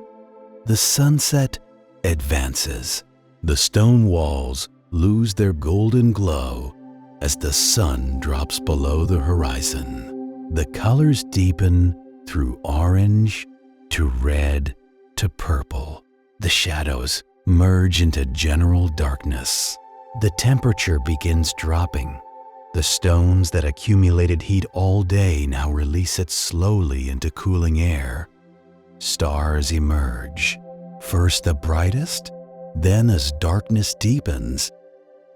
The sunset advances. The stone walls lose their golden glow as the sun drops below the horizon. The colors deepen through orange to red to purple. The shadows merge into general darkness. The temperature begins dropping. The stones that accumulated heat all day now release it slowly into cooling air. Stars emerge, first the brightest, then as darkness deepens,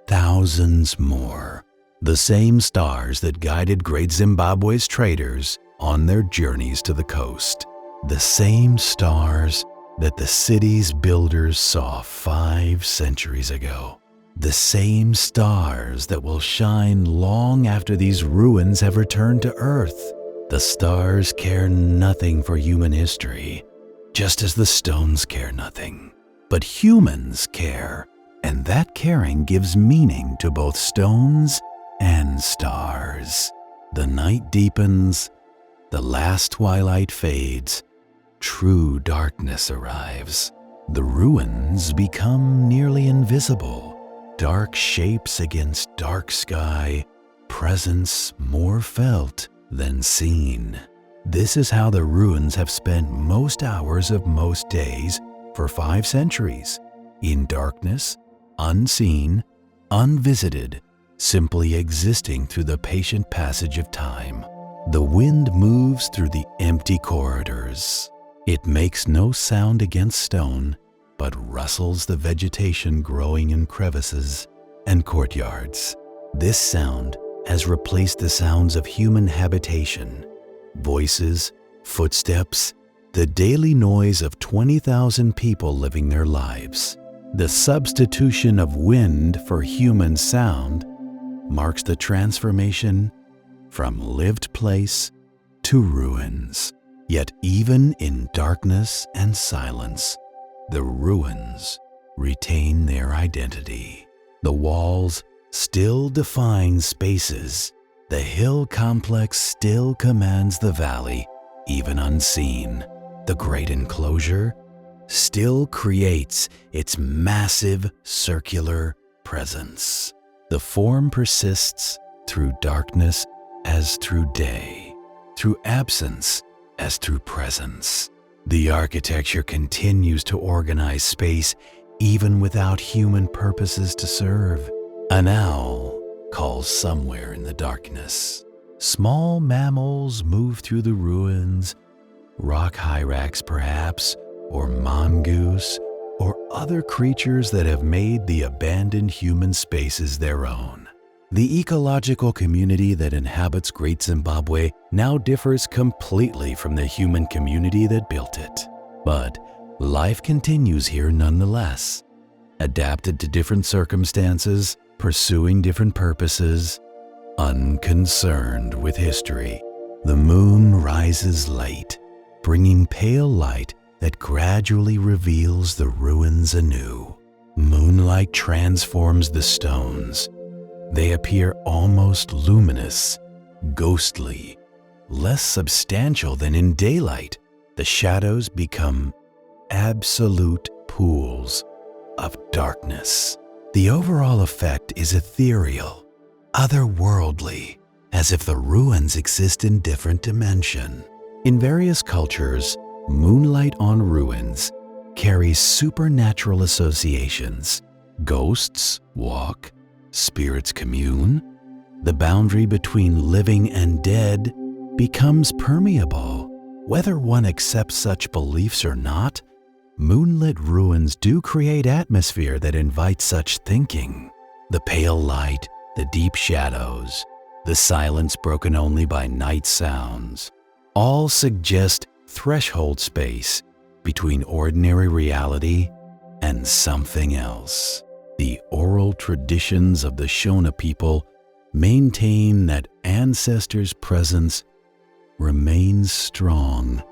thousands more. The same stars that guided Great Zimbabwe's traders on their journeys to the coast. The same stars that the city's builders saw 5 centuries ago. The same stars that will shine long after these ruins have returned to Earth. The stars care nothing for human history, just as the stones care nothing. But humans care, and that caring gives meaning to both stones and stars. The night deepens, the last twilight fades, true darkness arrives. The ruins become nearly invisible. Dark shapes against dark sky, presence more felt than seen. This is how the ruins have spent most hours of most days for 5 centuries, in darkness, unseen, unvisited, simply existing through the patient passage of time. The wind moves through the empty corridors. It makes no sound against stone, but rustles the vegetation growing in crevices and courtyards. This sound has replaced the sounds of human habitation, voices, footsteps, the daily noise of 20,000 people living their lives. The substitution of wind for human sound marks the transformation from lived place to ruins. Yet even in darkness and silence, the ruins retain their identity. The walls still define spaces. The hill complex still commands the valley, even unseen. The great enclosure still creates its massive circular presence. The form persists through darkness as through day, through absence as through presence. The architecture continues to organize space even without human purposes to serve. An owl calls somewhere in the darkness. Small mammals move through the ruins, rock hyrax perhaps, or mongoose, or other creatures that have made the abandoned human spaces their own. The ecological community that inhabits Great Zimbabwe now differs completely from the human community that built it. But life continues here nonetheless, adapted to different circumstances, pursuing different purposes, unconcerned with history. The moon rises late, bringing pale light that gradually reveals the ruins anew. Moonlight transforms the stones. They appear almost luminous, ghostly, less substantial than in daylight. The shadows become absolute pools of darkness. The overall effect is ethereal, otherworldly, as if the ruins exist in different dimension. In various cultures, moonlight on ruins carries supernatural associations. Ghosts walk, spirits commune. The boundary between living and dead becomes permeable. Whether one accepts such beliefs or not, moonlit ruins do create atmosphere that invites such thinking. The pale light, the deep shadows, the silence broken only by night sounds, all suggest threshold space between ordinary reality and something else. The oral traditions of the Shona people maintain that ancestors' presence remains strong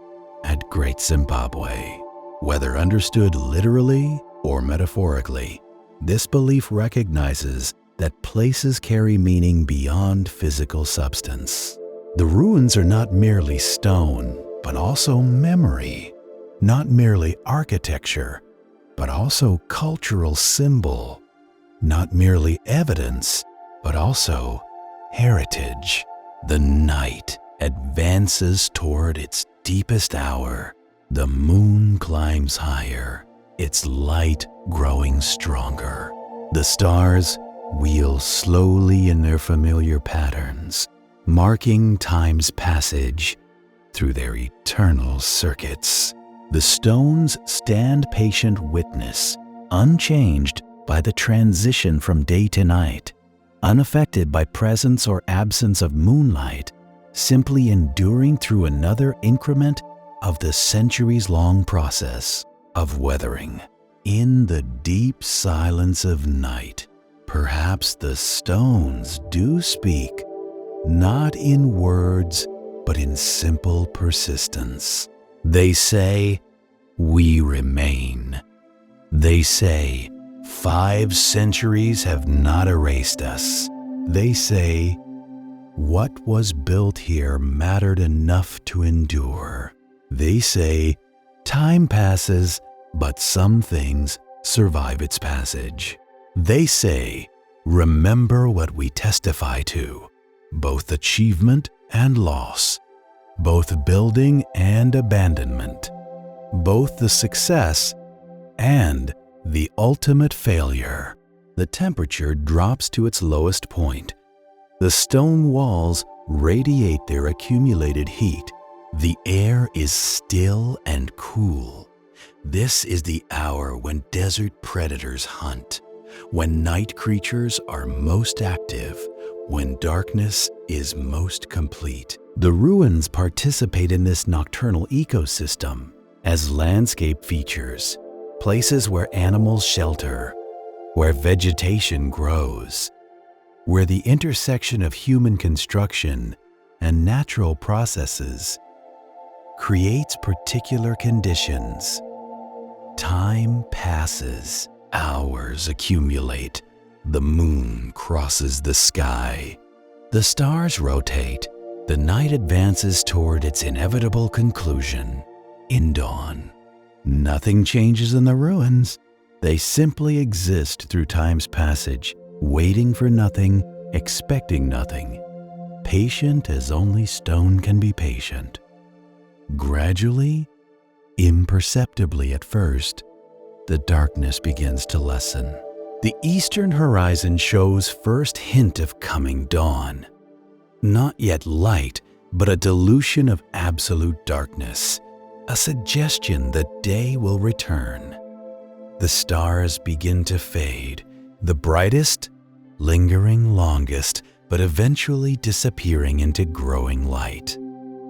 at Great Zimbabwe. Whether understood literally or metaphorically, this belief recognizes that places carry meaning beyond physical substance. The ruins are not merely stone, but also memory. Not merely architecture, but also cultural symbol. Not merely evidence, but also heritage. The night advances toward its deepest hour. The moon climbs higher, its light growing stronger. The stars wheel slowly in their familiar patterns, marking time's passage through their eternal circuits. The stones stand patient witness, unchanged by the transition from day to night, unaffected by presence or absence of moonlight, simply enduring through another increment of the centuries-long process of weathering. In the deep silence of night, perhaps the stones do speak, not in words, but in simple persistence. They say, "We remain." They say, 5 centuries have not erased us. They say, what was built here mattered enough to endure. They say, time passes, but some things survive its passage. They say, remember what we testify to, both achievement and loss, both building and abandonment, both the success and the ultimate failure. The temperature drops to its lowest point. The stone walls radiate their accumulated heat. The air is still and cool. This is the hour when desert predators hunt, when night creatures are most active, when darkness is most complete. The ruins participate in this nocturnal ecosystem as landscape features, places where animals shelter, where vegetation grows, where the intersection of human construction and natural processes creates particular conditions. Time passes, hours accumulate, the moon crosses the sky, the stars rotate, the night advances toward its inevitable conclusion in dawn. Nothing changes in the ruins. They simply exist through time's passage, waiting for nothing, expecting nothing, patient as only stone can be patient. Gradually, imperceptibly at first, the darkness begins to lessen. The eastern horizon shows first hint of coming dawn. Not yet light, but a dilution of absolute darkness, a suggestion that day will return. The stars begin to fade, the brightest lingering longest, but eventually disappearing into growing light.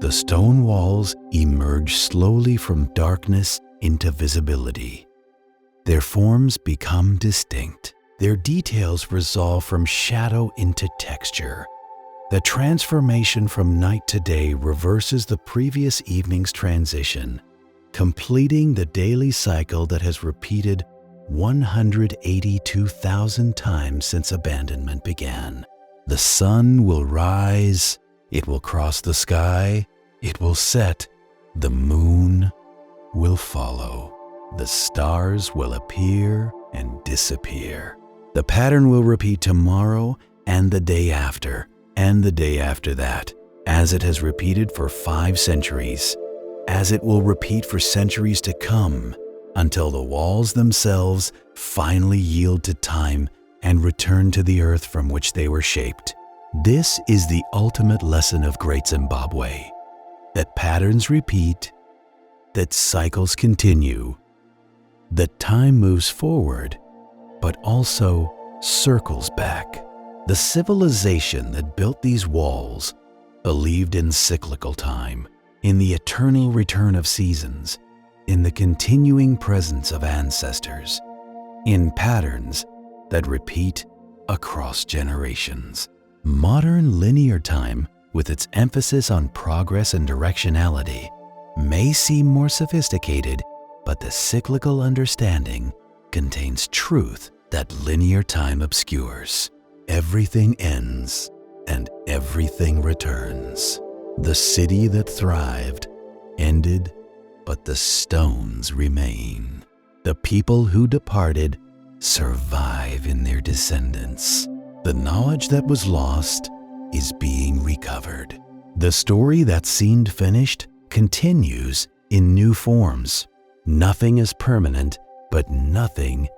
The stone walls emerge slowly from darkness into visibility. Their forms become distinct. Their details resolve from shadow into texture. The transformation from night to day reverses the previous evening's transition, completing the daily cycle that has repeated 182,000 times since abandonment began. The sun will rise, it will cross the sky, it will set, the moon will follow. The stars will appear and disappear. The pattern will repeat tomorrow and the day after, and the day after that, as it has repeated for 5 centuries, as it will repeat for centuries to come, until the walls themselves finally yield to time and return to the earth from which they were shaped. This is the ultimate lesson of Great Zimbabwe, that patterns repeat, that cycles continue, that time moves forward, but also circles back. The civilization that built these walls believed in cyclical time, in the eternal return of seasons, in the continuing presence of ancestors, in patterns that repeat across generations. Modern linear time, with its emphasis on progress and directionality, may seem more sophisticated, but the cyclical understanding contains truth that linear time obscures. Everything ends and everything returns. The city that thrived ended, but the stones remain. The people who departed survive in their descendants. The knowledge that was lost is being recovered. The story that seemed finished continues in new forms. Nothing is permanent, but nothing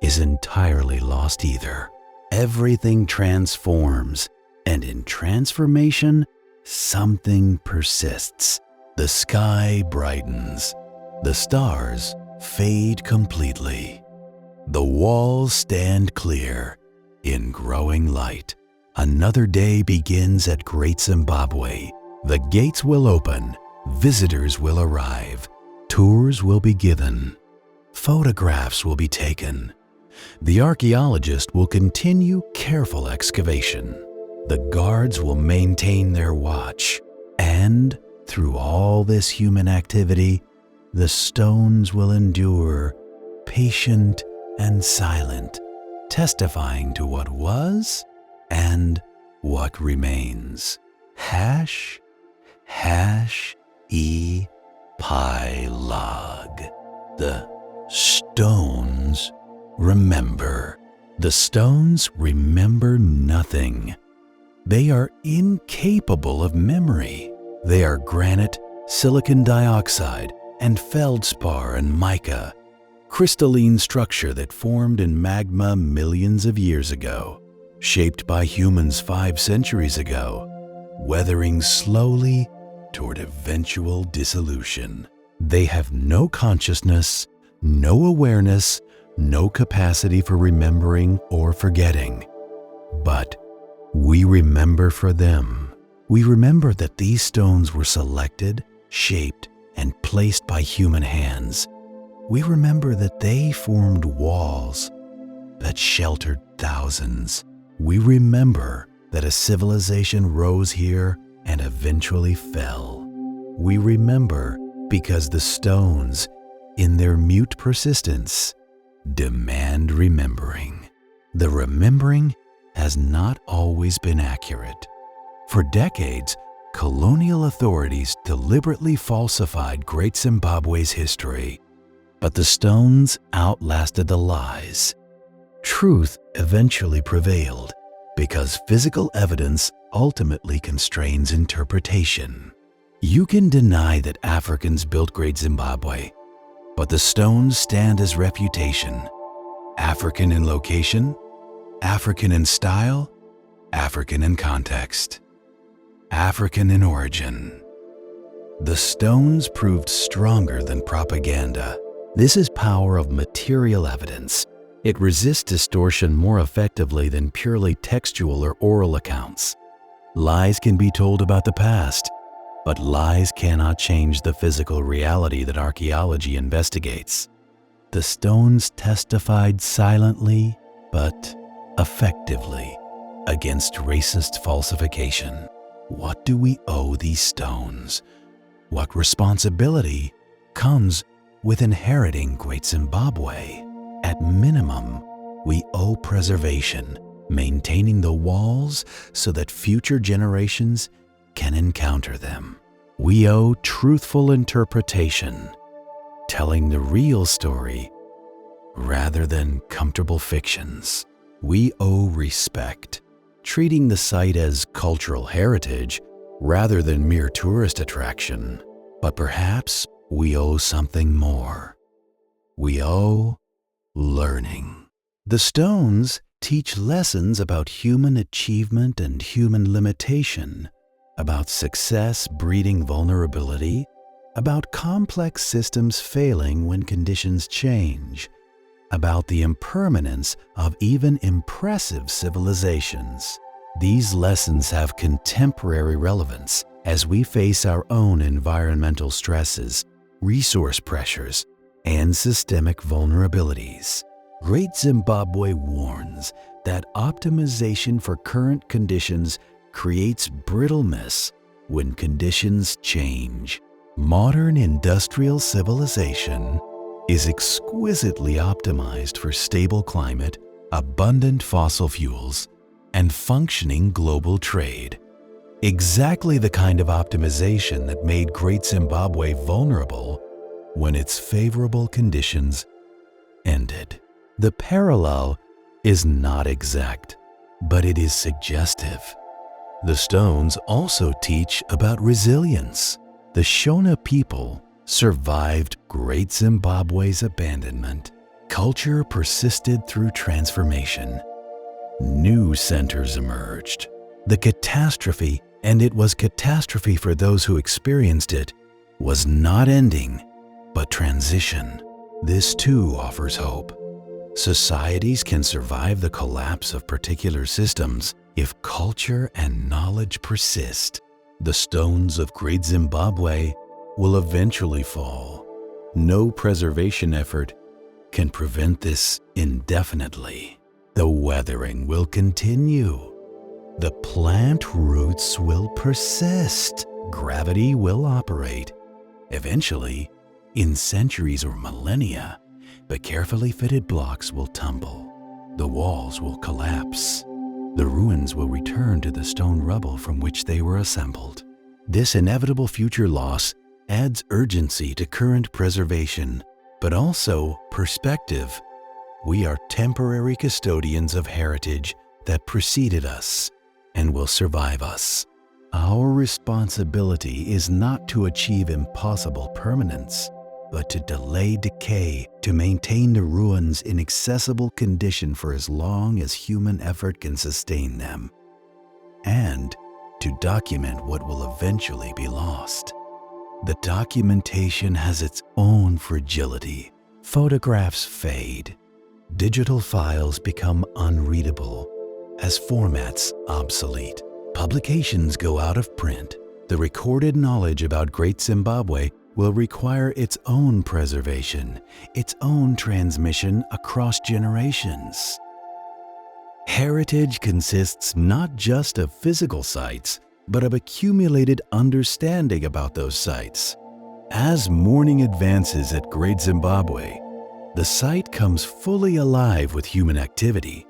is entirely lost either. Everything transforms, and in transformation, something persists. The sky brightens. The stars fade completely. The walls stand clear in growing light. Another day begins at Great Zimbabwe. The gates will open, visitors will arrive, tours will be given, photographs will be taken. The archaeologist will continue careful excavation. The guards will maintain their watch, and through all this human activity, the stones will endure, patient and silent, testifying to what was and what remains. Hash, E pi log. The stones remember. The stones remember nothing. They are incapable of memory. They are granite, silicon dioxide, and feldspar and mica, crystalline structure that formed in magma millions of years ago, shaped by humans 5 centuries ago, weathering slowly toward eventual dissolution. They have no consciousness, no awareness, no capacity for remembering or forgetting. But we remember for them. We remember that these stones were selected, shaped, and placed by human hands. We remember that they formed walls that sheltered thousands. We remember that a civilization rose here and eventually fell. We remember because the stones, in their mute persistence, demand remembering. The remembering has not always been accurate. For decades, colonial authorities deliberately falsified Great Zimbabwe's history, but the stones outlasted the lies. Truth eventually prevailed because physical evidence ultimately constrains interpretation. You can deny that Africans built Great Zimbabwe, but the stones stand as reputation. African in location, African in style, African in context, African in origin. The stones proved stronger than propaganda. This is power of material evidence. It resists distortion more effectively than purely textual or oral accounts. Lies can be told about the past, but lies cannot change the physical reality that archaeology investigates. The stones testified silently, but effectively, against racist falsification. What do we owe these stones? What responsibility comes with inheriting Great Zimbabwe? At minimum, we owe preservation, maintaining the walls so that future generations can encounter them. We owe truthful interpretation, telling the real story rather than comfortable fictions. We owe respect, treating the site as cultural heritage rather than mere tourist attraction. But perhaps we owe something more. We owe learning. The stones teach lessons about human achievement and human limitation, about success breeding vulnerability, about complex systems failing when conditions change, about the impermanence of even impressive civilizations. These lessons have contemporary relevance as we face our own environmental stresses, resource pressures, and systemic vulnerabilities. Great Zimbabwe warns that optimization for current conditions creates brittleness when conditions change. Modern industrial civilization is exquisitely optimized for stable climate, abundant fossil fuels, and functioning global trade. Exactly the kind of optimization that made Great Zimbabwe vulnerable when its favorable conditions ended. The parallel is not exact, but it is suggestive. The stones also teach about resilience. The Shona people survived Great Zimbabwe's abandonment. Culture persisted through transformation. New centers emerged. The catastrophe, and it was catastrophe for those who experienced it, was not ending, but transition. This too offers hope. Societies can survive the collapse of particular systems if culture and knowledge persist. The stones of Great Zimbabwe will eventually fall. No preservation effort can prevent this indefinitely. The weathering will continue. The plant roots will persist. Gravity will operate. Eventually, in centuries or millennia, but carefully fitted blocks will tumble. The walls will collapse. The ruins will return to the stone rubble from which they were assembled. This inevitable future loss adds urgency to current preservation, but also perspective. We are temporary custodians of heritage that preceded us and will survive us. Our responsibility is not to achieve impossible permanence, but to delay decay, to maintain the ruins in accessible condition for as long as human effort can sustain them, and to document what will eventually be lost. The documentation has its own fragility. Photographs fade. Digital files become unreadable as formats obsolete. Publications go out of print. The recorded knowledge about Great Zimbabwe will require its own preservation, its own transmission across generations. Heritage consists not just of physical sites, but of accumulated understanding about those sites. As morning advances at Great Zimbabwe, the site comes fully alive with human activity.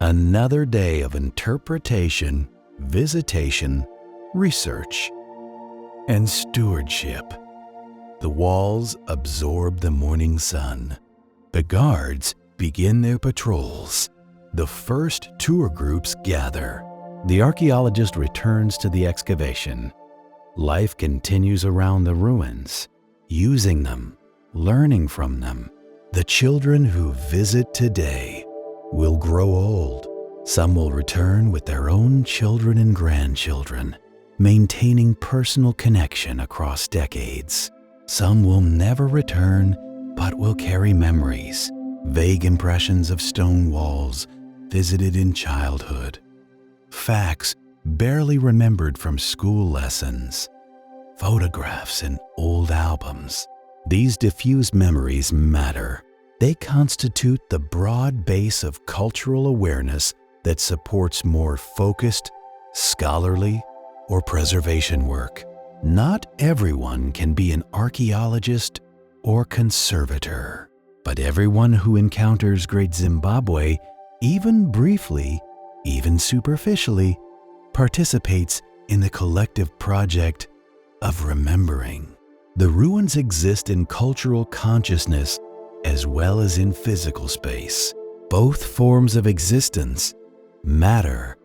Another day of interpretation, visitation, research, and stewardship. The walls absorb the morning sun. The guards begin their patrols. The first tour groups gather. The archaeologist returns to the excavation. Life continues around the ruins, using them, learning from them. The children who visit today will grow old. Some will return with their own children and grandchildren, maintaining personal connection across decades. Some will never return, but will carry memories, vague impressions of stone walls visited in childhood, facts barely remembered from school lessons, photographs in old albums. These diffused memories matter. They constitute the broad base of cultural awareness that supports more focused, scholarly, or preservation work. Not everyone can be an archaeologist or conservator, but everyone who encounters Great Zimbabwe, even briefly, even superficially, participates in the collective project of remembering. The ruins exist in cultural consciousness as well as in physical space. Both forms of existence matter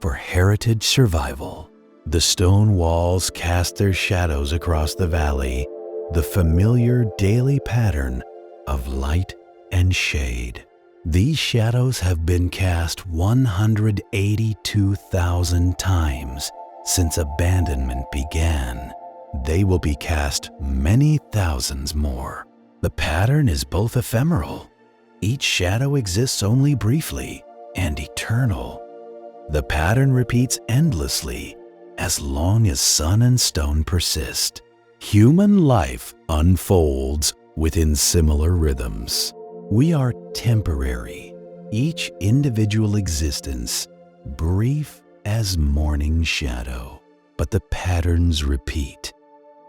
for heritage survival. The stone walls cast their shadows across the valley, the familiar daily pattern of light and shade. These shadows have been cast 182,000 times since abandonment began. They will be cast many thousands more. The pattern is both ephemeral. Each shadow exists only briefly, and eternal. The pattern repeats endlessly as long as sun and stone persist. Human life unfolds within similar rhythms. We are temporary, each individual existence brief as morning shadow, but the patterns repeat.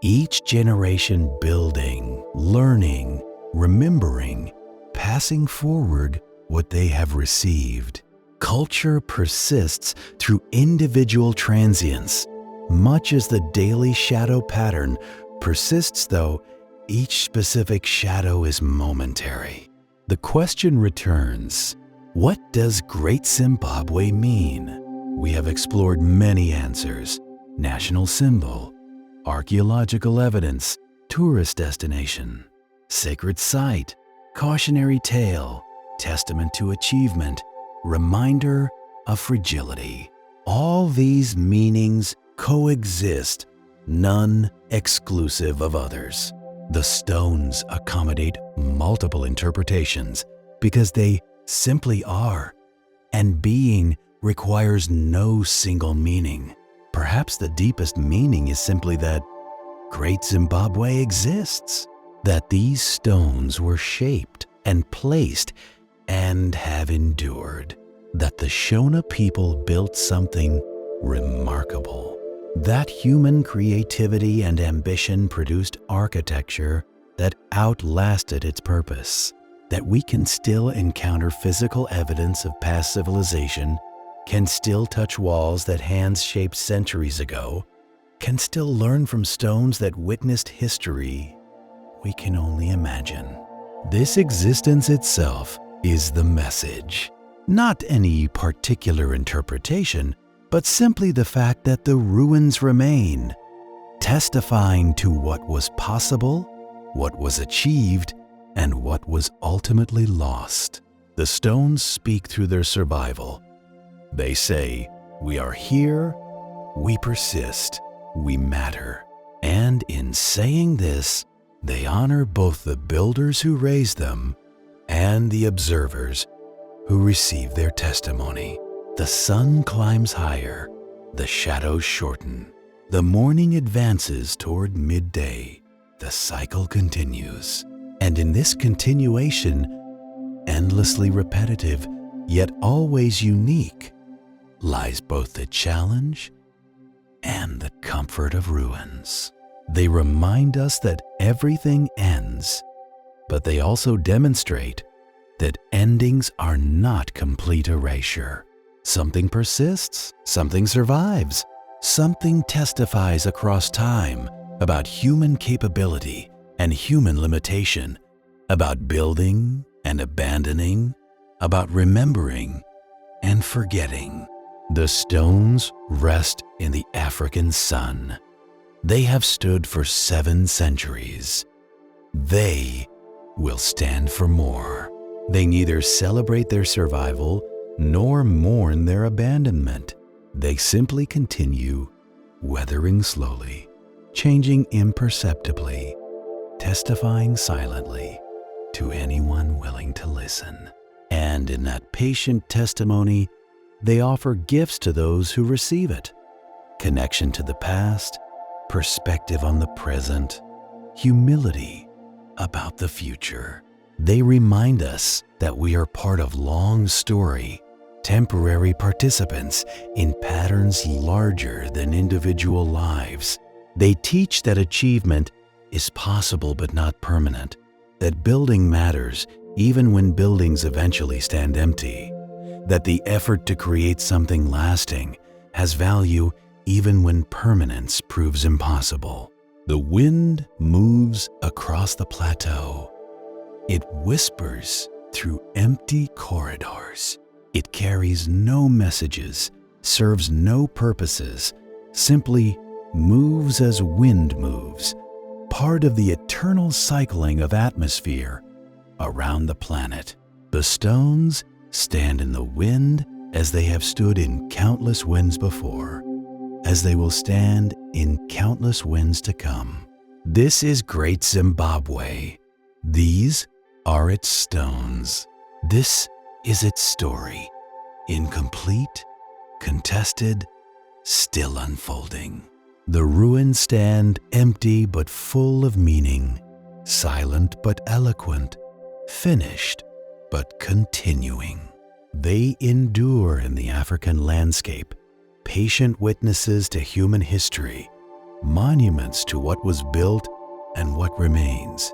Each generation building, learning, remembering, passing forward what they have received. Culture persists through individual transience, much as the daily shadow pattern persists, though each specific shadow is momentary. The question returns, what does Great Zimbabwe mean? We have explored many answers: national symbol, archaeological evidence, tourist destination, sacred site, cautionary tale, testament to achievement, reminder of fragility. All these meanings coexist, none exclusive of others. The stones accommodate multiple interpretations because they simply are, and being requires no single meaning. Perhaps the deepest meaning is simply that Great Zimbabwe exists, that these stones were shaped and placed and have endured, that the Shona people built something remarkable, that human creativity and ambition produced architecture that outlasted its purpose, that we can still encounter physical evidence of past civilization, can still touch walls that hands shaped centuries ago, can still learn from stones that witnessed history we can only imagine. This existence itself is the message, not any particular interpretation, but simply the fact that the ruins remain, testifying to what was possible, what was achieved, and what was ultimately lost. The stones speak through their survival. They say, we are here, we persist, we matter. And in saying this, they honor both the builders who raised them and the observers who receive their testimony. The sun climbs higher, the shadows shorten. The morning advances toward midday. The cycle continues. And in this continuation, endlessly repetitive, yet always unique, lies both the challenge and the comfort of ruins. They remind us that everything ends, but they also demonstrate that endings are not complete erasure. Something persists, something survives, something testifies across time about human capability and human limitation, about building and abandoning, about remembering and forgetting. The stones rest in the African sun. They have stood for 7 centuries. They will stand for more. They neither celebrate their survival nor mourn their abandonment. They simply continue, weathering slowly, changing imperceptibly, testifying silently to anyone willing to listen. And in that patient testimony, they offer gifts to those who receive it: connection to the past, perspective on the present, humility about the future. They remind us that we are part of long story, temporary participants in patterns larger than individual lives. They teach that achievement is possible but not permanent, that building matters even when buildings eventually stand empty, that the effort to create something lasting has value even when permanence proves impossible. The wind moves across the plateau. It whispers through empty corridors. It carries no messages, serves no purposes, simply moves as wind moves, part of the eternal cycling of atmosphere around the planet. The stones stand in the wind as they have stood in countless winds before, as they will stand in countless winds to come. This is Great Zimbabwe. These are its stones. This is its story, incomplete, contested, still unfolding. The ruins stand empty but full of meaning, silent but eloquent, finished but continuing. They endure in the African landscape, patient witnesses to human history, monuments to what was built and what remains,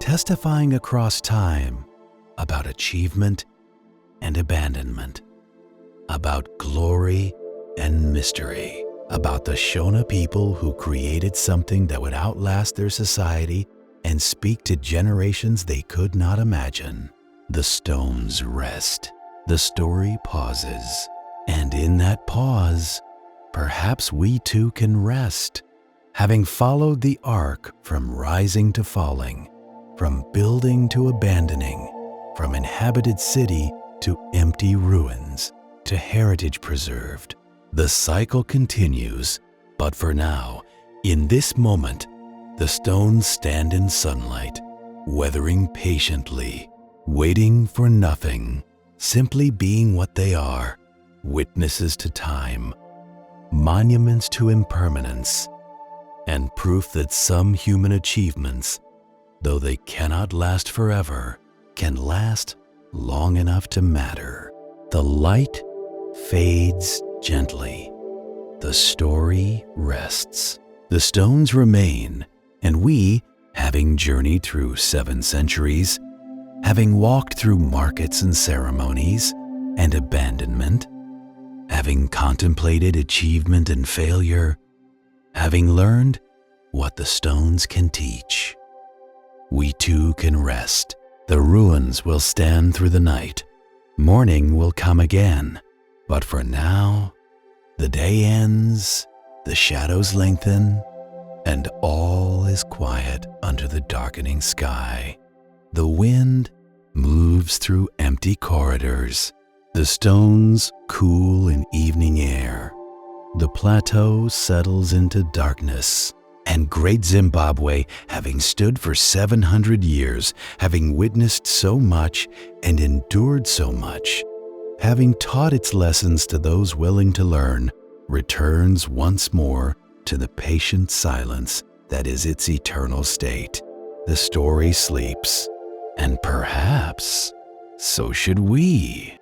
testifying across time about achievement and abandonment, about glory and mystery, about the Shona people who created something that would outlast their society and speak to generations they could not imagine. The stones rest. The story pauses. And in that pause, perhaps we too can rest, having followed the arc from rising to falling, from building to abandoning, from inhabited city to empty ruins, to heritage preserved. The cycle continues, but for now, in this moment, the stones stand in sunlight, weathering patiently, waiting for nothing, simply being what they are, witnesses to time, monuments to impermanence, and proof that some human achievements, though they cannot last forever, can last long enough to matter. The light fades gently. The story rests. The stones remain, and we, having journeyed through 7 centuries, having walked through markets and ceremonies and abandonment, having contemplated achievement and failure, having learned what the stones can teach, we too can rest. The ruins will stand through the night. Morning will come again. But for now, the day ends, the shadows lengthen, and all is quiet under the darkening sky. The wind moves through empty corridors. The stones cool in evening air. The plateau settles into darkness. And Great Zimbabwe, having stood for 700 years, having witnessed so much and endured so much, having taught its lessons to those willing to learn, returns once more to the patient silence that is its eternal state. The story sleeps, and perhaps so should we.